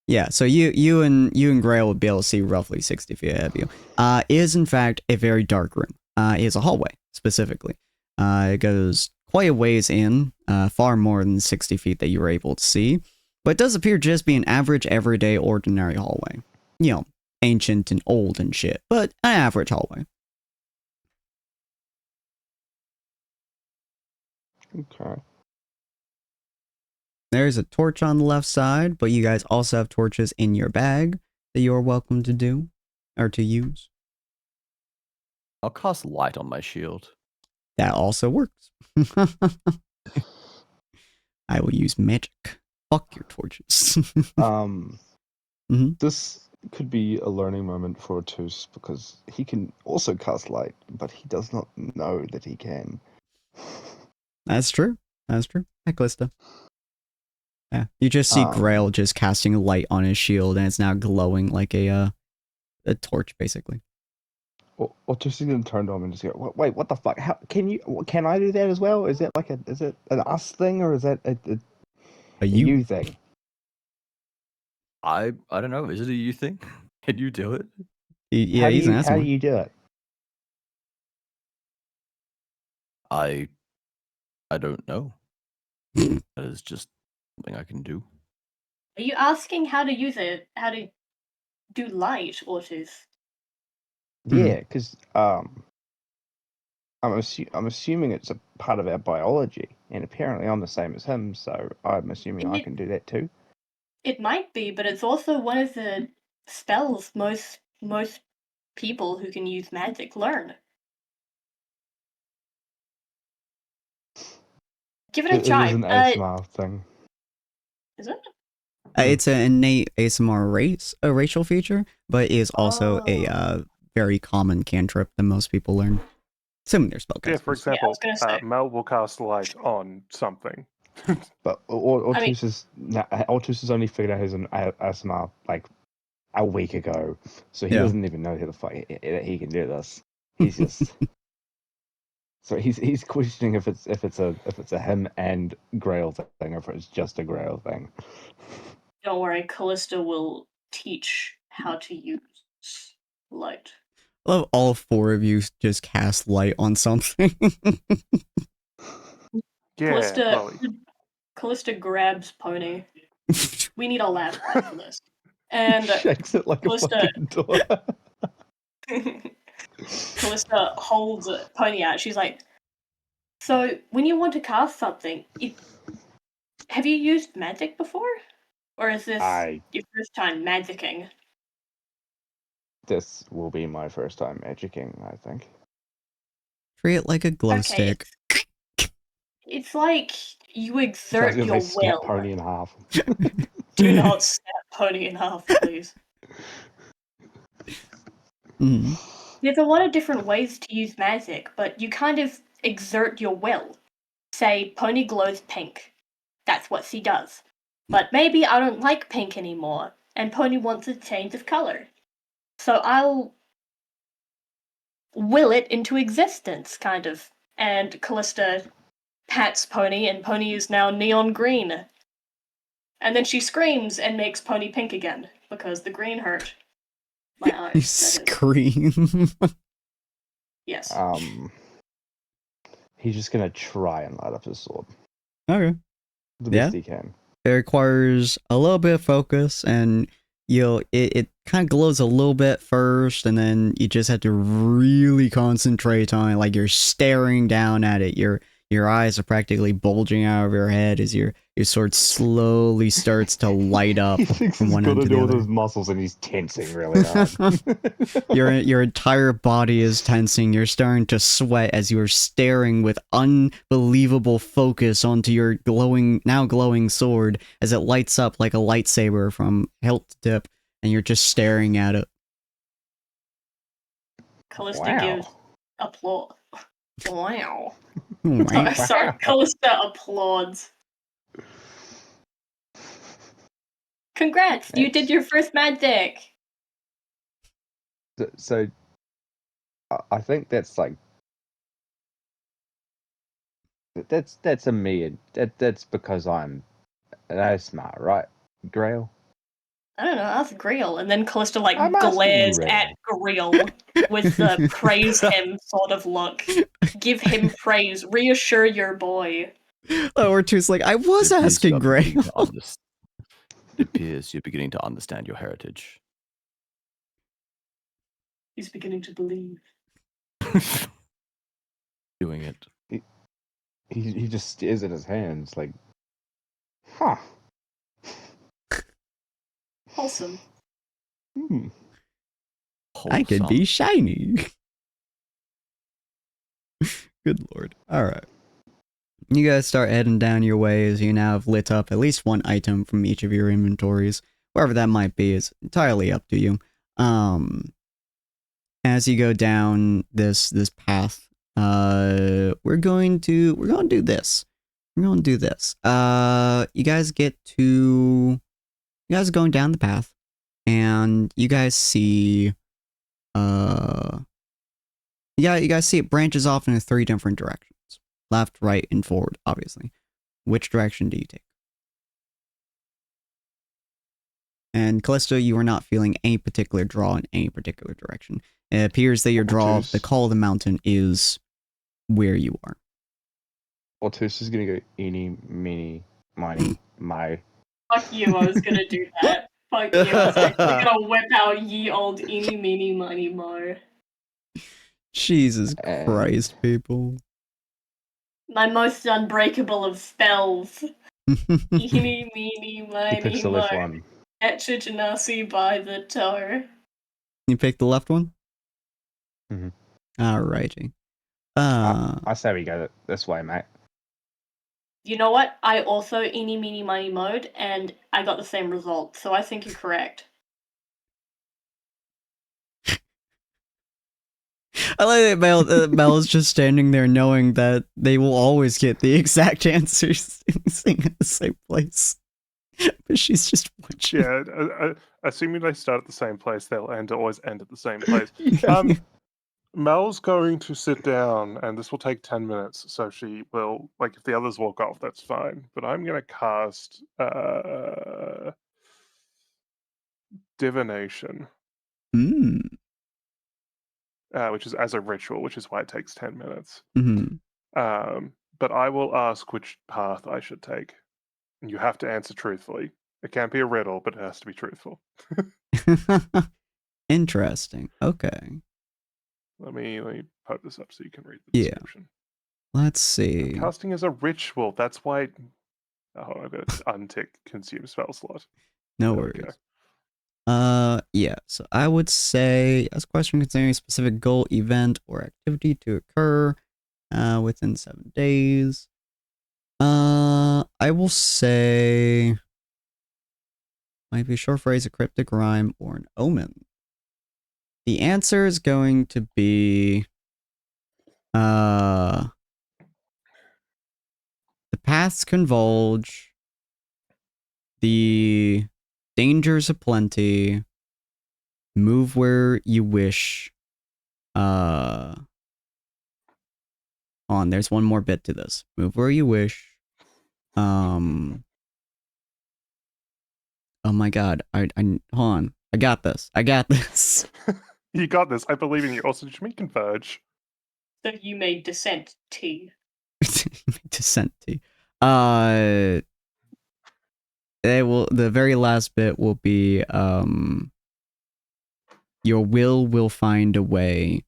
Yeah, so you and Grail would be able to see roughly 60 feet ahead of you. It is in fact a very dark room. It is a hallway specifically. It goes quite a ways in, far more than 60 feet that you were able to see. But it does appear to just be an average, everyday, ordinary hallway. You know, ancient and old and shit, but an average hallway. Okay. There's a torch on the left side, but you guys also have torches in your bag that you're welcome to do, or to use. I'll cast light on my shield. That also works. I will use magic. Fuck your torches. This could be a learning moment for Ortuz because he can also cast light, but he does not know that he can. That's true. That's true. Hi, Callista. Yeah, you just see Grail just casting light on his shield, and it's now glowing like a torch, basically. Ortuz is going to turn to him and just go, "Wait, what the fuck? How can I do that as well? Is it an us thing or is that a you thing?" I don't know. Is it a you thing? Can you do it? Yeah, he's an How do Asimar. you do it? I don't know. That is just something I can do. Are you asking how to use it? How to do light, Ortiz? Yeah, because I'm assuming it's a part of our biology, and apparently I'm the same as him, so I'm assuming I can do that too. It might be, but it's also one of the spells most people who can use magic learn. Give it a try. It is an ASMR thing. Is it? It's an innate ASMR a racial feature, but it is also a very common cantrip that most people learn. Assuming they're spellcasters. Yeah, for example, was gonna say. Mel will cast light on something. But Ortuz has only figured out his ASMR like a week ago, so he Yeah. doesn't even know who the fuck he can do this. He's just so he's questioning if it's a him and Grail thing, or if it's just a Grail thing. Don't worry, Callista will teach how to use light. I love all 4 of you just cast light on something. Yeah, Callista grabs Pony. We need a laugh track for this. And Shakes it like Callista- a fucking door. Callista holds Pony out. She's like, so when you want to cast something, have you used magic before? Or is this your first time magicking? This will be my first time magicking, I think. Treat it like a glow Okay, stick. It's like you I exert was your gonna say, snap will. Pony in half. Do not snap Pony in half, please. Mm. There's a lot of different ways to use magic, but you kind of exert your will. Say, Pony glows pink. That's what she does. But maybe I don't like pink anymore, and Pony wants a change of color. So I'll will it into existence, kind of. And Callista pats Pony, and Pony is now neon green. And then she screams and makes Pony pink again, because the green hurt. My eyes. You that is. scream. Yes. He's just gonna try and light up his sword. Okay. The Yeah. best he can. It requires a little bit of focus, and it kind of glows a little bit first, and then you just have to really concentrate on it, like you're staring down at it. Your eyes are practically bulging out of your head as your sword slowly starts to light up He thinks from he's one got end to to the do all other. those muscles and he's tensing really hard. Your entire body is tensing. You're starting to sweat as you're staring with unbelievable focus onto your now glowing sword as it lights up like a lightsaber from hilt to tip, and you're just staring at it. Callista gives applause. Wow. Wow. Sorry, Callista applauds. Congrats, you did your first magic. So I think that's like that's a me. That's because I'm smart, right, Grail? I don't know, that's Grail. And then Callista I'm asking glares Grail. at Grail with the praise him sort of look. Give him praise. Reassure your boy. Ortu's like, I was It appears asking you are Gray. beginning to It appears you're beginning to understand your heritage. He's beginning to believe. Doing it. He just stares at his hands like, huh. Wholesome. I could be shiny. Good lord. Alright. You guys start heading down your way as you now have lit up at least one item from each of your inventories. Wherever that might be is entirely up to you. As you go down this path, we're going to do this. We're going to do this. You guys are going down the path, and you guys see you guys see it branches off in 3 different directions. Left, right, and forward, obviously. Which direction do you take? And Callista, you are not feeling any particular draw in any particular direction. It appears that your draw, the call of the mountain, is where you are. Ortus is gonna go eeny, meeny, miny, my. Fuck you, I was gonna do that. Fuck you, I was actually gonna whip out ye old eeny, meeny, miny, mo. Jesus Christ, people. My most unbreakable of spells. Eeny, meeny, He picks miny, the mo. left one. Etcha Janasi by the toe. You picked the left one? Mhm. Alrighty. I say we go this way, mate. You know what? I also eeny, meeny, miny, mode, and I got the same result, so I think you're correct. I like that Mel is just standing there knowing that they will always get the exact answers in the same place. But she's just watching. Yeah, assuming they start at the same place, they'll always end at the same place. Yeah. Mel's going to sit down, and this will take 10 minutes, so she will, like, if the others walk off, that's fine. But I'm going to cast Divination, Mm. which is as a ritual, which is why it takes 10 minutes. Mm-hmm. But I will ask which path I should take. And you have to answer truthfully. It can't be a riddle, but it has to be truthful. Interesting. Okay. Let me pop this up so you can read the Yeah. description. Let's see. Casting is a ritual. That's why. Oh, I've got to untick consume spell slot. No There we go. worries. Yeah. So I would say ask a question concerning a specific goal, event, or activity to occur within 7 days. I will say might be a short phrase, a cryptic rhyme, or an omen. The answer is going to be the paths converge, the dangers aplenty, move where you wish. There's one more bit to this. Move where you wish. Oh my god. I hold on. I got this. You got this. I believe in you. Also, did you mean converge? So you made descent T. Descent T. The very last bit will be your will find a way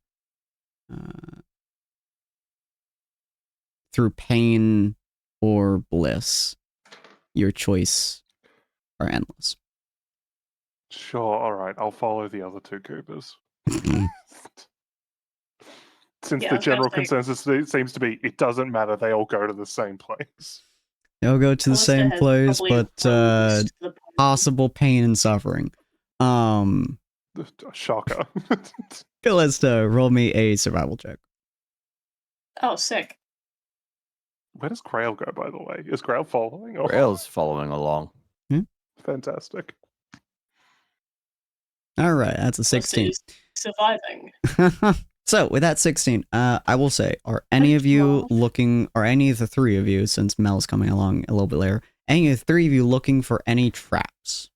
through pain or bliss. Your choice are endless. Sure. All right. I'll follow the other two Coopers. Since Yeah, I the was gonna general say- consensus seems to be it doesn't matter. They all go to the same place. They'll go to the Callista same has place, probably but released the pony. possible pain and suffering. Shocker. Callista, roll me a survival check. Oh, sick. Where does Grail go, by the way? Is Grail following? Oh, Rail's following along. fantastic. All right, that's a Callista 16. is surviving. So with that 16, I will say, are any of you 12. looking, or any of the three of you, since Mel's coming along a little bit later, any of the three of you looking for any traps?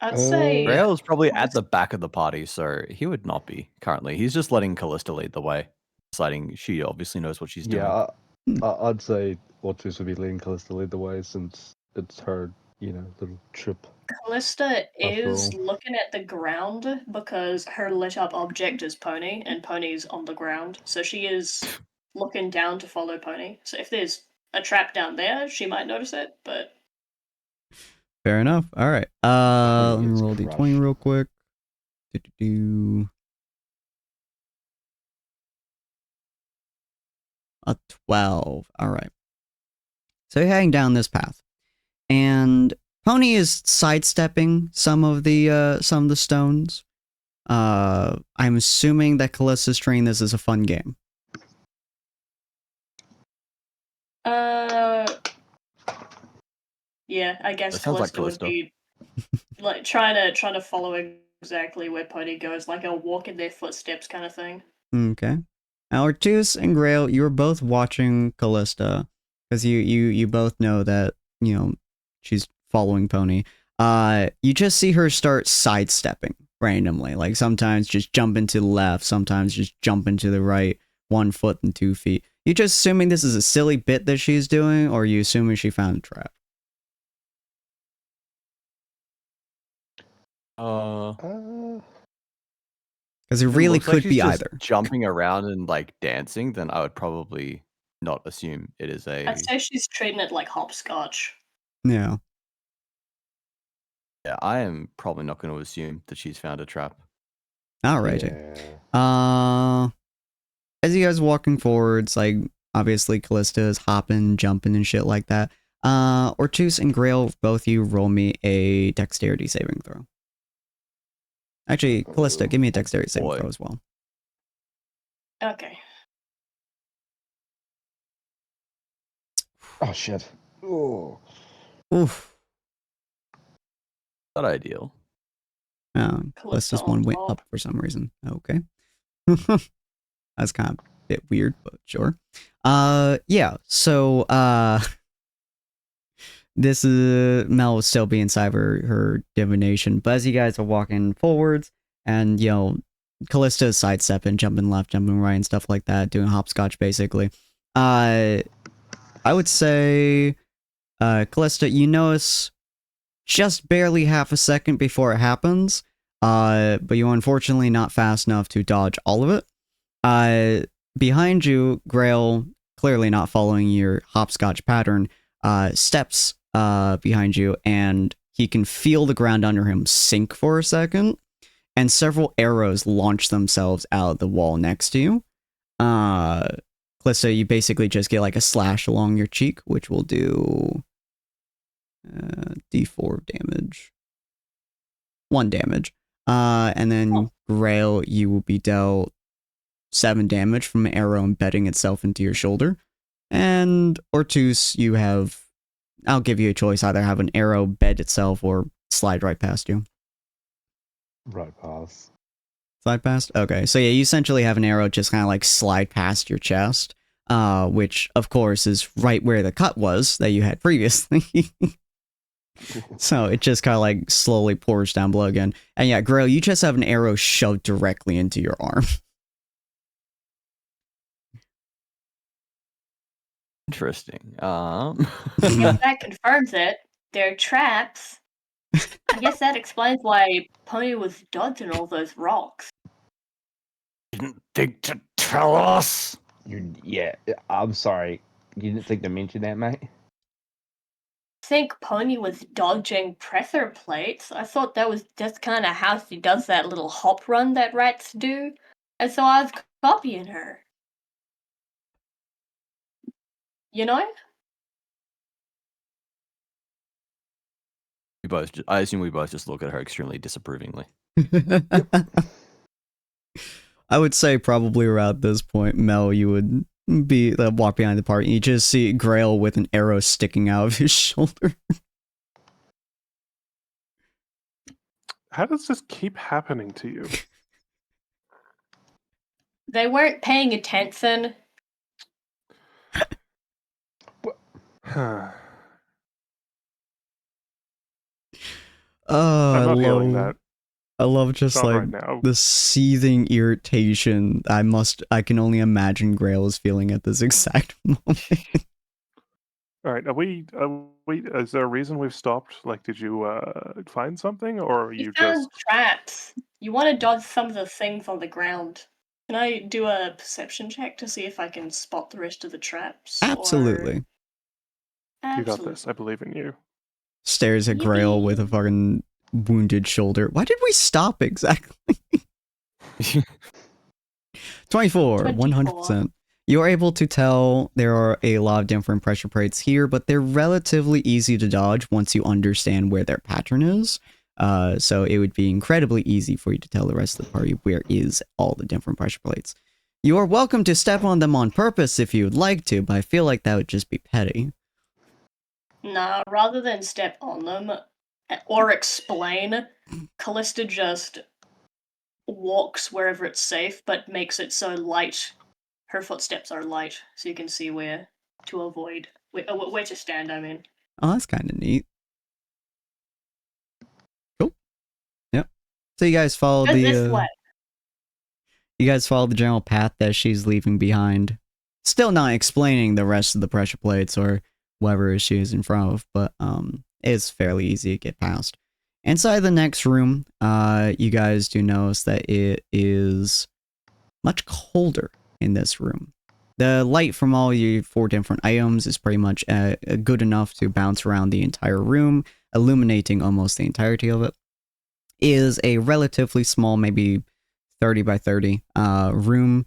I'd say Rail's probably at the back of the party, so he would not be currently. He's just letting Callista lead the way, deciding she obviously knows what she's doing. Yeah, I'd say Ortus would be leading Callista lead the way since it's her, little trip. Callista is all. looking at the ground because her lit up object is Pony, and Pony's on the ground. So she is looking down to follow Pony. So if there's a trap down there, she might notice it, but Fair enough. All right. Let me gets roll d20 crushed. real quick. Do-do-do. A 12. All right. So you're heading down this path, and Pony is sidestepping some of the stones. I'm assuming that Callista's treating this as a fun game. yeah, I guess That sounds like Callista would be like trying to follow exactly where Pony goes, like a walk in their footsteps kind of thing. Okay. Artus and Grail, you're both watching Callista because you both know that she's following Pony. You just see her start sidestepping randomly, like sometimes just jump into the left, sometimes just jump into the right, 1 foot and 2 feet. You just assuming this is a silly bit that she's doing, or are you assuming she found a trap? Because it really looks like could she's be just either. jumping around and like dancing, then I would probably not assume it is a. I'd say she's treating it like hopscotch. Yeah. Yeah, I am probably not going to assume that she's found a trap. Alrighty. Yeah. As you guys walking forwards, like obviously Callista is hopping, jumping, and shit like that. Ortus and Grail, both you roll me a dexterity saving throw. Actually, Callista, give me a dexterity saving boy. throw as well. Okay. Oh shit. Oh. Oof. Not ideal. Plus this Callisto one on went top. up for some reason. Okay. That's kind of a bit weird, but sure. Yeah, so, this is, Mel will still be inside her divination, but as you guys are walking forwards, and, you know, Callista is sidestepping, jumping left, jumping right, and stuff like that, doing hopscotch, basically. I would say, Callista, you notice just barely half a second before it happens, but you're unfortunately not fast enough to dodge all of it. Behind you, Grail, clearly not following your hopscotch pattern, steps behind you, and he can feel the ground under him sink for a second, and several arrows launch themselves out of the wall next to you. Callista, you basically just get like a slash along your cheek, which will do d4 of damage. 1 damage. And then Grail, you will be dealt 7 damage from an arrow embedding itself into your shoulder. And Ortus, you have, I'll give you a choice, either have an arrow bed itself or slide right past you. Right pass. Slide past? Okay, so yeah, you essentially have an arrow just kind of like slide past your chest, which of course is right where the cut was that you had previously. So it just kind of like slowly pours down blood again. And yeah, Grail, you just have an arrow shoved directly into your arm. Interesting. If that confirms it, they're traps. I guess that explains why Pony was dodging all those rocks. Didn't think to tell us. Yeah, I'm sorry. You didn't think to mention that, mate? I think Pony was dodging pressure plates. I thought that was just kind of how she does that little hop run that rats do. And so I was copying her. You know? I assume we both just look at her extremely disapprovingly. I would say probably around this point, Mel, you would be walk behind the party and you just see Grail with an arrow sticking out of his shoulder. How does this keep happening to you? They weren't paying attention. I'm Oh, not healing that. I love just Not like right now. the seething irritation I can only imagine Grail is feeling at this exact moment. All right, are we? Is there a reason we've stopped? Like, did you find something, or are You you found just? traps. You want to dodge some of the things on the ground. Can I do a perception check to see if I can spot the rest of the traps? Absolutely. You got this. I believe in you. Stares at Grail with a fucking wounded shoulder. Why did we stop exactly? 24, 100%. You're able to tell there are a lot of different pressure plates here, but they're relatively easy to dodge once you understand where their pattern is. So it would be incredibly easy for you to tell the rest of the party where is all the different pressure plates. You are welcome to step on them on purpose if you would like to, but I feel like that would just be petty. Nah, rather than step on them or explain, Callista just walks wherever it's safe, but makes it so light. Her footsteps are light, so you can see where to avoid, where to stand. I mean. Oh, that's kind of neat. Cool. Yep. So you guys follow This way. You guys follow the general path that she's leaving behind. Still not explaining the rest of the pressure plates or whatever she is in front of, but it's fairly easy to get past. Inside the next room, you guys do notice that it is much colder in this room. The light from all your 4 different items is pretty much good enough to bounce around the entire room, illuminating almost the entirety of it. It is a relatively small, maybe 30 by 30 room.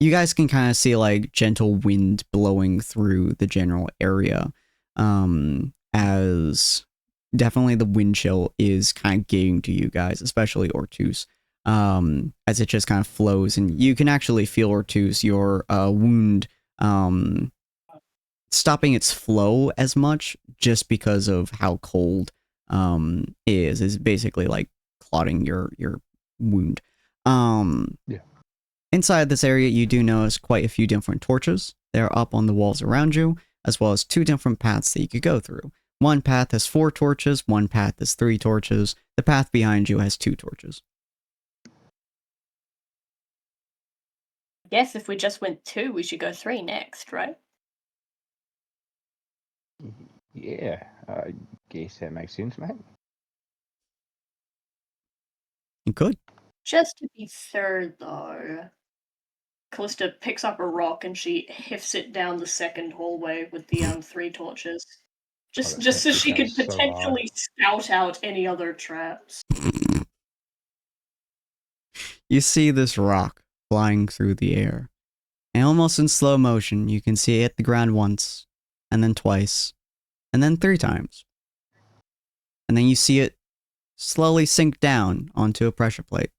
You guys can kind of see like gentle wind blowing through the general area, as definitely the wind chill is kind of getting to you guys, especially Ortus, as it just kind of flows, and you can actually feel Ortus, your wound stopping its flow as much just because of how cold is basically like clotting your wound. Yeah. Inside this area, you do notice quite a few different torches. They're up on the walls around you, as well as 2 different paths that you could go through. One path has 4 torches, one path has 3 torches. The path behind you has 2 torches. I guess if we just went 2, we should go 3 next, right? Yeah, I guess that makes sense, mate. You could. Just to be fair, though, Callista picks up a rock and she hefts it down the second hallway with the 3 torches. Just that's so she could so hard. potentially scout out any other traps. You see this rock flying through the air. And almost in slow motion, you can see it hit the ground once, and then twice, and then 3 times. And then you see it slowly sink down onto a pressure plate.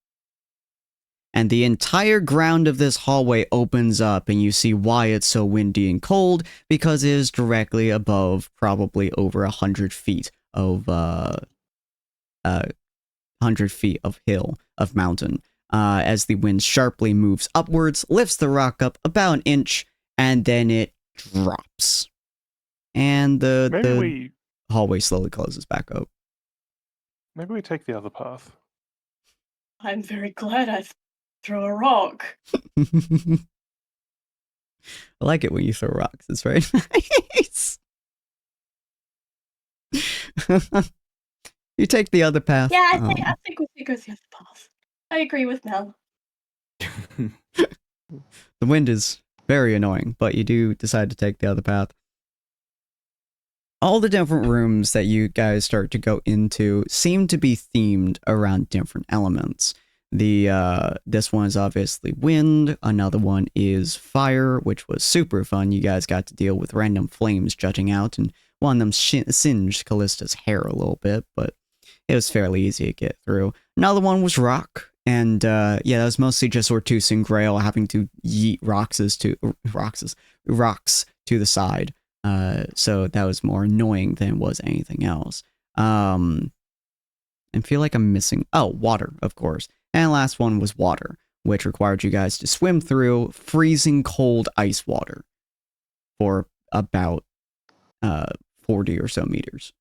And the entire ground of this hallway opens up, and you see why it's so windy and cold, because it is directly above probably over 100 feet of 100 feet of hill, of mountain. As the wind sharply moves upwards, lifts the rock up about an inch, and then it drops. And the hallway slowly closes back up. Maybe we take the other path. I'm very glad I threw a rock. I like it when you throw rocks. It's very nice. You take the other path. Yeah, I think we should go the other path. I agree with Mel. The wind is very annoying, but you do decide to take the other path. All the different rooms that you guys start to go into seem to be themed around different elements. This one is obviously wind, another one is fire, which was super fun. You guys got to deal with random flames jutting out, and one of them singed Callista's hair a little bit, but it was fairly easy to get through. Another one was rock, and yeah, that was mostly just Ortus and Grail having to yeet rocks to the side. So that was more annoying than was anything else. And feel like I'm missing... Oh, water, of course. And the last one was water, which required you guys to swim through freezing cold ice water for about 40 or so meters.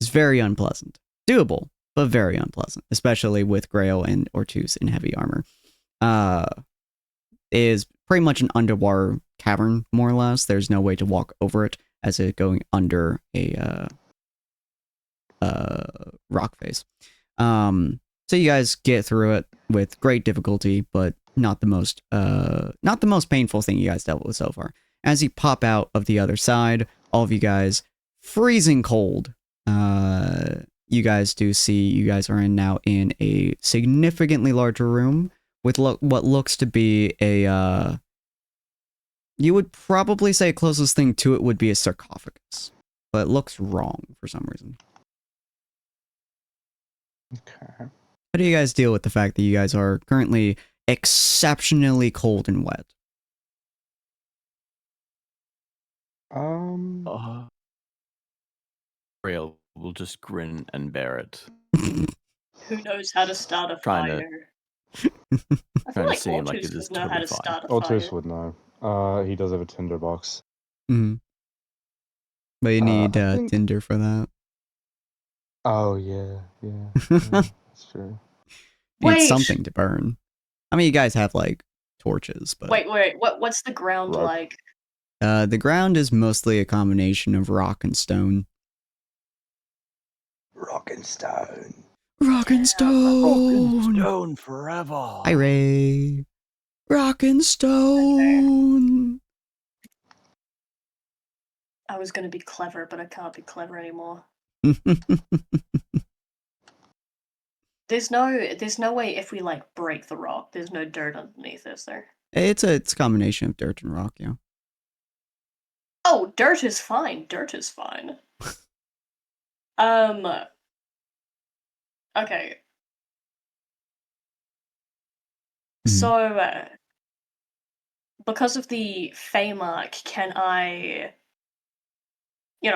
It's very unpleasant. Doable, but very unpleasant, especially with Grail and Ortus in heavy armor. It is pretty much an underwater cavern, more or less. There's no way to walk over it, as it going under a rock face. So you guys get through it with great difficulty, but not the most painful thing you guys dealt with so far. As you pop out of the other side, all of you guys freezing cold. You guys do see you guys are now in a significantly larger room with what looks to be a you would probably say closest thing to it would be a sarcophagus, but it looks wrong for some reason. Okay. How do you guys deal with the fact that you guys are currently exceptionally cold and wet? Real will just grin and bear it. Who knows how to start a Trying to- fire? I feel trying to like seem like Ortus it is would know how totally to fine. start a Ortus fire. would know. He does have a tinderbox. Mm-hmm. But you need I think- Tinder for that. Oh yeah, that's true. Need Wait. something to burn. I mean, you guys have like torches, but Wait, what's the ground Rope. like? the ground is mostly a combination of rock and stone. Rock and stone. Rock and stone. Stone forever. Hi, Ray. Rock and stone. I was gonna be clever, but I can't be clever anymore. There's no way if we like break the rock, there's no dirt underneath, is there? It's a combination of dirt and rock, yeah. Oh, dirt is fine. Dirt is fine. Okay. Mhm. So, because of the Fey mark, can I,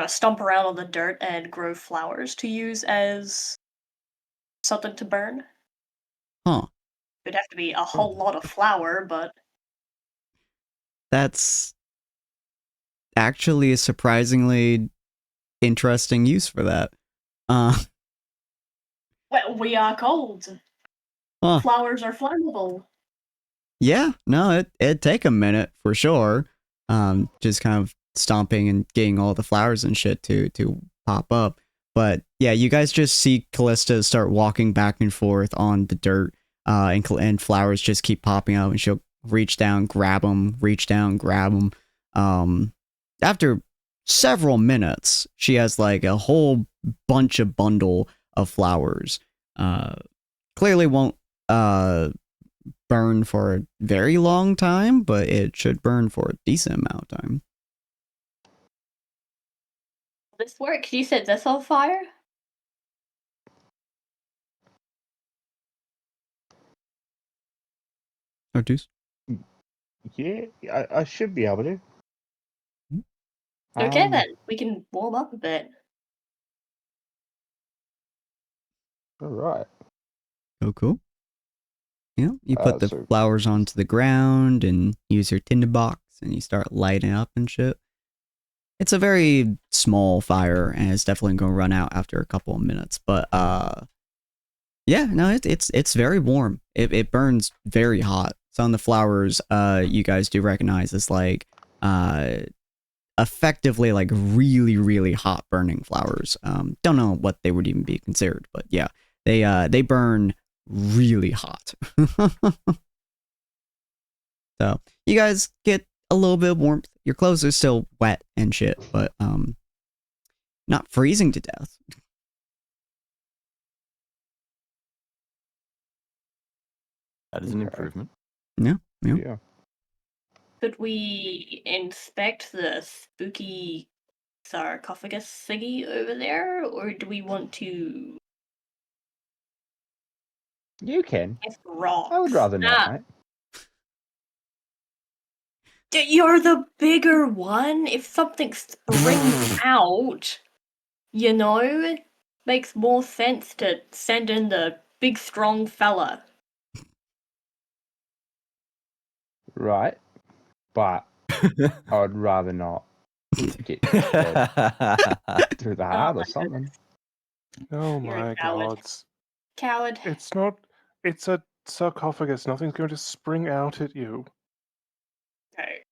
stomp around on the dirt and grow flowers to use as something to burn? Huh. It'd have to be a whole lot of flour, but That's actually a surprisingly interesting use for that. well, we are cold. Huh. Flowers are flammable. Yeah, no, it'd take a minute for sure. Just kind of stomping and getting all the flowers and shit to pop up. But yeah, you guys just see Callista start walking back and forth on the dirt, and flowers just keep popping up, and she'll reach down, grab them, reach down, grab them. After several minutes, she has like a whole bundle of flowers. Clearly won't burn for a very long time, but it should burn for a decent amount of time. This works. You set this on fire? Oh, deuce. Yeah, I should be able to. Okay then, we can warm up a bit. All right. Oh, cool. Yeah, you put the So- flowers onto the ground and use your tinderbox, and you start lighting up and shit. It's a very small fire, and it's definitely going to run out after a couple of minutes. But yeah, no, it's very warm. It burns very hot. Some of the flowers, you guys do recognize as like effectively like really, really hot burning flowers. Don't know what they would even be considered, but yeah, they burn really hot. So you guys get a little bit of warmth. Your clothes are still wet and shit, but not freezing to death. That is an Okay. improvement. Yeah. Yeah. Could we inspect the spooky sarcophagus thingy over there, or do we want to You can. get rocks? I would rather not, mate. You're the bigger one. If something springs out, makes more sense to send in the big strong fella. Right. But I would rather not get stabbed through the heart my or something. Oh You're a my coward. gods. Coward. It's not. It's a sarcophagus. Nothing's going to spring out at you. Okay.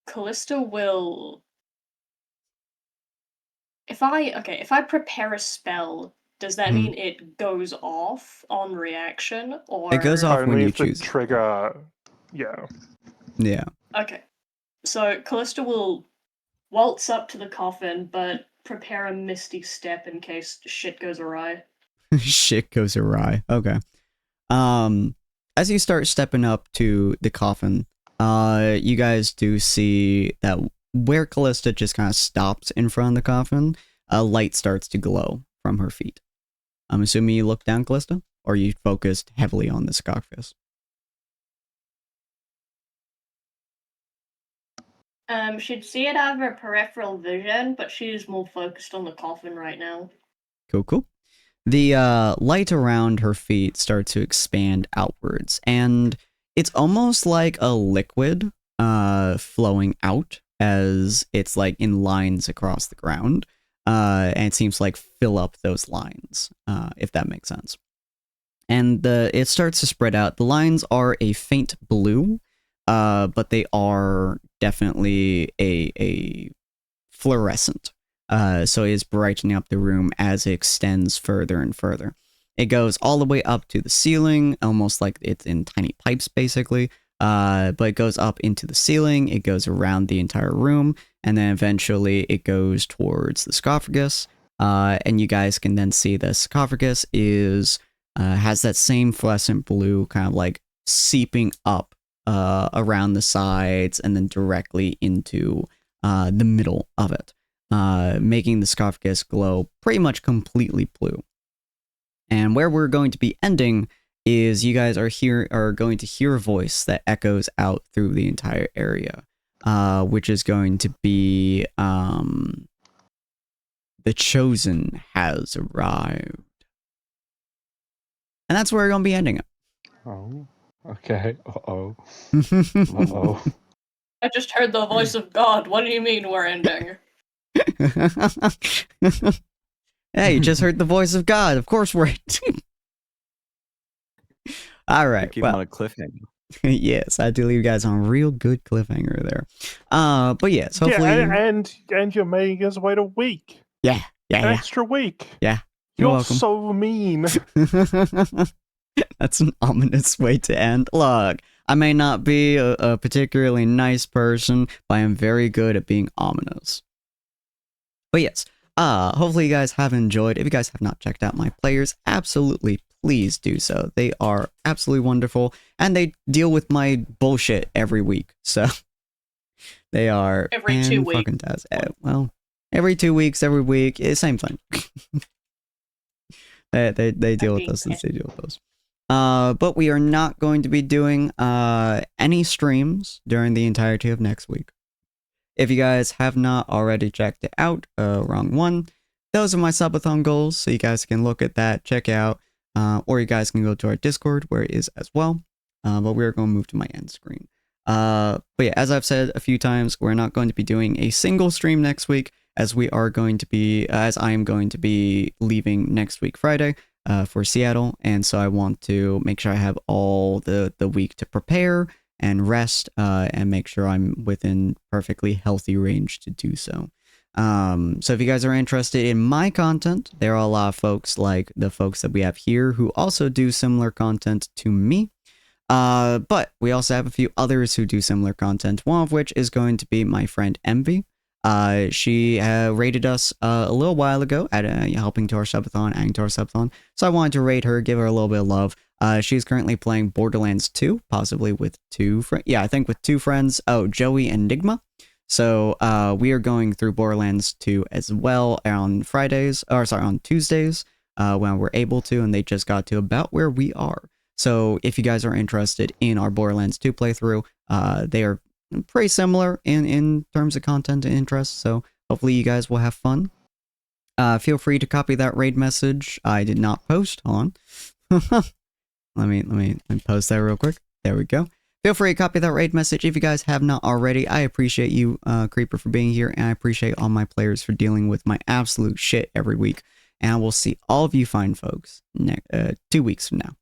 Callista will. If I prepare a spell, does that Mhm. mean it goes off on reaction, or It goes off when Only you if the choose. trigger. Yeah. Yeah. Okay. So Callista will waltz up to the coffin, but prepare a misty step in case shit goes awry. Shit goes awry. Okay. As you start stepping up to the coffin, you guys do see that where Callista just kind of stops in front of the coffin, a light starts to glow from her feet. I'm assuming you look down, Callista, or you focused heavily on the sarcophagus. She'd see it out of her peripheral vision, but she's more focused on the coffin right now. Cool. The light around her feet starts to expand outwards, and it's almost like a liquid flowing out as it's like in lines across the ground, and it seems to like fill up those lines, if that makes sense. And it starts to spread out. The lines are a faint blue, but they are definitely a fluorescent. So it is brightening up the room as it extends further and further. It goes all the way up to the ceiling, almost like it's in tiny pipes, basically. But it goes up into the ceiling, it goes around the entire room, and then eventually it goes towards the sarcophagus. And you guys can then see the sarcophagus has that same fluorescent blue kind of like seeping up around the sides and then directly into the middle of it. Making the sarcophagus glow pretty much completely blue. And where we're going to be ending is you guys are going to hear a voice that echoes out through the entire area, which is going to be the Chosen has arrived. And that's where we're going to be ending it. Oh, okay. Uh-oh. Uh-oh. Uh-oh. I just heard the voice of God. What do you mean we're ending? Hey, you just heard the voice of God. Of course we're all right. Keep Well, on a cliffhanger. yes, I do leave you guys on a real good cliffhanger there. But yes, hopefully. Yeah, and you're making us wait a week. Yeah. An extra week. Yeah. You're You're welcome. so mean. That's an ominous way to end. Look, I may not be a particularly nice person, but I am very good at being ominous. But yes, hopefully you guys have enjoyed. If you guys have not checked out my players, absolutely please do so. They are absolutely wonderful, and they deal with my bullshit every week. So they are Every 2 weeks. fantastic. Well, every 2 weeks, every week, same thing. They deal with us as they deal with us. But we are not going to be doing any streams during the entirety of next week. If you guys have not already checked it out, wrong one. Those are my subathon goals, so you guys can look at that, check out, or you guys can go to our Discord where it is as well. But we're going to move to my end screen. But yeah, as I've said a few times, we're not going to be doing a single stream next week, as we are going to be, as I am going to be leaving next week Friday for Seattle, and so I want to make sure I have all the week to prepare and rest, and make sure I'm within perfectly healthy range to do so. So if you guys are interested in my content, there are a lot of folks like the folks that we have here who also do similar content to me. But we also have a few others who do similar content, one of which is going to be my friend Envy. She rated us a little while ago at helping to our subathon, adding to our subathon. So I wanted to rate her, give her a little bit of love. She's currently playing Borderlands 2, possibly with two friends. Yeah, I think with two friends. Oh, Joey and Nigma. So we are going through Borderlands 2 as well on Fridays, or sorry, on Tuesdays when we're able to, and they just got to about where we are. So if you guys are interested in our Borderlands 2 playthrough, they are pretty similar in terms of content and interest, so hopefully you guys will have fun. Feel free to copy that raid message I did not post on. let me post that real quick. There we go. Feel free to copy that raid message if you guys have not already. I appreciate you, Creeper, for being here, and I appreciate all my players for dealing with my absolute shit every week. And I will see all of you fine folks 2 weeks from now.